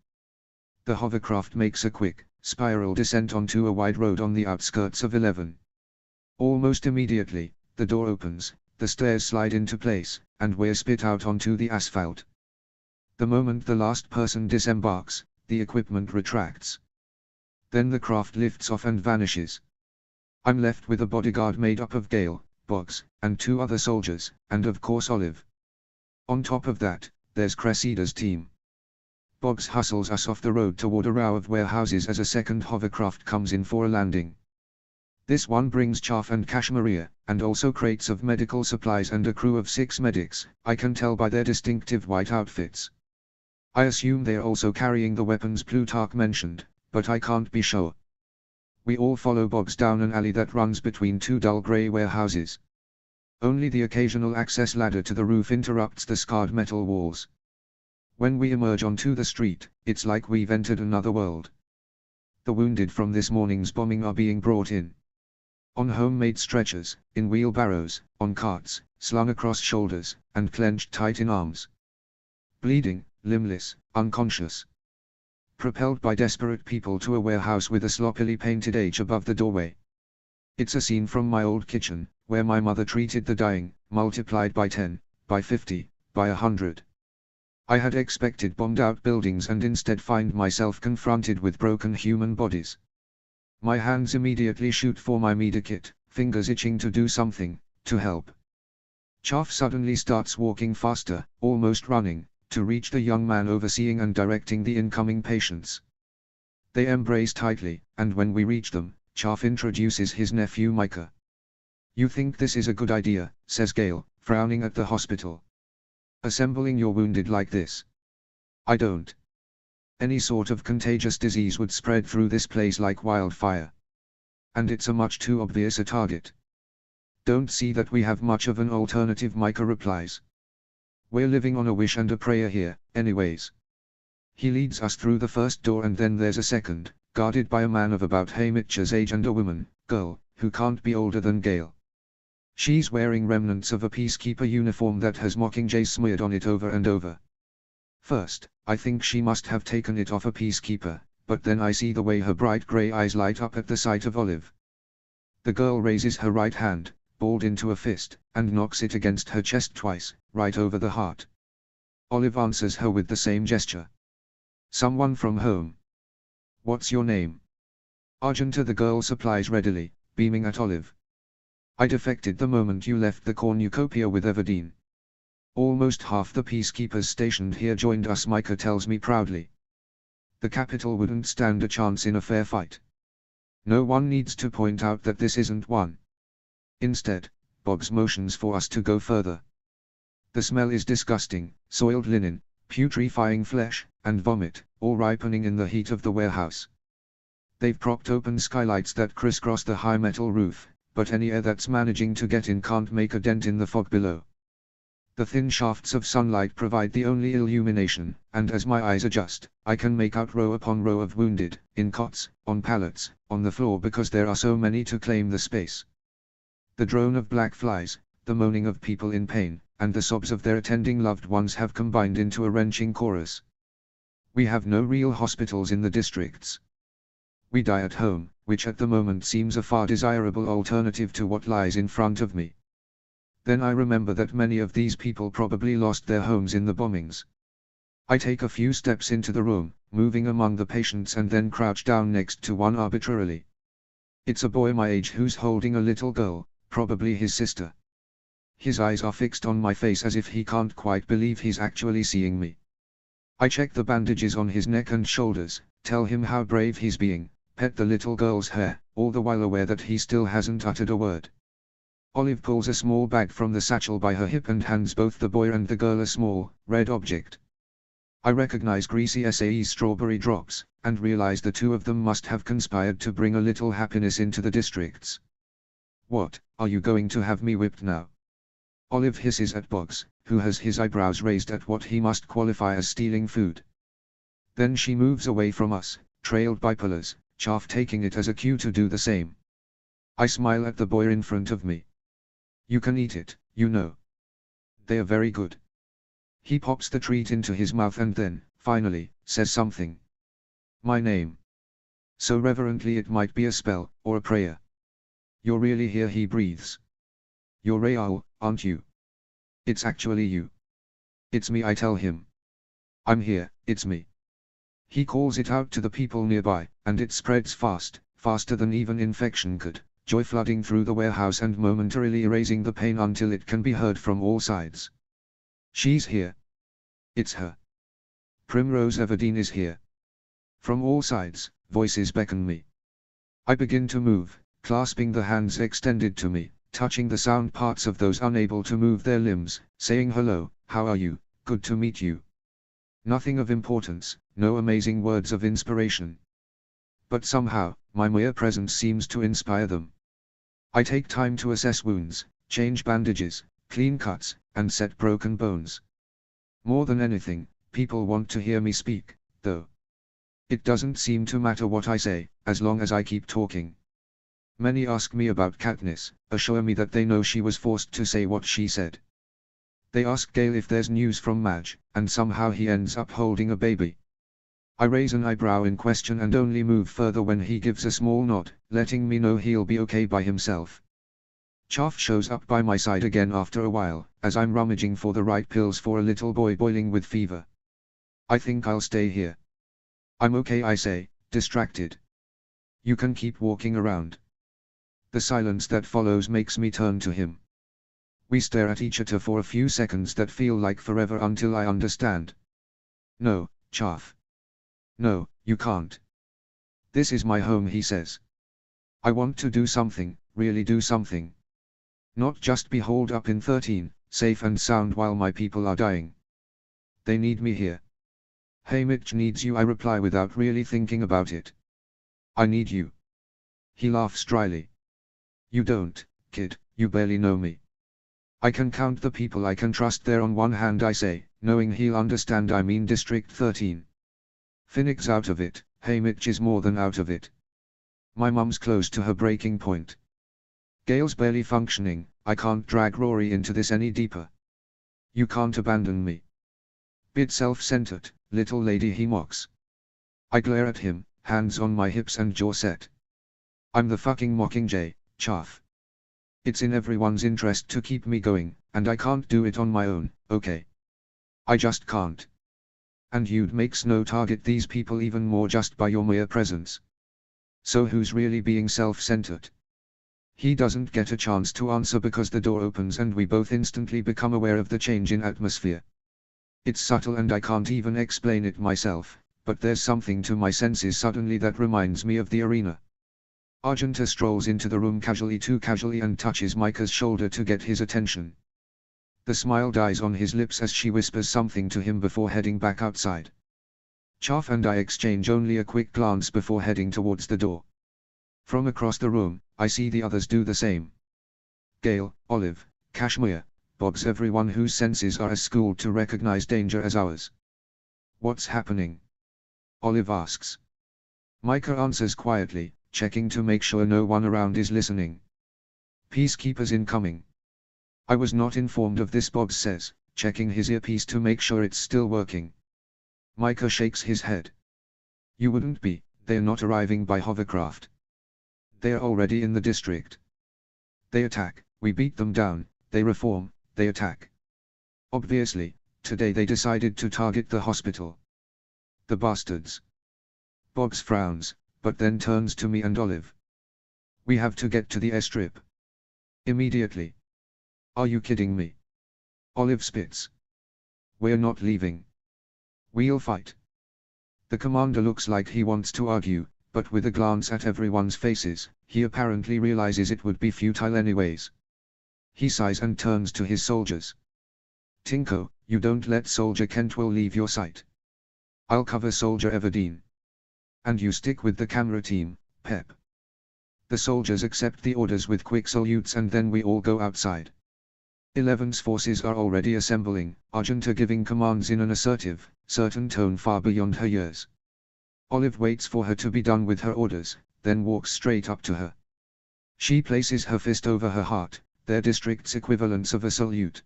The hovercraft makes a quick, spiral descent onto a wide road on the outskirts of 11. Almost immediately, the door opens, the stairs slide into place, and we're spit out onto the asphalt. The moment the last person disembarks, the equipment retracts. Then the craft lifts off and vanishes. I'm left with a bodyguard made up of Gale, Boggs, and 2 other soldiers, and of course Olive. On top of that, there's Cressida's team. Boggs hustles us off the road toward a row of warehouses as a second hovercraft comes in for a landing. This one brings chaff and cashmere, and also crates of medical supplies and a crew of 6 medics, I can tell by their distinctive white outfits. I assume they are also carrying the weapons Plutarch mentioned, but I can't be sure. We all follow Boggs down an alley that runs between 2 dull grey warehouses. Only the occasional access ladder to the roof interrupts the scarred metal walls. When we emerge onto the street, it's like we've entered another world. The wounded from this morning's bombing are being brought in. On homemade stretchers, in wheelbarrows, on carts, slung across shoulders, and clenched tight in arms. Bleeding, limbless, unconscious. Propelled by desperate people to a warehouse with a sloppily painted H above the doorway. It's a scene from my old kitchen, where my mother treated the dying, multiplied by 10, by 50, by 100. I had expected bombed out buildings and instead find myself confronted with broken human bodies. My hands immediately shoot for my medikit, fingers itching to do something, to help. Chaff suddenly starts walking faster, almost running, to reach the young man overseeing and directing the incoming patients. They embrace tightly, and when we reach them, Chaff introduces his nephew Micah. "You think this is a good idea," says Gale, frowning at the hospital. "Assembling your wounded like this?" "I don't. Any sort of contagious disease would spread through this place like wildfire. And it's a much too obvious a target. Don't see that we have much of an alternative," Micah replies. "We're living on a wish and a prayer here, anyways." He leads us through the first door and then there's a second, guarded by a man of about Haymitch's age and a woman, girl, who can't be older than Gale. She's wearing remnants of a peacekeeper uniform that has Mockingjay smeared on it over and over. First, I think she must have taken it off a peacekeeper, but then I see the way her bright grey eyes light up at the sight of Olive. The girl raises her right hand, balled into a fist, and knocks it against her chest twice, right over the heart. Olive answers her with the same gesture. "Someone from home?" "What's your name?" "Argenta," the girl supplies readily, beaming at Olive. "I defected the moment you left the cornucopia with Everdeen. Almost half the peacekeepers stationed here joined us," Micah tells me proudly. "The capital wouldn't stand a chance in a fair fight. No one needs to point out that this isn't one." Instead, Boggs motions for us to go further. The smell is disgusting: soiled linen, putrefying flesh, and vomit, all ripening in the heat of the warehouse. They've propped open skylights that crisscross the high metal roof, but any air that's managing to get in can't make a dent in the fog below. The thin shafts of sunlight provide the only illumination, and as my eyes adjust, I can make out row upon row of wounded, in cots, on pallets, on the floor because there are so many to claim the space. The drone of black flies, the moaning of people in pain, and the sobs of their attending loved ones have combined into a wrenching chorus. We have no real hospitals in the districts. We die at home, which at the moment seems a far desirable alternative to what lies in front of me. Then I remember that many of these people probably lost their homes in the bombings. I take a few steps into the room, moving among the patients and then crouch down next to one arbitrarily. It's a boy my age who's holding a little girl, probably his sister. His eyes are fixed on my face as if he can't quite believe he's actually seeing me. I check the bandages on his neck and shoulders, tell him how brave he's being, pet the little girl's hair, all the while aware that he still hasn't uttered a word. Olive pulls a small bag from the satchel by her hip and hands both the boy and the girl a small, red object. I recognize greasy SAE's strawberry drops, and realize the two of them must have conspired to bring a little happiness into the districts. "What, are you going to have me whipped now?" Olive hisses at Boggs, who has his eyebrows raised at what he must qualify as stealing food. Then she moves away from us, trailed by pullers, Chaff taking it as a cue to do the same. I smile at the boy in front of me. "You can eat it, you know. They are very good." He pops the treat into his mouth and then, finally, says something. "My name." So reverently it might be a spell, or a prayer. You're really here, he breathes. You're Raoul, aren't you? It's actually you. It's me, I tell him. I'm here, it's me. He calls it out to the people nearby, and it spreads fast, faster than even infection could, joy flooding through the warehouse and momentarily erasing the pain until it can be heard from all sides. She's here. It's her. Primrose Everdeen is here. From all sides, voices beckon me. I begin to move, clasping the hands extended to me, touching the sound parts of those unable to move their limbs, saying hello, how are you, good to meet you. Nothing of importance, no amazing words of inspiration. But somehow, my mere presence seems to inspire them. I take time to assess wounds, change bandages, clean cuts, and set broken bones. More than anything, people want to hear me speak, though. It doesn't seem to matter what I say, as long as I keep talking. Many ask me about Katniss, assure me that they know she was forced to say what she said. They ask Gale if there's news from Madge, and somehow he ends up holding a baby. I raise an eyebrow in question and only move further when he gives a small nod, letting me know he'll be okay by himself. Chaff shows up by my side again after a while, as I'm rummaging for the right pills for a little boy boiling with fever. I think I'll stay here. I'm okay, I say, distracted. You can keep walking around. The silence that follows makes me turn to him. We stare at each other for a few seconds that feel like forever until I understand. No, Chaff. No, you can't. This is my home, he says. I want to do something, really do something. Not just be holed up in 13, safe and sound while my people are dying. They need me here. Haymitch needs you, I reply without really thinking about it. I need you. He laughs dryly. You don't, kid, you barely know me. I can count the people I can trust there on one hand, I say, knowing he'll understand I mean District 13. Finnick's out of it, Haymitch is more than out of it. My mum's close to her breaking point. Gale's barely functioning, I can't drag Rory into this any deeper. You can't abandon me. Bit self-centered, little lady, he mocks. I glare at him, hands on my hips and jaw set. I'm the fucking Mockingjay, Chaff. It's in everyone's interest to keep me going, and I can't do it on my own, okay? I just can't. And you'd make Snow target these people even more just by your mere presence. So who's really being self-centered? He doesn't get a chance to answer because the door opens and we both instantly become aware of the change in atmosphere. It's subtle and I can't even explain it myself, but there's something to my senses suddenly that reminds me of the arena. Argenta strolls into the room too casually and touches Micah's shoulder to get his attention. The smile dies on his lips as she whispers something to him before heading back outside. Chaff and I exchange only a quick glance before heading towards the door. From across the room, I see the others do the same. Gale, Olive, Kashmir, Boggs, everyone whose senses are as schooled to recognize danger as ours. What's happening? Olive asks. Micah answers quietly, checking to make sure no one around is listening. Peacekeepers incoming. I was not informed of this, Boggs says, checking his earpiece to make sure it's still working. Micah shakes his head. You wouldn't be, they're not arriving by hovercraft. They're already in the district. They attack, we beat them down, they reform, they attack. Obviously, today they decided to target the hospital. The bastards. Boggs frowns, but then turns to me and Olive. We have to get to the airstrip. Immediately. Are you kidding me? Olive spits. We're not leaving. We'll fight. The commander looks like he wants to argue, but with a glance at everyone's faces, he apparently realizes it would be futile anyways. He sighs and turns to his soldiers. Tinko, you don't let Soldier Cantwell leave your sight. I'll cover Soldier Everdeen. And you stick with the camera team, Pep. The soldiers accept the orders with quick salutes and then we all go outside. 11's forces are already assembling, Argenta giving commands in an assertive, certain tone far beyond her years. Olive waits for her to be done with her orders, then walks straight up to her. She places her fist over her heart, their district's equivalence of a salute.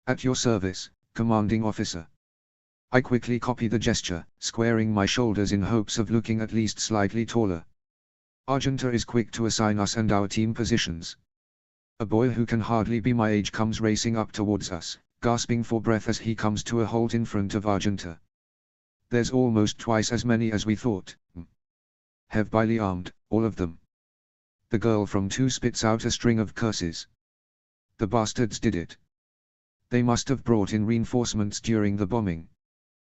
At your service, commanding officer. I quickly copy the gesture, squaring my shoulders in hopes of looking at least slightly taller. Argenta is quick to assign us and our team positions. A boy who can hardly be my age comes racing up towards us, gasping for breath as he comes to a halt in front of Argenta. There's almost twice as many as we thought. Heavily armed, all of them. The girl from 2 spits out a string of curses. The bastards did it. They must have brought in reinforcements during the bombing.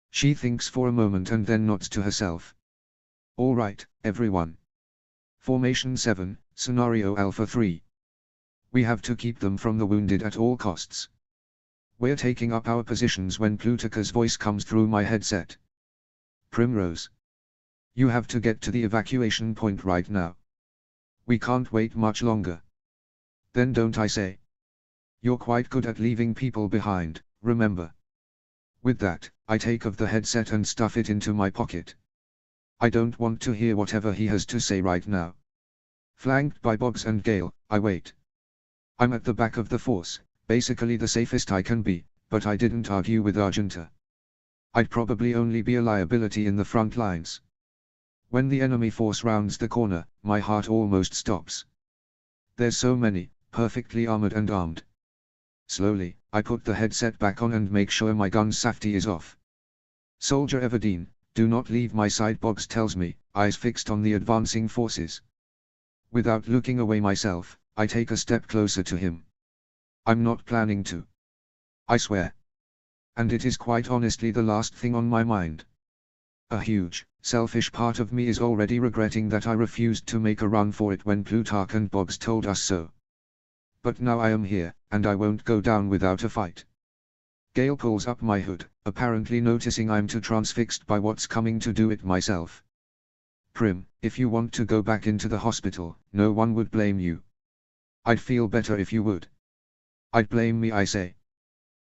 She thinks for a moment and then nods to herself. All right, everyone. Formation 7, Scenario Alpha 3. We have to keep them from the wounded at all costs. We're taking up our positions when Plutika's voice comes through my headset. Primrose. You have to get to the evacuation point right now. We can't wait much longer. Then don't I say? You're quite good at leaving people behind, remember? With that, I take off the headset and stuff it into my pocket. I don't want to hear whatever he has to say right now. Flanked by Boggs and Gale, I wait. I'm at the back of the force, basically the safest I can be, but I didn't argue with Argenta. I'd probably only be a liability in the front lines. When the enemy force rounds the corner, my heart almost stops. There's so many, perfectly armored and armed. Slowly, I put the headset back on and make sure my gun's safety is off. Soldier Everdeen, do not leave my side, Boggs tells me, eyes fixed on the advancing forces. Without looking away myself, I take a step closer to him. I'm not planning to. I swear. And it is quite honestly the last thing on my mind. A huge, selfish part of me is already regretting that I refused to make a run for it when Plutarch and Boggs told us so. But now I am here, and I won't go down without a fight. Gale pulls up my hood, apparently noticing I'm too transfixed by what's coming to do it myself. Prim, if you want to go back into the hospital, no one would blame you. I'd feel better if you would. I'd blame me, I say.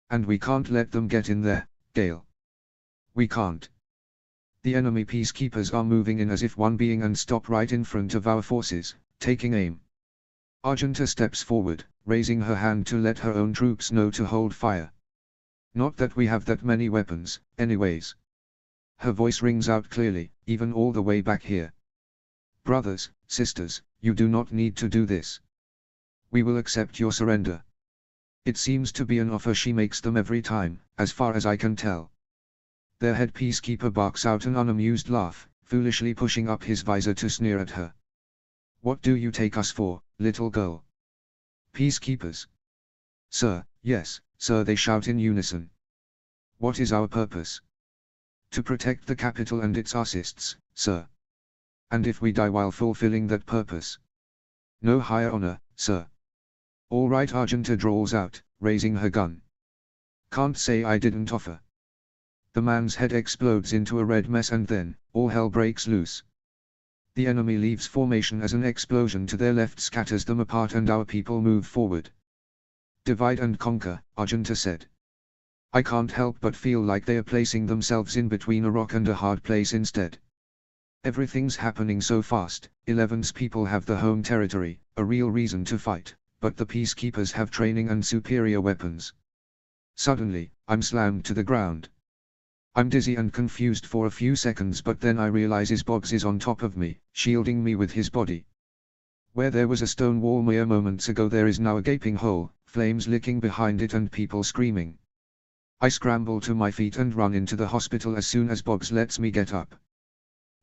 And we can't let them get in there, Gale. We can't. The enemy peacekeepers are moving in as if one being and stop right in front of our forces, taking aim. Argenta steps forward, raising her hand to let her own troops know to hold fire. Not that we have that many weapons, anyways. Her voice rings out clearly, even all the way back here. Brothers, sisters, you do not need to do this. We will accept your surrender. It seems to be an offer she makes them every time, as far as I can tell. Their head peacekeeper barks out an unamused laugh, foolishly pushing up his visor to sneer at her. What do you take us for, little girl? Peacekeepers? Sir, yes, sir, they shout in unison. What is our purpose? To protect the capital and its assets, sir. And if we die while fulfilling that purpose? No higher honor, sir. All right, Argenta drawls out, raising her gun. Can't say I didn't offer. The man's head explodes into a red mess and then, all hell breaks loose. The enemy leaves formation as an explosion to their left scatters them apart and our people move forward. Divide and conquer, Argenta said. I can't help but feel like they are placing themselves in between a rock and a hard place instead. Everything's happening so fast. 11's people have the home territory, a real reason to fight, but the peacekeepers have training and superior weapons. Suddenly, I'm slammed to the ground. I'm dizzy and confused for a few seconds, but then I realize Boggs is on top of me, shielding me with his body. Where there was a stone wall mere moments ago, there is now a gaping hole, flames licking behind it and people screaming. I scramble to my feet and run into the hospital as soon as Boggs lets me get up.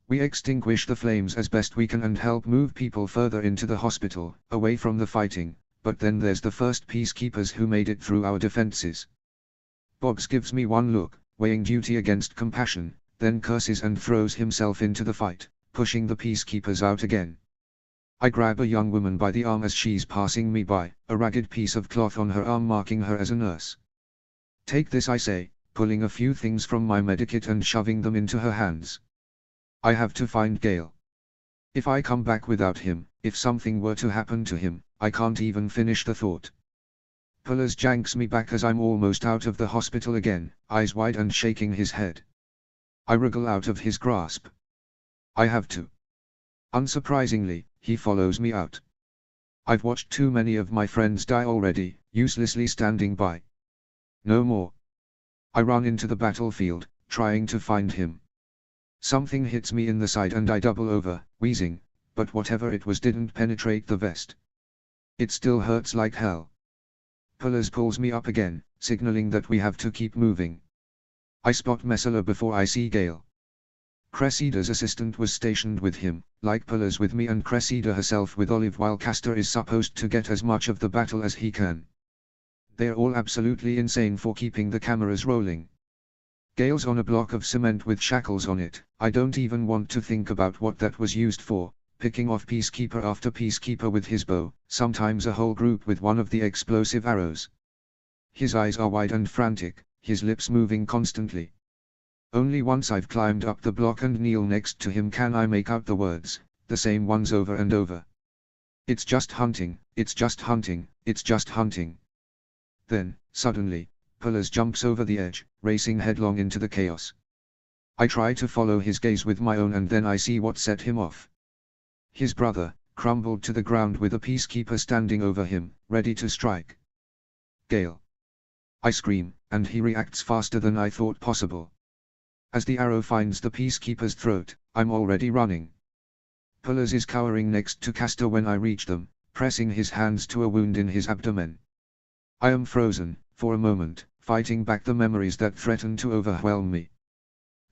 We extinguish the flames as best we can and help move people further into the hospital, away from the fighting, but then there's the first peacekeepers who made it through our defenses. Boggs gives me one look, weighing duty against compassion, then curses and throws himself into the fight, pushing the peacekeepers out again. I grab a young woman by the arm as she's passing me by, a ragged piece of cloth on her arm marking her as a nurse. Take this, I say, pulling a few things from my medikit and shoving them into her hands. I have to find Gale. If I come back without him, if something were to happen to him, I can't even finish the thought. Pullers janks me back as I'm almost out of the hospital again, eyes wide and shaking his head. I wriggle out of his grasp. I have to. Unsurprisingly, he follows me out. I've watched too many of my friends die already, uselessly standing by. No more. I run into the battlefield, trying to find him. Something hits me in the side and I double over, wheezing, but whatever it was didn't penetrate the vest. It still hurts like hell. Pullers pulls me up again, signaling that we have to keep moving. I spot Messala before I see Gale. Cressida's assistant was stationed with him, like Pullers with me and Cressida herself with Olive, while Castor is supposed to get as much of the battle as he can. They're all absolutely insane for keeping the cameras rolling. Gale's on a block of cement with shackles on it. I don't even want to think about what that was used for, picking off peacekeeper after peacekeeper with his bow, sometimes a whole group with one of the explosive arrows. His eyes are wide and frantic, his lips moving constantly. Only once I've climbed up the block and kneel next to him can I make out the words, the same ones over and over. It's just hunting, it's just hunting, it's just hunting. Then, suddenly, Pullers jumps over the edge, racing headlong into the chaos. I try to follow his gaze with my own and then I see what set him off. His brother, crumbled to the ground with a peacekeeper standing over him, ready to strike. Gale. I scream, and he reacts faster than I thought possible. As the arrow finds the peacekeeper's throat, I'm already running. Pullers is cowering next to Castor when I reach them, pressing his hands to a wound in his abdomen. I am frozen, for a moment, fighting back the memories that threaten to overwhelm me.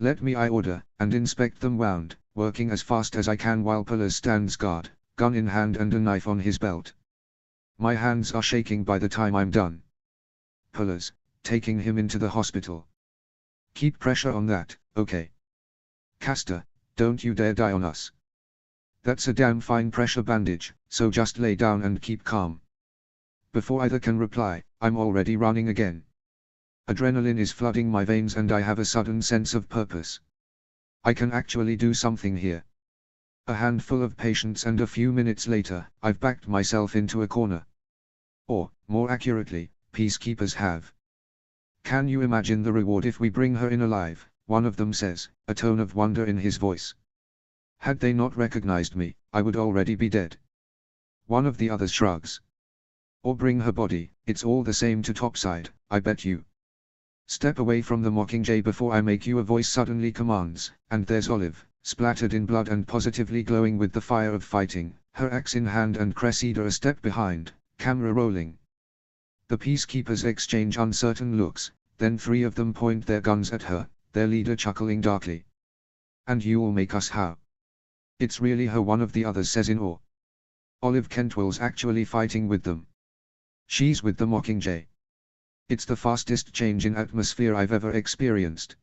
Let me, I order, and inspect them wound, working as fast as I can while Pullers stands guard, gun in hand and a knife on his belt. My hands are shaking by the time I'm done. Pullers, taking him into the hospital. Keep pressure on that, okay? Castor, don't you dare die on us. That's a damn fine pressure bandage, so just lay down and keep calm. Before either can reply, I'm already running again. Adrenaline is flooding my veins and I have a sudden sense of purpose. I can actually do something here. A handful of patients and a few minutes later, I've backed myself into a corner. Or, more accurately, peacekeepers have. Can you imagine the reward if we bring her in alive? One of them says, a tone of wonder in his voice. Had they not recognized me, I would already be dead. One of the others shrugs. Or bring her body, it's all the same to topside, I bet you. Step away from the Mockingjay before I make you, a voice suddenly commands, and there's Olive, splattered in blood and positively glowing with the fire of fighting, her axe in hand and Cressida a step behind, camera rolling. The peacekeepers exchange uncertain looks, then three of them point their guns at her, their leader chuckling darkly. And you'll make us how? It's really her, one of the others says in awe. Olive Cantwell's actually fighting with them. She's with the Mockingjay. It's the fastest change in atmosphere I've ever experienced.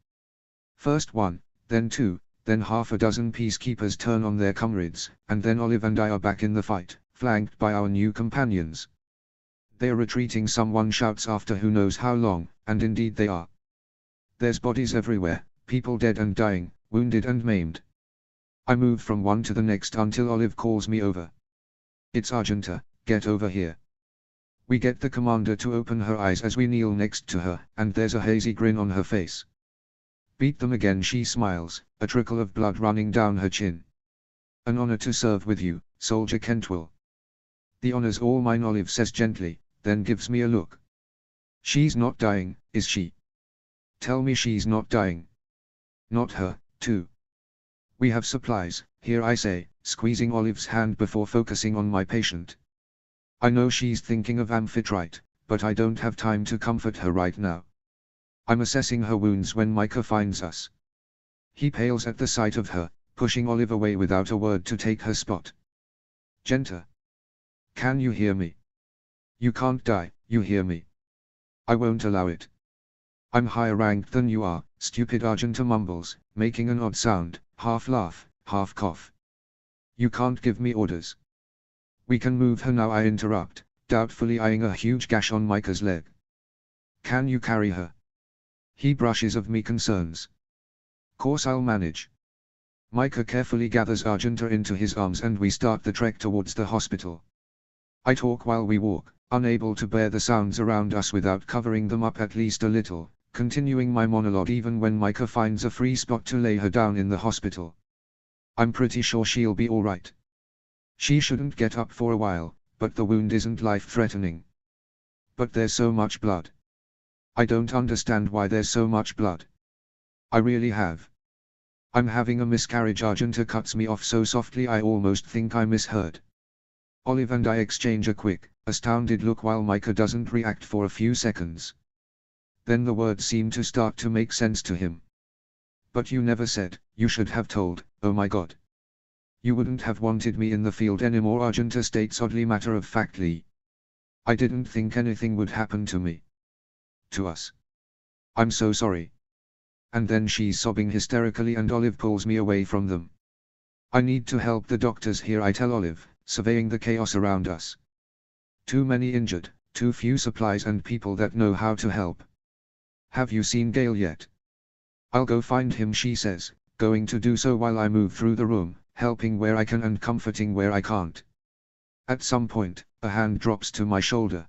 First one, then two, then half a dozen peacekeepers turn on their comrades, and then Olive and I are back in the fight, flanked by our new companions. They're retreating, someone shouts after who knows how long, and indeed they are. There's bodies everywhere, people dead and dying, wounded and maimed. I move from one to the next until Olive calls me over. It's Argenta, get over here. We get the commander to open her eyes as we kneel next to her, and there's a hazy grin on her face. Beat them again, she smiles, a trickle of blood running down her chin. An honor to serve with you, Soldier Cantwell. The honor's all mine, Olive says gently, then gives me a look. She's not dying, is she? Tell me she's not dying. Not her, too. We have supplies, here I say, squeezing Olive's hand before focusing on my patient. I know she's thinking of amphitrite, but I don't have time to comfort her right now. I'm assessing her wounds when Micah finds us. He pales at the sight of her, pushing Olive away without a word to take her spot. Genta. Can you hear me? You can't die, you hear me? I won't allow it. I'm higher ranked than you are, stupid, Argenta mumbles, making an odd sound, half laugh, half cough. You can't give me orders. We can move her now, I interrupt, doubtfully eyeing a huge gash on Micah's leg. Can you carry her? He brushes of me concerns. Course I'll manage. Micah carefully gathers Argenta into his arms and we start the trek towards the hospital. I talk while we walk, unable to bear the sounds around us without covering them up at least a little, continuing my monologue even when Micah finds a free spot to lay her down in the hospital. I'm pretty sure she'll be alright. She shouldn't get up for a while, but the wound isn't life-threatening. But there's so much blood. I don't understand why there's so much blood. I really have. I'm having a miscarriage. Argenta cuts me off so softly I almost think I misheard. Olive and I exchange a quick, astounded look while Micah doesn't react for a few seconds. Then the words seem to start to make sense to him. But you never said, you should have told, oh my god. You wouldn't have wanted me in the field anymore, Argenta states oddly matter-of-factly. I didn't think anything would happen to me. To us. I'm so sorry. And then she's sobbing hysterically and Olive pulls me away from them. I need to help the doctors here, I tell Olive, surveying the chaos around us. Too many injured, too few supplies and people that know how to help. Have you seen Gale yet? I'll go find him, she says, going to do so while I move through the room, helping where I can and comforting where I can't. At some point, a hand drops to my shoulder.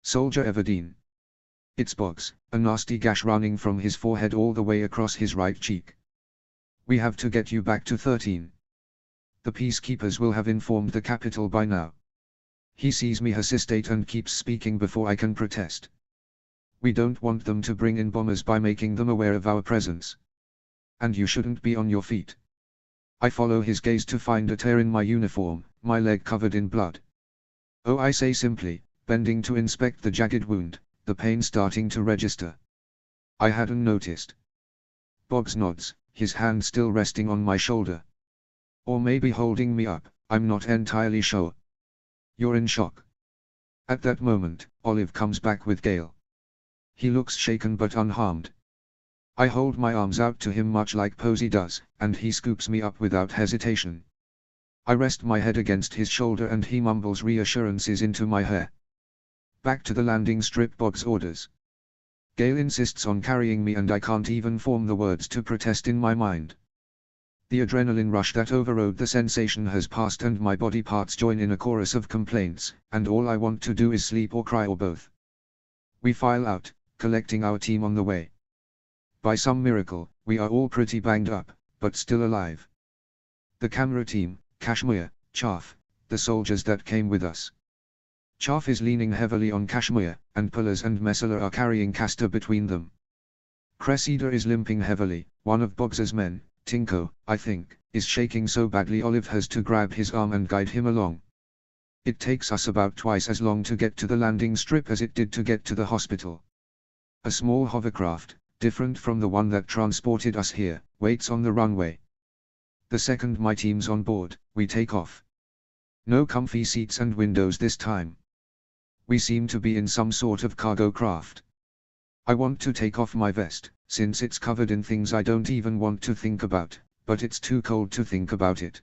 Soldier Everdeen. It's Boggs, a nasty gash running from his forehead all the way across his right cheek. We have to get you back to 13. The peacekeepers will have informed the capital by now. He sees me hesitate and keeps speaking before I can protest. We don't want them to bring in bombers by making them aware of our presence. And you shouldn't be on your feet. I follow his gaze to find a tear in my uniform, my leg covered in blood. Oh, I say simply, bending to inspect the jagged wound, the pain starting to register. I hadn't noticed. Boggs nods, his hand still resting on my shoulder. Or maybe holding me up, I'm not entirely sure. You're in shock. At that moment, Olive comes back with Gale. He looks shaken but unharmed. I hold my arms out to him much like Posey does, and he scoops me up without hesitation. I rest my head against his shoulder and he mumbles reassurances into my hair. Back to the landing strip, Boggs orders. Gale insists on carrying me and I can't even form the words to protest in my mind. The adrenaline rush that overrode the sensation has passed and my body parts join in a chorus of complaints, and all I want to do is sleep or cry or both. We file out, collecting our team on the way. By some miracle, we are all pretty banged up, but still alive. The camera team, Kashmir, Chaff, the soldiers that came with us. Chaff is leaning heavily on Kashmir, and Pullers and Messala are carrying Castor between them. Cressida is limping heavily, one of Boggs's men, Tinko, I think, is shaking so badly Olive has to grab his arm and guide him along. It takes us about twice as long to get to the landing strip as it did to get to the hospital. A small hovercraft, different from the one that transported us here, waits on the runway. The second my team's on board, we take off. No comfy seats and windows this time. We seem to be in some sort of cargo craft. I want to take off my vest, since it's covered in things I don't even want to think about, but it's too cold to think about it.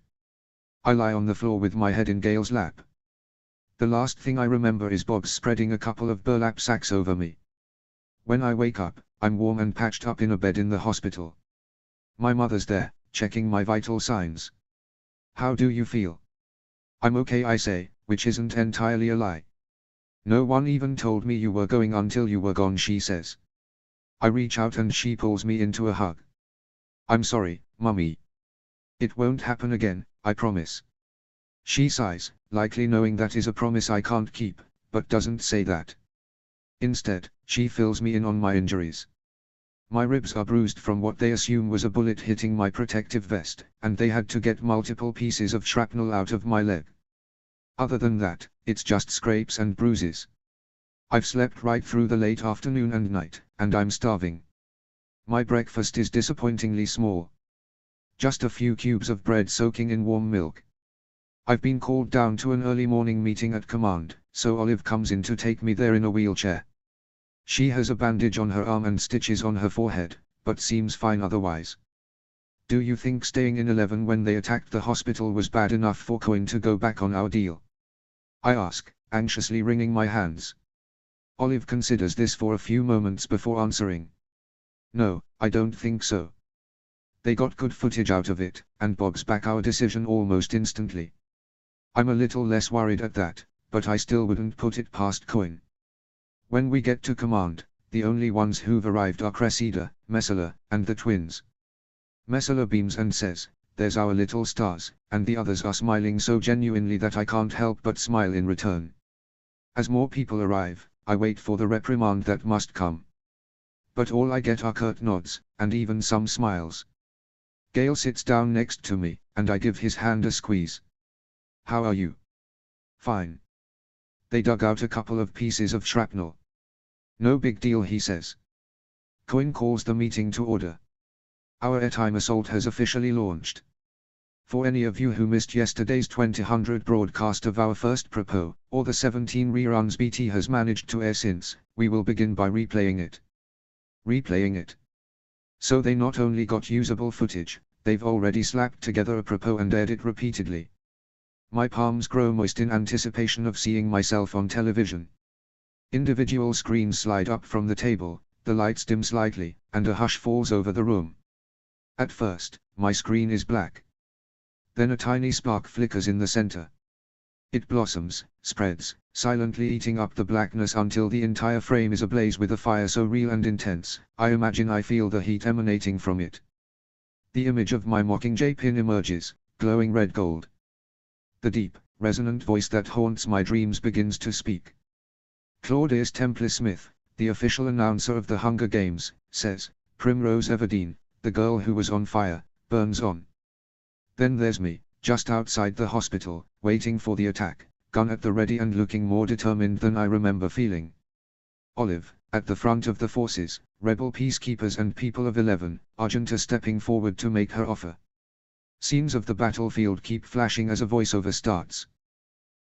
I lie on the floor with my head in Gale's lap. The last thing I remember is Boggs spreading a couple of burlap sacks over me. When I wake up, I'm warm and patched up in a bed in the hospital. My mother's there, checking my vital signs. How do you feel? I'm okay, I say, which isn't entirely a lie. No one even told me you were going until you were gone, she says. I reach out and she pulls me into a hug. I'm sorry, Mummy. It won't happen again, I promise. She sighs, likely knowing that is a promise I can't keep, but doesn't say that. Instead, she fills me in on my injuries. My ribs are bruised from what they assume was a bullet hitting my protective vest, and they had to get multiple pieces of shrapnel out of my leg. Other than that, it's just scrapes and bruises. I've slept right through the late afternoon and night, and I'm starving. My breakfast is disappointingly small. Just a few cubes of bread soaking in warm milk. I've been called down to an early morning meeting at command, so Olive comes in to take me there in a wheelchair. She has a bandage on her arm and stitches on her forehead, but seems fine otherwise. Do you think staying in 11 when they attacked the hospital was bad enough for Cohen to go back on our deal? I ask, anxiously wringing my hands. Olive considers this for a few moments before answering. No, I don't think so. They got good footage out of it, and Boggs back our decision almost instantly. I'm a little less worried at that, but I still wouldn't put it past Cohen. When we get to command, the only ones who've arrived are Cressida, Messala, and the twins. Messala beams and says, "There's our little stars," and the others are smiling so genuinely that I can't help but smile in return. As more people arrive, I wait for the reprimand that must come. But all I get are curt nods, and even some smiles. Gale sits down next to me, and I give his hand a squeeze. "How are you?" "Fine." They dug out a couple of pieces of shrapnel. "No big deal," he says. Coin calls the meeting to order. Our airtime assault has officially launched. For any of you who missed yesterday's 2000 broadcast of our first propos, or the 17 reruns BT has managed to air since, we will begin by replaying it. Replaying it. So they not only got usable footage, they've already slapped together a propos and aired it repeatedly. My palms grow moist in anticipation of seeing myself on television. Individual screens slide up from the table, the lights dim slightly, and a hush falls over the room. At first, my screen is black. Then a tiny spark flickers in the center. It blossoms, spreads, silently eating up the blackness until the entire frame is ablaze with a fire so real and intense, I imagine I feel the heat emanating from it. The image of my Mockingjay pin emerges, glowing red gold. The deep, resonant voice that haunts my dreams begins to speak. Claudius Temple Smith, the official announcer of the Hunger Games, says, "Primrose Everdeen, the girl who was on fire, burns on." Then there's me, just outside the hospital, waiting for the attack, gun at the ready and looking more determined than I remember feeling. Olive, at the front of the forces, rebel peacekeepers and people of 11, Argenta stepping forward to make her offer. Scenes of the battlefield keep flashing as a voiceover starts.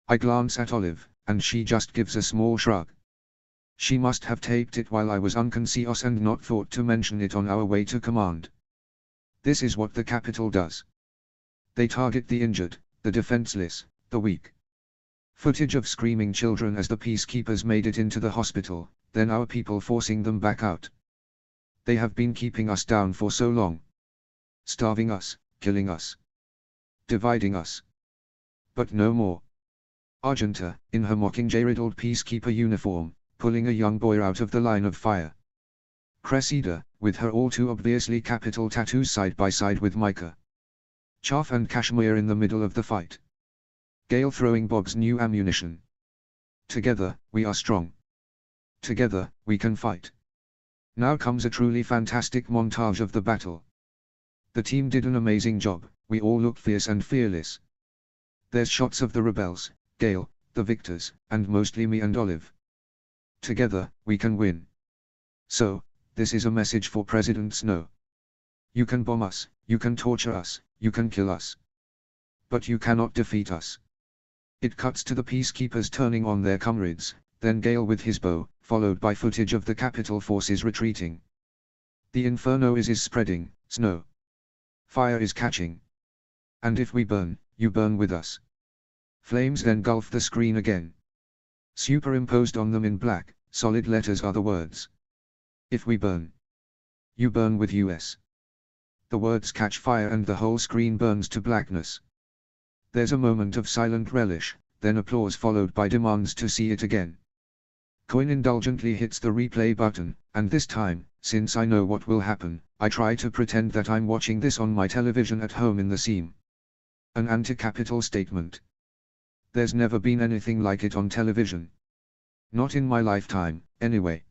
I glance at Olive, and she just gives a small shrug. She must have taped it while I was unconscious and not thought to mention it on our way to command. This is what the Capitol does. They target the injured, the defenseless, the weak. Footage of screaming children as the peacekeepers made it into the hospital, then our people forcing them back out. They have been keeping us down for so long. Starving us, killing us. Dividing us. But no more. Argenta, in her Mockingjay-riddled peacekeeper uniform, pulling a young boy out of the line of fire. Cressida, with her all too obviously Capitol tattoos side by side with Micah. Chaff and Kashmir in the middle of the fight. Gale throwing Bob's new ammunition. Together, we are strong. Together, we can fight. Now comes a truly fantastic montage of the battle. The team did an amazing job, we all look fierce and fearless. There's shots of the rebels, Gale, the victors, and mostly me and Olive. Together, we can win. So, this is a message for President Snow. You can bomb us, you can torture us, you can kill us. But you cannot defeat us. It cuts to the peacekeepers turning on their comrades, then Gale with his bow, followed by footage of the Capitol forces retreating. The inferno is spreading, Snow. Fire is catching. And if we burn, you burn with us. Flames then engulf the screen again. Superimposed on them in black, solid letters are the words. If we burn, you burn with us. The words catch fire and the whole screen burns to blackness. There's a moment of silent relish, then applause followed by demands to see it again. Coin indulgently hits the replay button, and this time, since I know what will happen, I try to pretend that I'm watching this on my television at home in the seam. An anti-capital statement. There's never been anything like it on television. Not in my lifetime, anyway.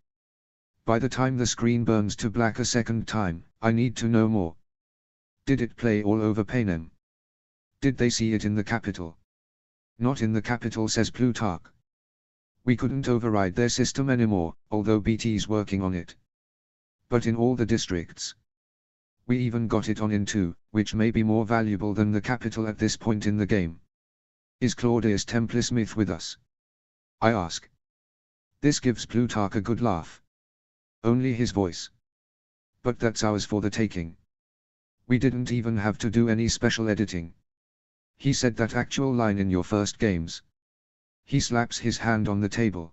By the time the screen burns to black a second time, I need to know more. Did it play all over Panem? Did they see it in the Capitol? Not in the Capitol, says Plutarch. We couldn't override their system anymore, although BT's working on it. But in all the districts. We even got it on in 2, which may be more valuable than the Capitol at this point in the game. Is Claudius Temple Smith with us? I ask. This gives Plutarch a good laugh. Only his voice. But that's ours for the taking. We didn't even have to do any special editing. He said that actual line in your first games. He slaps his hand on the table.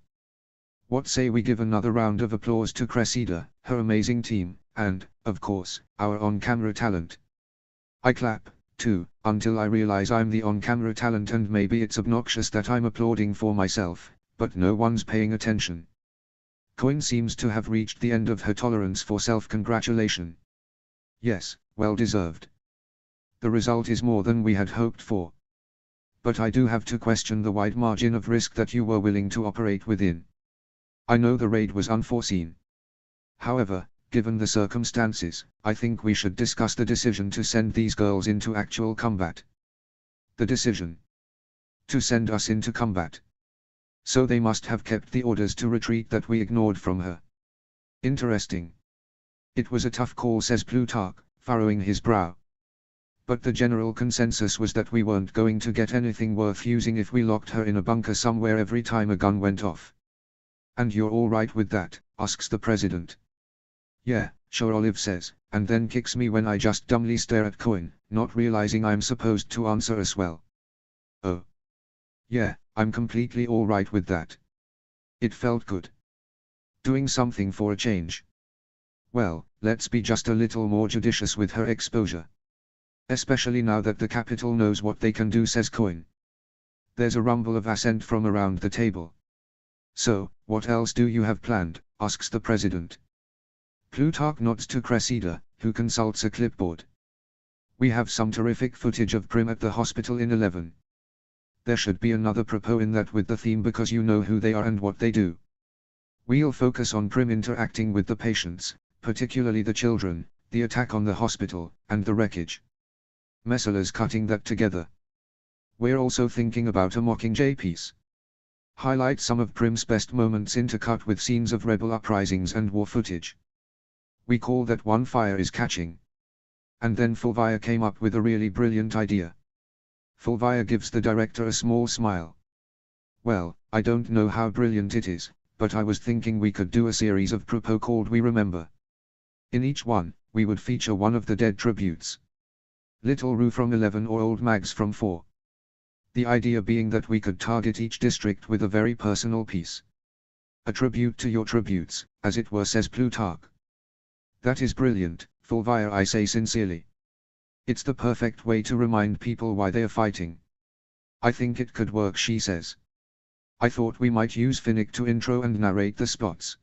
What say we give another round of applause to Cressida, her amazing team, and, of course, our on-camera talent. I clap, too, until I realize I'm the on-camera talent and maybe it's obnoxious that I'm applauding for myself, but no one's paying attention. Coin seems to have reached the end of her tolerance for self-congratulation. Yes, well deserved. The result is more than we had hoped for. But I do have to question the wide margin of risk that you were willing to operate within. I know the raid was unforeseen. However, Given the circumstances, I think we should discuss the decision to send these girls into actual combat. The decision to send us into combat. So they must have kept the orders to retreat that we ignored from her. Interesting. It was a tough call, says Plutarch, furrowing his brow. But the general consensus was that we weren't going to get anything worth using if we locked her in a bunker somewhere every time a gun went off. And you're all right with that, asks the president. Yeah, sure, Olive says, and then kicks me when I just dumbly stare at Cohen, not realizing I'm supposed to answer as well. Oh. Yeah, I'm completely all right with that. It felt good. Doing something for a change. Well, let's be just a little more judicious with her exposure. Especially now that the Capitol knows what they can do, says Cohen. There's a rumble of assent from around the table. So, what else do you have planned, asks the president. Plutarch nods to Cressida, who consults a clipboard. We have some terrific footage of Prim at the hospital in 11. There should be another propo in that with the theme because you know who they are and what they do. We'll focus on Prim interacting with the patients, particularly the children, the attack on the hospital, and the wreckage. Messala's cutting that together. We're also thinking about a Mockingjay piece. Highlight some of Prim's best moments intercut with scenes of rebel uprisings and war footage. We call that One Fire is Catching. And then Fulvia came up with a really brilliant idea. Fulvia gives the director a small smile. Well, I don't know how brilliant it is, but I was thinking we could do a series of propo called We Remember. In each one, we would feature one of the dead tributes. Little Rue from 11 or Old Mags from 4. The idea being that we could target each district with a very personal piece. A tribute to your tributes, as it were, says Plutarch. That is brilliant, Fulvia, I say sincerely. It's the perfect way to remind people why they are fighting. I think it could work, she says. I thought we might use Finnick to intro and narrate the spots.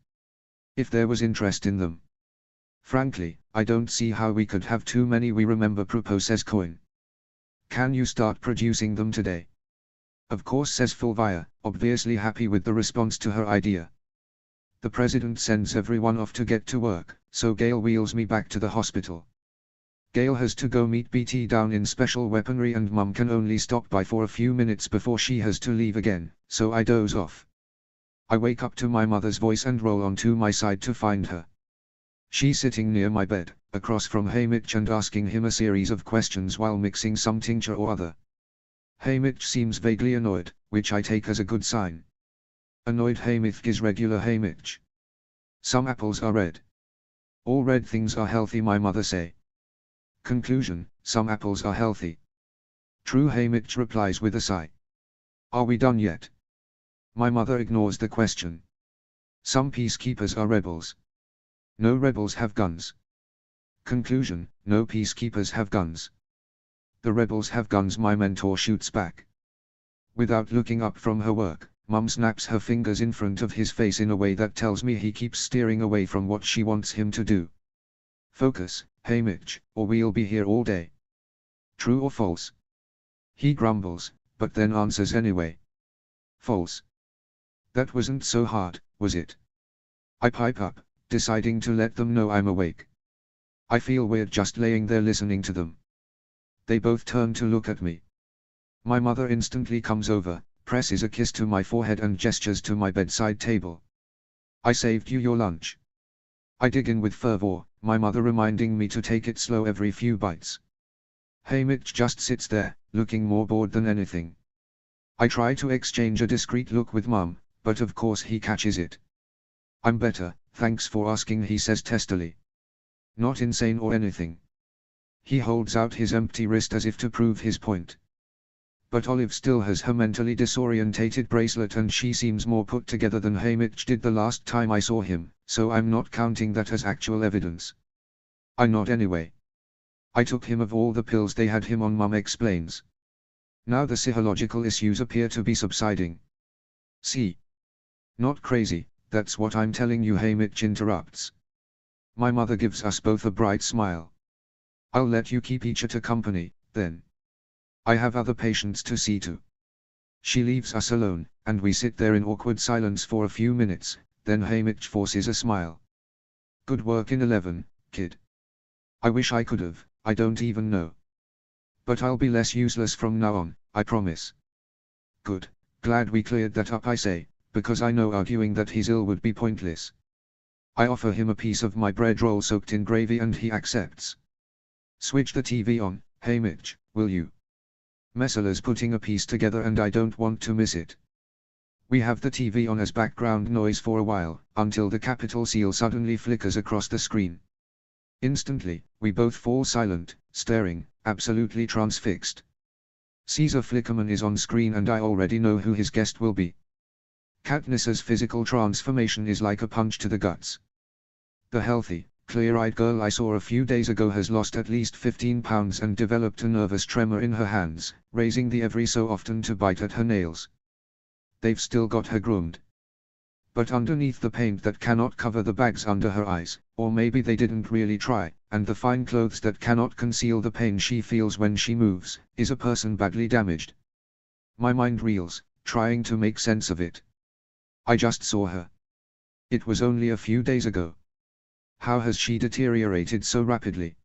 If there was interest in them. Frankly, I don't see how we could have too many We Remember propos, says Cohen. Can you start producing them today? Of course, says Fulvia, obviously happy with the response to her idea. The president sends everyone off to get to work, so Gail wheels me back to the hospital. Gail has to go meet BT down in special weaponry and Mum can only stop by for a few minutes before she has to leave again, so I doze off. I wake up to my mother's voice and roll onto my side to find her. She's sitting near my bed, across from Haymitch, and asking him a series of questions while mixing some tincture or other. Haymitch seems vaguely annoyed, which I take as a good sign. Annoyed Haymitch is regular Haymitch. Some apples are red. All red things are healthy, my mother say. Conclusion, some apples are healthy. True, Haymitch replies with a sigh. Are we done yet? My mother ignores the question. Some peacekeepers are rebels. No rebels have guns. Conclusion, no peacekeepers have guns. The rebels have guns, my mentor shoots back. Without looking up from her work, Mum snaps her fingers in front of his face in a way that tells me he keeps steering away from what she wants him to do. Focus, Haymitch, or we'll be here all day. True or false? He grumbles, but then answers anyway. False. That wasn't so hard, was it? I pipe up, deciding to let them know I'm awake. I feel weird just laying there listening to them. They both turn to look at me. My mother instantly comes over, presses a kiss to my forehead and gestures to my bedside table. I saved you your lunch. I dig in with fervor, my mother reminding me to take it slow every few bites. Haymitch just sits there, looking more bored than anything. I try to exchange a discreet look with Mum, but of course he catches it. I'm better, thanks for asking, he says testily. Not insane or anything. He holds out his empty wrist as if to prove his point. But Olive still has her mentally disorientated bracelet and she seems more put together than Haymitch did the last time I saw him, so I'm not counting that as actual evidence. I nod anyway. I took him of all the pills they had him on, Mum explains. Now the psychological issues appear to be subsiding. See? Not crazy, that's what I'm telling you, Haymitch interrupts. My mother gives us both a bright smile. I'll let you keep each at a company, then. I have other patients to see to. She leaves us alone, and we sit there in awkward silence for a few minutes, then Haymitch forces a smile. Good work in 11, kid. I wish I could've, I don't even know. But I'll be less useless from now on, I promise. Good, glad we cleared that up I say, because I know arguing that he's ill would be pointless. I offer him a piece of my bread roll soaked in gravy and he accepts. Switch the TV on, hey Mitch, will you? Messala's putting a piece together and I don't want to miss it. We have the TV on as background noise for a while, until the capital seal suddenly flickers across the screen. Instantly, we both fall silent, staring, absolutely transfixed. Caesar Flickerman is on screen and I already know who his guest will be. Katniss's physical transformation is like a punch to the guts. The healthy, clear-eyed girl I saw a few days ago has lost at least 15 pounds and developed a nervous tremor in her hands, raising the every so often to bite at her nails. They've still got her groomed. But underneath the paint that cannot cover the bags under her eyes, or maybe they didn't really try, and the fine clothes that cannot conceal the pain she feels when she moves, is a person badly damaged. My mind reels, trying to make sense of it. I just saw her. It was only a few days ago. How has she deteriorated so rapidly?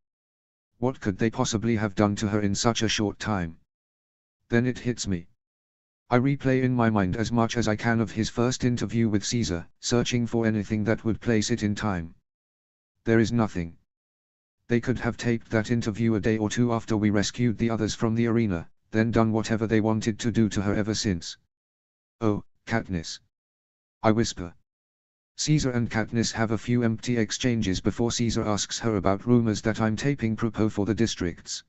What could they possibly have done to her in such a short time? Then it hits me. I replay in my mind as much as I can of his first interview with Caesar, searching for anything that would place it in time. There is nothing. They could have taped that interview a day or two after we rescued the others from the arena, then done whatever they wanted to do to her ever since. Oh, Katniss. I whisper. Caesar and Katniss have a few empty exchanges before Caesar asks her about rumors that I'm taping Propo for the districts.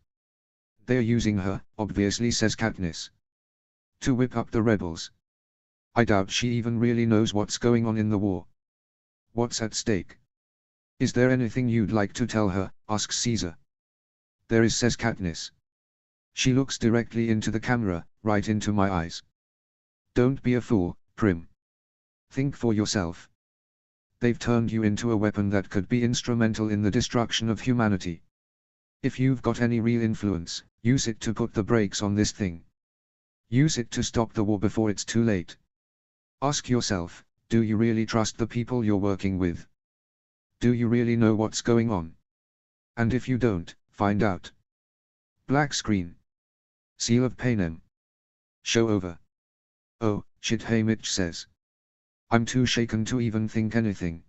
They're using her, obviously, says Katniss, to whip up the rebels. I doubt she even really knows what's going on in the war. What's at stake? Is there anything you'd like to tell her, asks Caesar. There is, says Katniss. She looks directly into the camera, right into my eyes. Don't be a fool, Prim. Think for yourself. They've turned you into a weapon that could be instrumental in the destruction of humanity. If you've got any real influence, use it to put the brakes on this thing. Use it to stop the war before it's too late. Ask yourself, do you really trust the people you're working with? Do you really know what's going on? And if you don't, find out. Black screen. Seal of Panem. Show over. Oh, shit, Haymitch says. I'm too shaken to even think anything.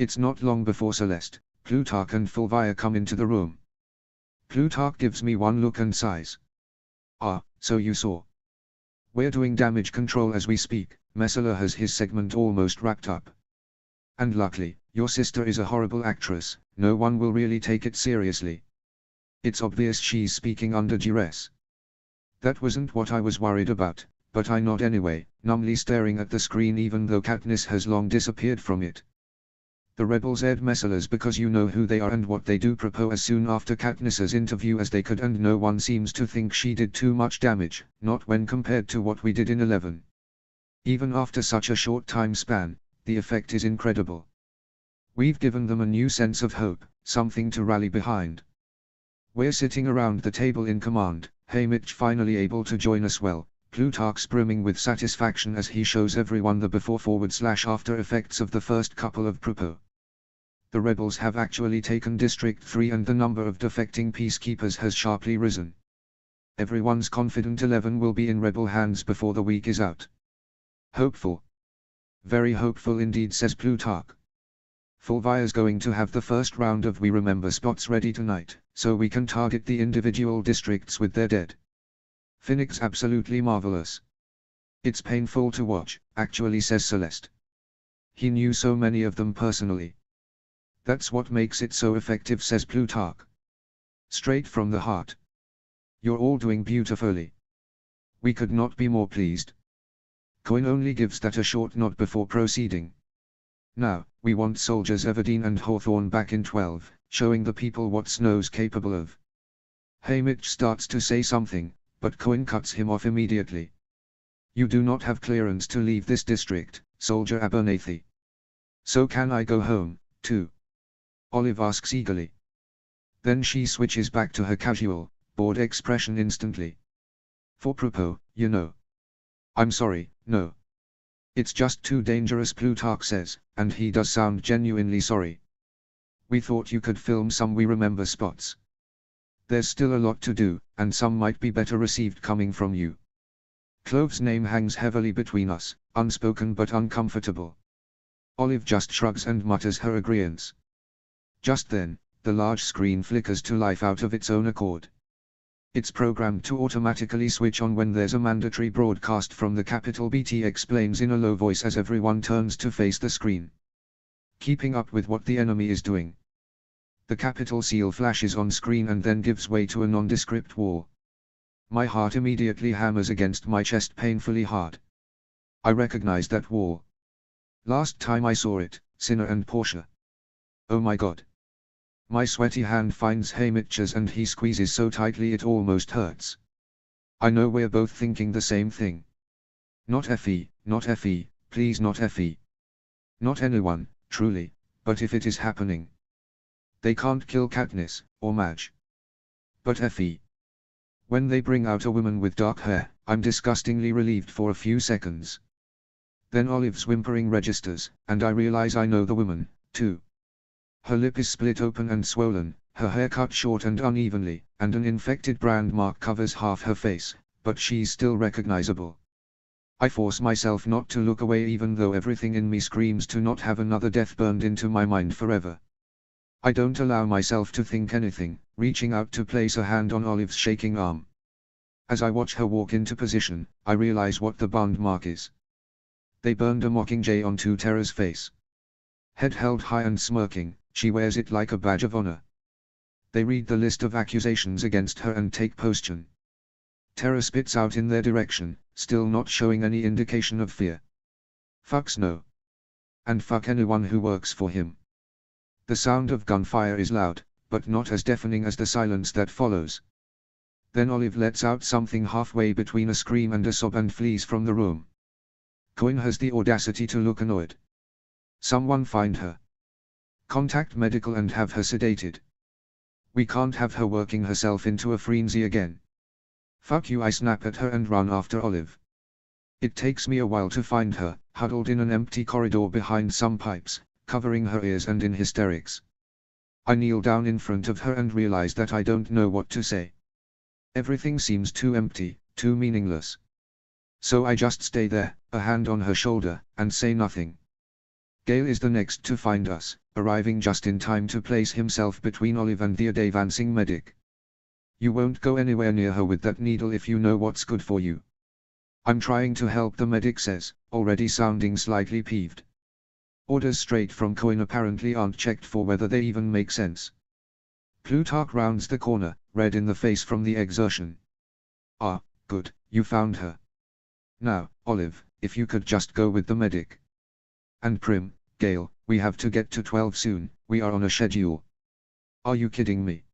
It's not long before Celeste, Plutarch and Fulvia come into the room. Plutarch gives me one look and sighs. Ah, so you saw. We're doing damage control as we speak. Messala has his segment almost wrapped up. And luckily, your sister is a horrible actress, no one will really take it seriously. It's obvious she's speaking under duress. That wasn't what I was worried about, but I nod anyway, numbly staring at the screen even though Katniss has long disappeared from it. The rebels aired Messala's because you know who they are and what they do propose as soon after Katniss's interview as they could, and no one seems to think she did too much damage, not when compared to what we did in 11. Even after such a short time span, the effect is incredible. We've given them a new sense of hope, something to rally behind. We're sitting around the table in command, Haymitch finally able to join us well, Plutarch brimming with satisfaction as he shows everyone the before/after effects of the first couple of Propo. The rebels have actually taken District 3 and the number of defecting peacekeepers has sharply risen. Everyone's confident 11 will be in rebel hands before the week is out. Hopeful. Very hopeful indeed, says Plutarch. Fulvia's going to have the first round of We Remember spots ready tonight, so we can target the individual districts with their dead. Finnick's absolutely marvelous. It's painful to watch, actually, says Celeste. He knew so many of them personally. That's what makes it so effective, says Plutarch. Straight from the heart. You're all doing beautifully. We could not be more pleased. Coin only gives that a short nod before proceeding. Now, we want soldiers Everdeen and Hawthorne back in 12, showing the people what Snow's capable of. Haymitch starts to say something, but Coin cuts him off immediately. You do not have clearance to leave this district, Soldier Abernathy. So can I go home, too? Olive asks eagerly. Then she switches back to her casual, bored expression instantly. For Propo, you know. I'm sorry, no. It's just too dangerous, Plutarch says, and he does sound genuinely sorry. We thought you could film some We Remember spots. There's still a lot to do, and some might be better received coming from you. Clove's name hangs heavily between us, unspoken but uncomfortable. Olive just shrugs and mutters her agreeance. Just then, the large screen flickers to life out of its own accord. It's programmed to automatically switch on when there's a mandatory broadcast from the Capitol. BT explains in a low voice as everyone turns to face the screen. Keeping up with what the enemy is doing. The Capitol seal flashes on screen and then gives way to a nondescript wall. My heart immediately hammers against my chest painfully hard. I recognize that wall. Last time I saw it, Sinner and Portia. Oh my God. My sweaty hand finds Haymitch's and he squeezes so tightly it almost hurts. I know we're both thinking the same thing. Not Effie, not Effie, please not Effie. Not anyone, truly, but if it is happening. They can't kill Katniss, or Madge. But Effie. When they bring out a woman with dark hair, I'm disgustingly relieved for a few seconds. Then Olive's whimpering registers, and I realize I know the woman, too. Her lip is split open and swollen, her hair cut short and unevenly, and an infected brand mark covers half her face, but she's still recognizable. I force myself not to look away even though everything in me screams to not have another death burned into my mind forever. I don't allow myself to think anything, reaching out to place a hand on Olive's shaking arm. As I watch her walk into position, I realize what the bond mark is. They burned a mockingjay onto Tara's face. Head held high and smirking, she wears it like a badge of honor. They read the list of accusations against her and take position. Tara spits out in their direction, still not showing any indication of fear. Fucks no. And fuck anyone who works for him. The sound of gunfire is loud, but not as deafening as the silence that follows. Then Olive lets out something halfway between a scream and a sob and flees from the room. Cohen has the audacity to look annoyed. Someone find her. Contact medical and have her sedated. We can't have her working herself into a frenzy again. Fuck you, I snap at her and run after Olive. It takes me a while to find her, huddled in an empty corridor behind some pipes, covering her ears and in hysterics. I kneel down in front of her and realize that I don't know what to say. Everything seems too empty, too meaningless. So I just stay there, a hand on her shoulder, and say nothing. Gale is the next to find us, arriving just in time to place himself between Olive and the advancing medic. You won't go anywhere near her with that needle if you know what's good for you. I'm trying to help, the medic says, already sounding slightly peeved. Orders straight from Cohen apparently aren't checked for whether they even make sense. Plutarch rounds the corner, red in the face from the exertion. Ah, good, you found her. Now, Olive, if you could just go with the medic. And Prim, Gale, we have to get to 12 soon, we are on a schedule. Are you kidding me?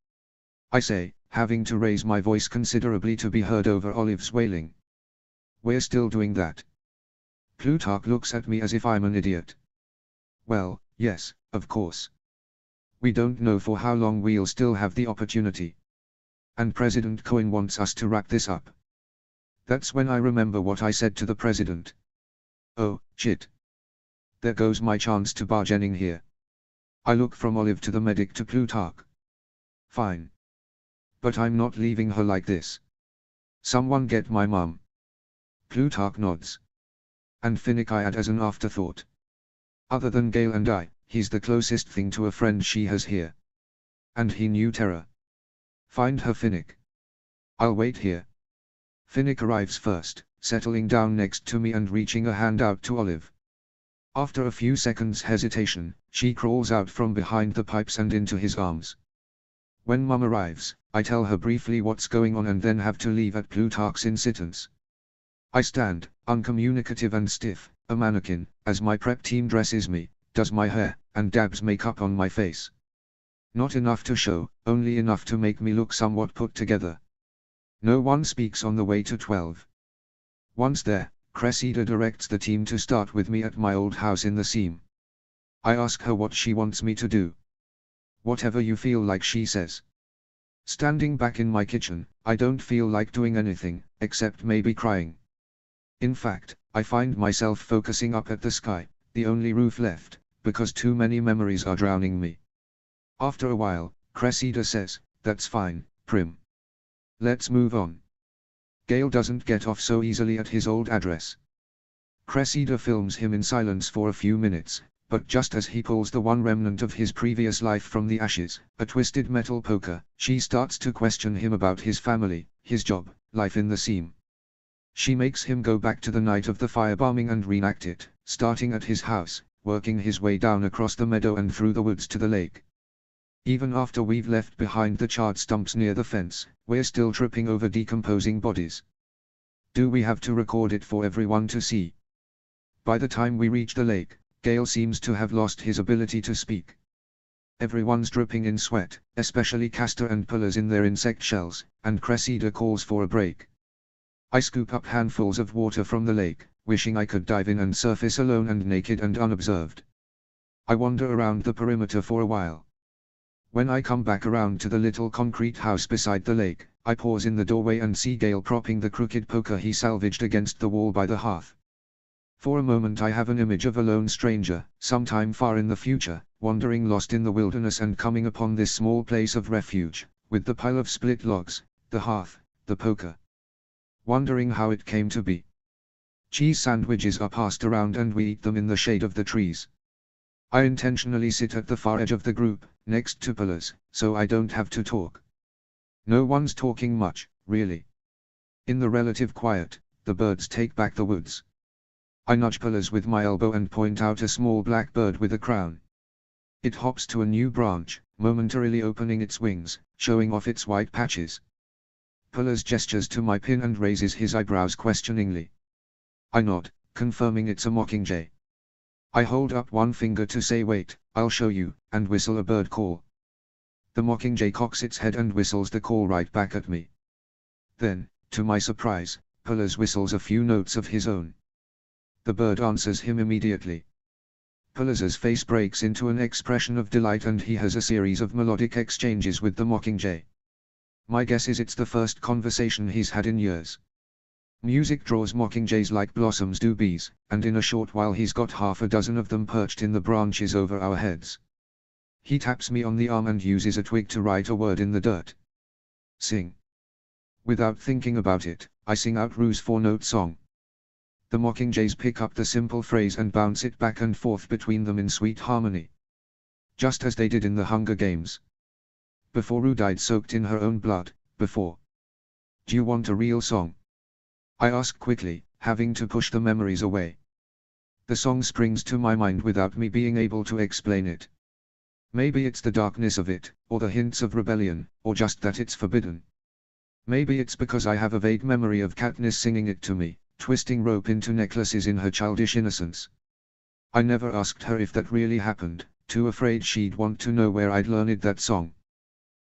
I say, having to raise my voice considerably to be heard over Olive's wailing. We're still doing that. Plutarch looks at me as if I'm an idiot. Well, yes, of course. We don't know for how long we'll still have the opportunity. And President Cohen wants us to wrap this up. That's when I remember what I said to the president. Oh, shit. There goes my chance to barge in here. I look from Olive to the medic to Plutarch. Fine. But I'm not leaving her like this. Someone get my mum. Plutarch nods. And Finnick I add as an afterthought. Other than Gale and I, he's the closest thing to a friend she has here. And he knew Tara. Find her, Finnick. I'll wait here. Finnick arrives first, settling down next to me and reaching a hand out to Olive. After a few seconds hesitation, she crawls out from behind the pipes and into his arms. When Mum arrives, I tell her briefly what's going on and then have to leave at Plutarch's insistence. I stand, uncommunicative and stiff, a mannequin, as my prep team dresses me, does my hair, and dabs makeup on my face. Not enough to show, only enough to make me look somewhat put together. No one speaks on the way to 12. Once there, Cressida directs the team to start with me at my old house in the seam. I ask her what she wants me to do. Whatever you feel like, she says. Standing back in my kitchen, I don't feel like doing anything, except maybe crying. In fact, I find myself focusing up at the sky, the only roof left, because too many memories are drowning me. After a while, Cressida says, "That's fine, Prim. Let's move on." Gale doesn't get off so easily at his old address. Cressida films him in silence for a few minutes, but just as he pulls the one remnant of his previous life from the ashes, a twisted metal poker, she starts to question him about his family, his job, life in the seam. She makes him go back to the night of the firebombing and reenact it, starting at his house, working his way down across the meadow and through the woods to the lake. Even after we've left behind the charred stumps near the fence, we're still tripping over decomposing bodies. Do we have to record it for everyone to see? By the time we reach the lake, Gale seems to have lost his ability to speak. Everyone's dripping in sweat, especially Castor and Pullers in their insect shells, and Cressida calls for a break. I scoop up handfuls of water from the lake, wishing I could dive in and surface alone and naked and unobserved. I wander around the perimeter for a while. When I come back around to the little concrete house beside the lake, I pause in the doorway and see Gale propping the crooked poker he salvaged against the wall by the hearth. For a moment I have an image of a lone stranger, sometime far in the future, wandering lost in the wilderness and coming upon this small place of refuge, with the pile of split logs, the hearth, the poker. Wondering how it came to be. Cheese sandwiches are passed around and we eat them in the shade of the trees. I intentionally sit at the far edge of the group, next to Pullers, so I don't have to talk. No one's talking much, really. In the relative quiet, the birds take back the woods. I nudge Pullers with my elbow and point out a small black bird with a crown. It hops to a new branch, momentarily opening its wings, showing off its white patches. Pullers gestures to my pin and raises his eyebrows questioningly. I nod, confirming it's a mockingjay. I hold up one finger to say wait, I'll show you, and whistle a bird call. The mockingjay cocks its head and whistles the call right back at me. Then, to my surprise, Pullers whistles a few notes of his own. The bird answers him immediately. Pullers's face breaks into an expression of delight and he has a series of melodic exchanges with the mockingjay. My guess is it's the first conversation he's had in years. Music draws mockingjays like blossoms do bees, and in a short while he's got half a dozen of them perched in the branches over our heads. He taps me on the arm and uses a twig to write a word in the dirt. Sing. Without thinking about it, I sing out Rue's four-note song. The mockingjays pick up the simple phrase and bounce it back and forth between them in sweet harmony. Just as they did in the Hunger Games. Before Rue died soaked in her own blood, before. Do you want a real song? I ask quickly, having to push the memories away. The song springs to my mind without me being able to explain it. Maybe it's the darkness of it, or the hints of rebellion, or just that it's forbidden. Maybe it's because I have a vague memory of Katniss singing it to me, twisting rope into necklaces in her childish innocence. I never asked her if that really happened, too afraid she'd want to know where I'd learned that song.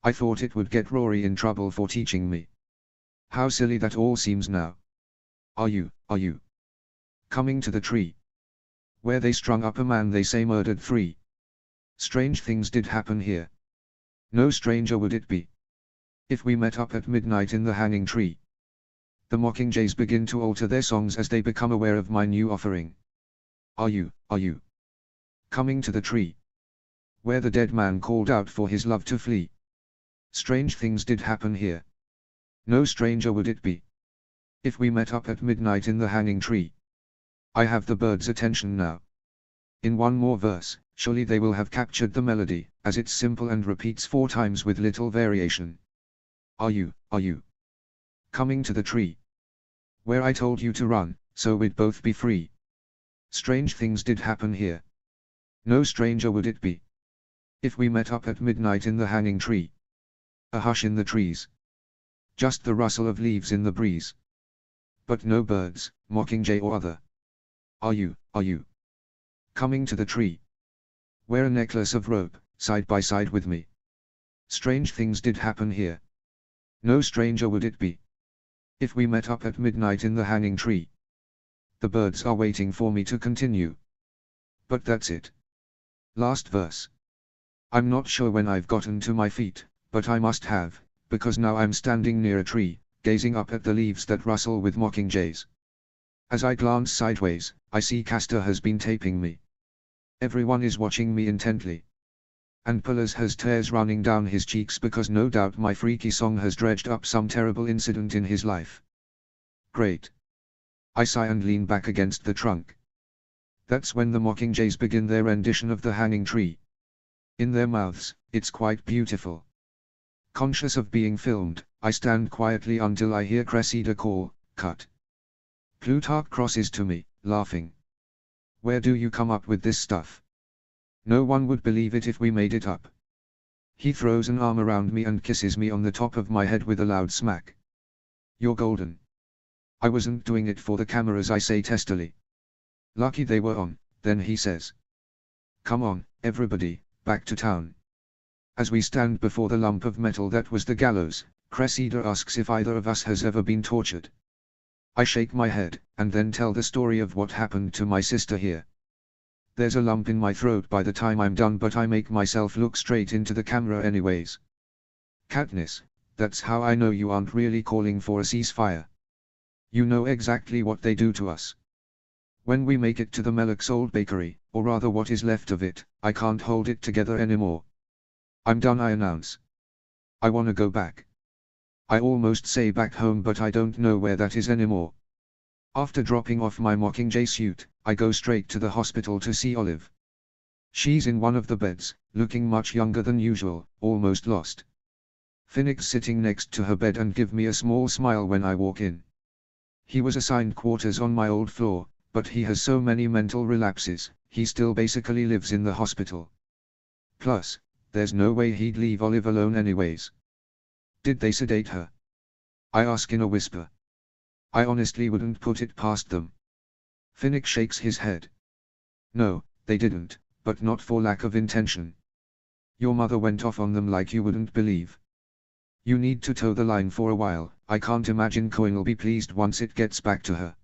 I thought it would get Rory in trouble for teaching me. How silly that all seems now. Are you coming to the tree? Where they strung up a man they say murdered 3. Strange things did happen here. No stranger would it be if we met up at midnight in the hanging tree. The mockingjays begin to alter their songs as they become aware of my new offering. Are you coming to the tree? Where the dead man called out for his love to flee. Strange things did happen here. No stranger would it be if we met up at midnight in the hanging tree. I have the birds' attention now. In one more verse, surely they will have captured the melody, as it's simple and repeats 4 times with little variation. Are you coming to the tree? Where I told you to run, so we'd both be free. Strange things did happen here. No stranger would it be if we met up at midnight in the hanging tree. A hush in the trees. Just the rustle of leaves in the breeze. But no birds, mockingjay or other. Are you coming to the tree? Wear a necklace of rope, side by side with me. Strange things did happen here. No stranger would it be if we met up at midnight in the hanging tree. The birds are waiting for me to continue. But that's it. Last verse. I'm not sure when I've gotten to my feet, but I must have, because now I'm standing near a tree, gazing up at the leaves that rustle with mockingjays. As I glance sideways, I see Castor has been taping me. Everyone is watching me intently. and Pullers has tears running down his cheeks because no doubt my freaky song has dredged up some terrible incident in his life. Great. I sigh and lean back against the trunk. That's when the mockingjays begin their rendition of the hanging tree. In their mouths, it's quite beautiful. Conscious of being filmed, I stand quietly until I hear Cressida call, "Cut." Plutarch crosses to me, laughing. "Where do you come up with this stuff? No one would believe it if we made it up." He throws an arm around me and kisses me on the top of my head with a loud smack. "You're golden." "I wasn't doing it for the cameras," I say testily. "Lucky they were on," then he says. "Come on, everybody, back to town." As we stand before the lump of metal that was the gallows, Cressida asks if either of us has ever been tortured. I shake my head, and then tell the story of what happened to my sister here. There's a lump in my throat by the time I'm done, but I make myself look straight into the camera anyways. "Katniss, that's how I know you aren't really calling for a ceasefire. You know exactly what they do to us. When we make it to the Melek's old bakery, or rather what is left of it, I can't hold it together anymore. I'm done," I announce. "I wanna go back. I almost say back home, but I don't know where that is anymore." After dropping off my Mockingjay suit, I go straight to the hospital to see Olive. She's in one of the beds, looking much younger than usual, almost lost. Finnick's sitting next to her bed and give me a small smile when I walk in. He was assigned quarters on my old floor, but he has so many mental relapses, he still basically lives in the hospital. Plus, there's no way he'd leave Olive alone anyways. "Did they sedate her?" I ask in a whisper. "I honestly wouldn't put it past them." Finnick shakes his head. "No, they didn't, but not for lack of intention. Your mother went off on them like you wouldn't believe. You need to toe the line for a while. I can't imagine Cohen'll be pleased once it gets back to her."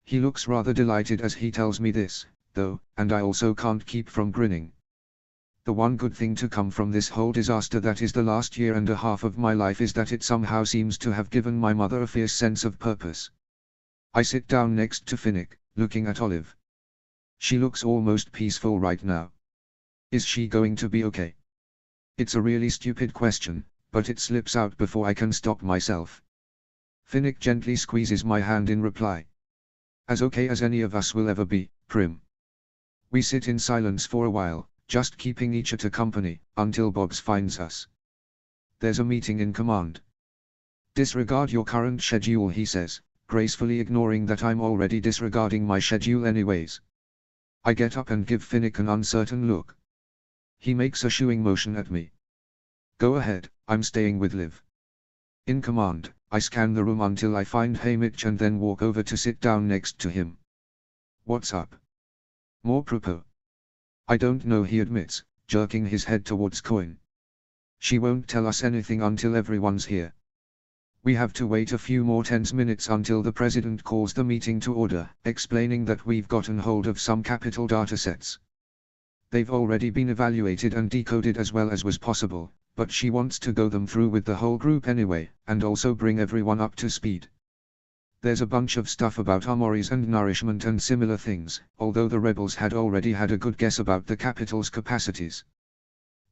He looks rather delighted as he tells me this, though, and I also can't keep from grinning. The one good thing to come from this whole disaster that is the last year and a half of my life is that it somehow seems to have given my mother a fierce sense of purpose. I sit down next to Finnick, looking at Olive. She looks almost peaceful right now. Is she going to be okay? It's a really stupid question, but it slips out before I can stop myself. Finnick gently squeezes my hand in reply. "As okay as any of us will ever be, Prim." We sit in silence for a while, just keeping each other company, until Bobs finds us. "There's a meeting in command." "Disregard your current schedule," he says, gracefully ignoring that I'm already disregarding my schedule anyways. I get up and give Finnick an uncertain look. He makes a shooing motion at me. "Go ahead, I'm staying with Liv." In command, I scan the room until I find Haymitch and then walk over to sit down next to him. "What's up?" "More propos." "I don't know," he admits, jerking his head towards Cohen. "She won't tell us anything until everyone's here. We have to wait a few more tense minutes until the president calls the meeting to order, explaining that we've gotten hold of some capital datasets. They've already been evaluated and decoded as well as was possible, but she wants to go them through with the whole group anyway, and also bring everyone up to speed. There's a bunch of stuff about armories and nourishment and similar things, although the rebels had already had a good guess about the capital's capacities.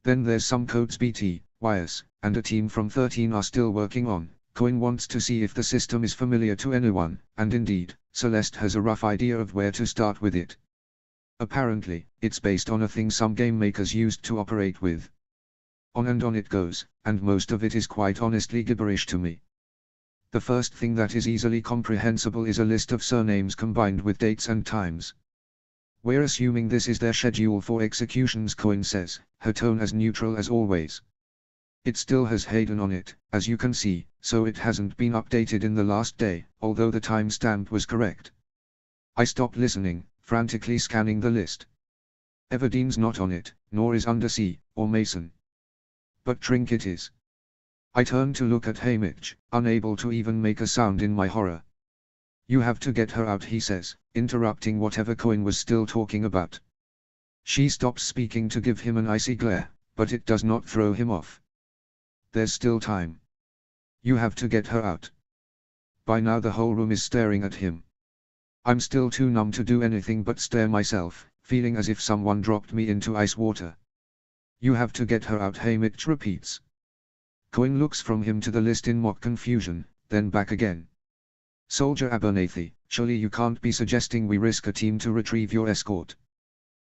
Then there's some codes BT, Wyas, and a team from 13 are still working on. Cohen wants to see if the system is familiar to anyone, and indeed, Celeste has a rough idea of where to start with it. Apparently, it's based on a thing some game makers used to operate with. On and on it goes, and most of it is quite honestly gibberish to me. The first thing that is easily comprehensible is a list of surnames combined with dates and times. "We're assuming this is their schedule for executions," Cohen says, her tone as neutral as always. "It still has Hayden on it, as you can see, so it hasn't been updated in the last day, although the timestamp was correct." I stop listening, frantically scanning the list. Everdean's not on it, nor is Undersea, or Mason. But Trinket is. I turn to look at Haymitch, unable to even make a sound in my horror. "You have to get her out," he says, interrupting whatever Cohen was still talking about. She stops speaking to give him an icy glare, but it does not throw him off. "There's still time. You have to get her out." By now the whole room is staring at him. I'm still too numb to do anything but stare myself, feeling as if someone dropped me into ice water. You have to get her out, Haymitch repeats. Cohen looks from him to the list in mock confusion, then back again. Soldier Abernathy, surely you can't be suggesting we risk a team to retrieve your escort.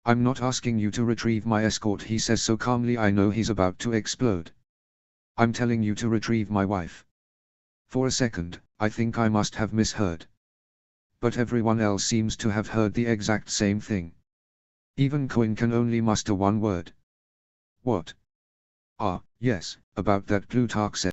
I'm not asking you to retrieve my escort, he says so calmly I know he's about to explode. I'm telling you to retrieve my wife. For a second, I think I must have misheard. But everyone else seems to have heard the exact same thing. Even Cohen can only muster one word. What? Ah, yes, about that, Plutarch said.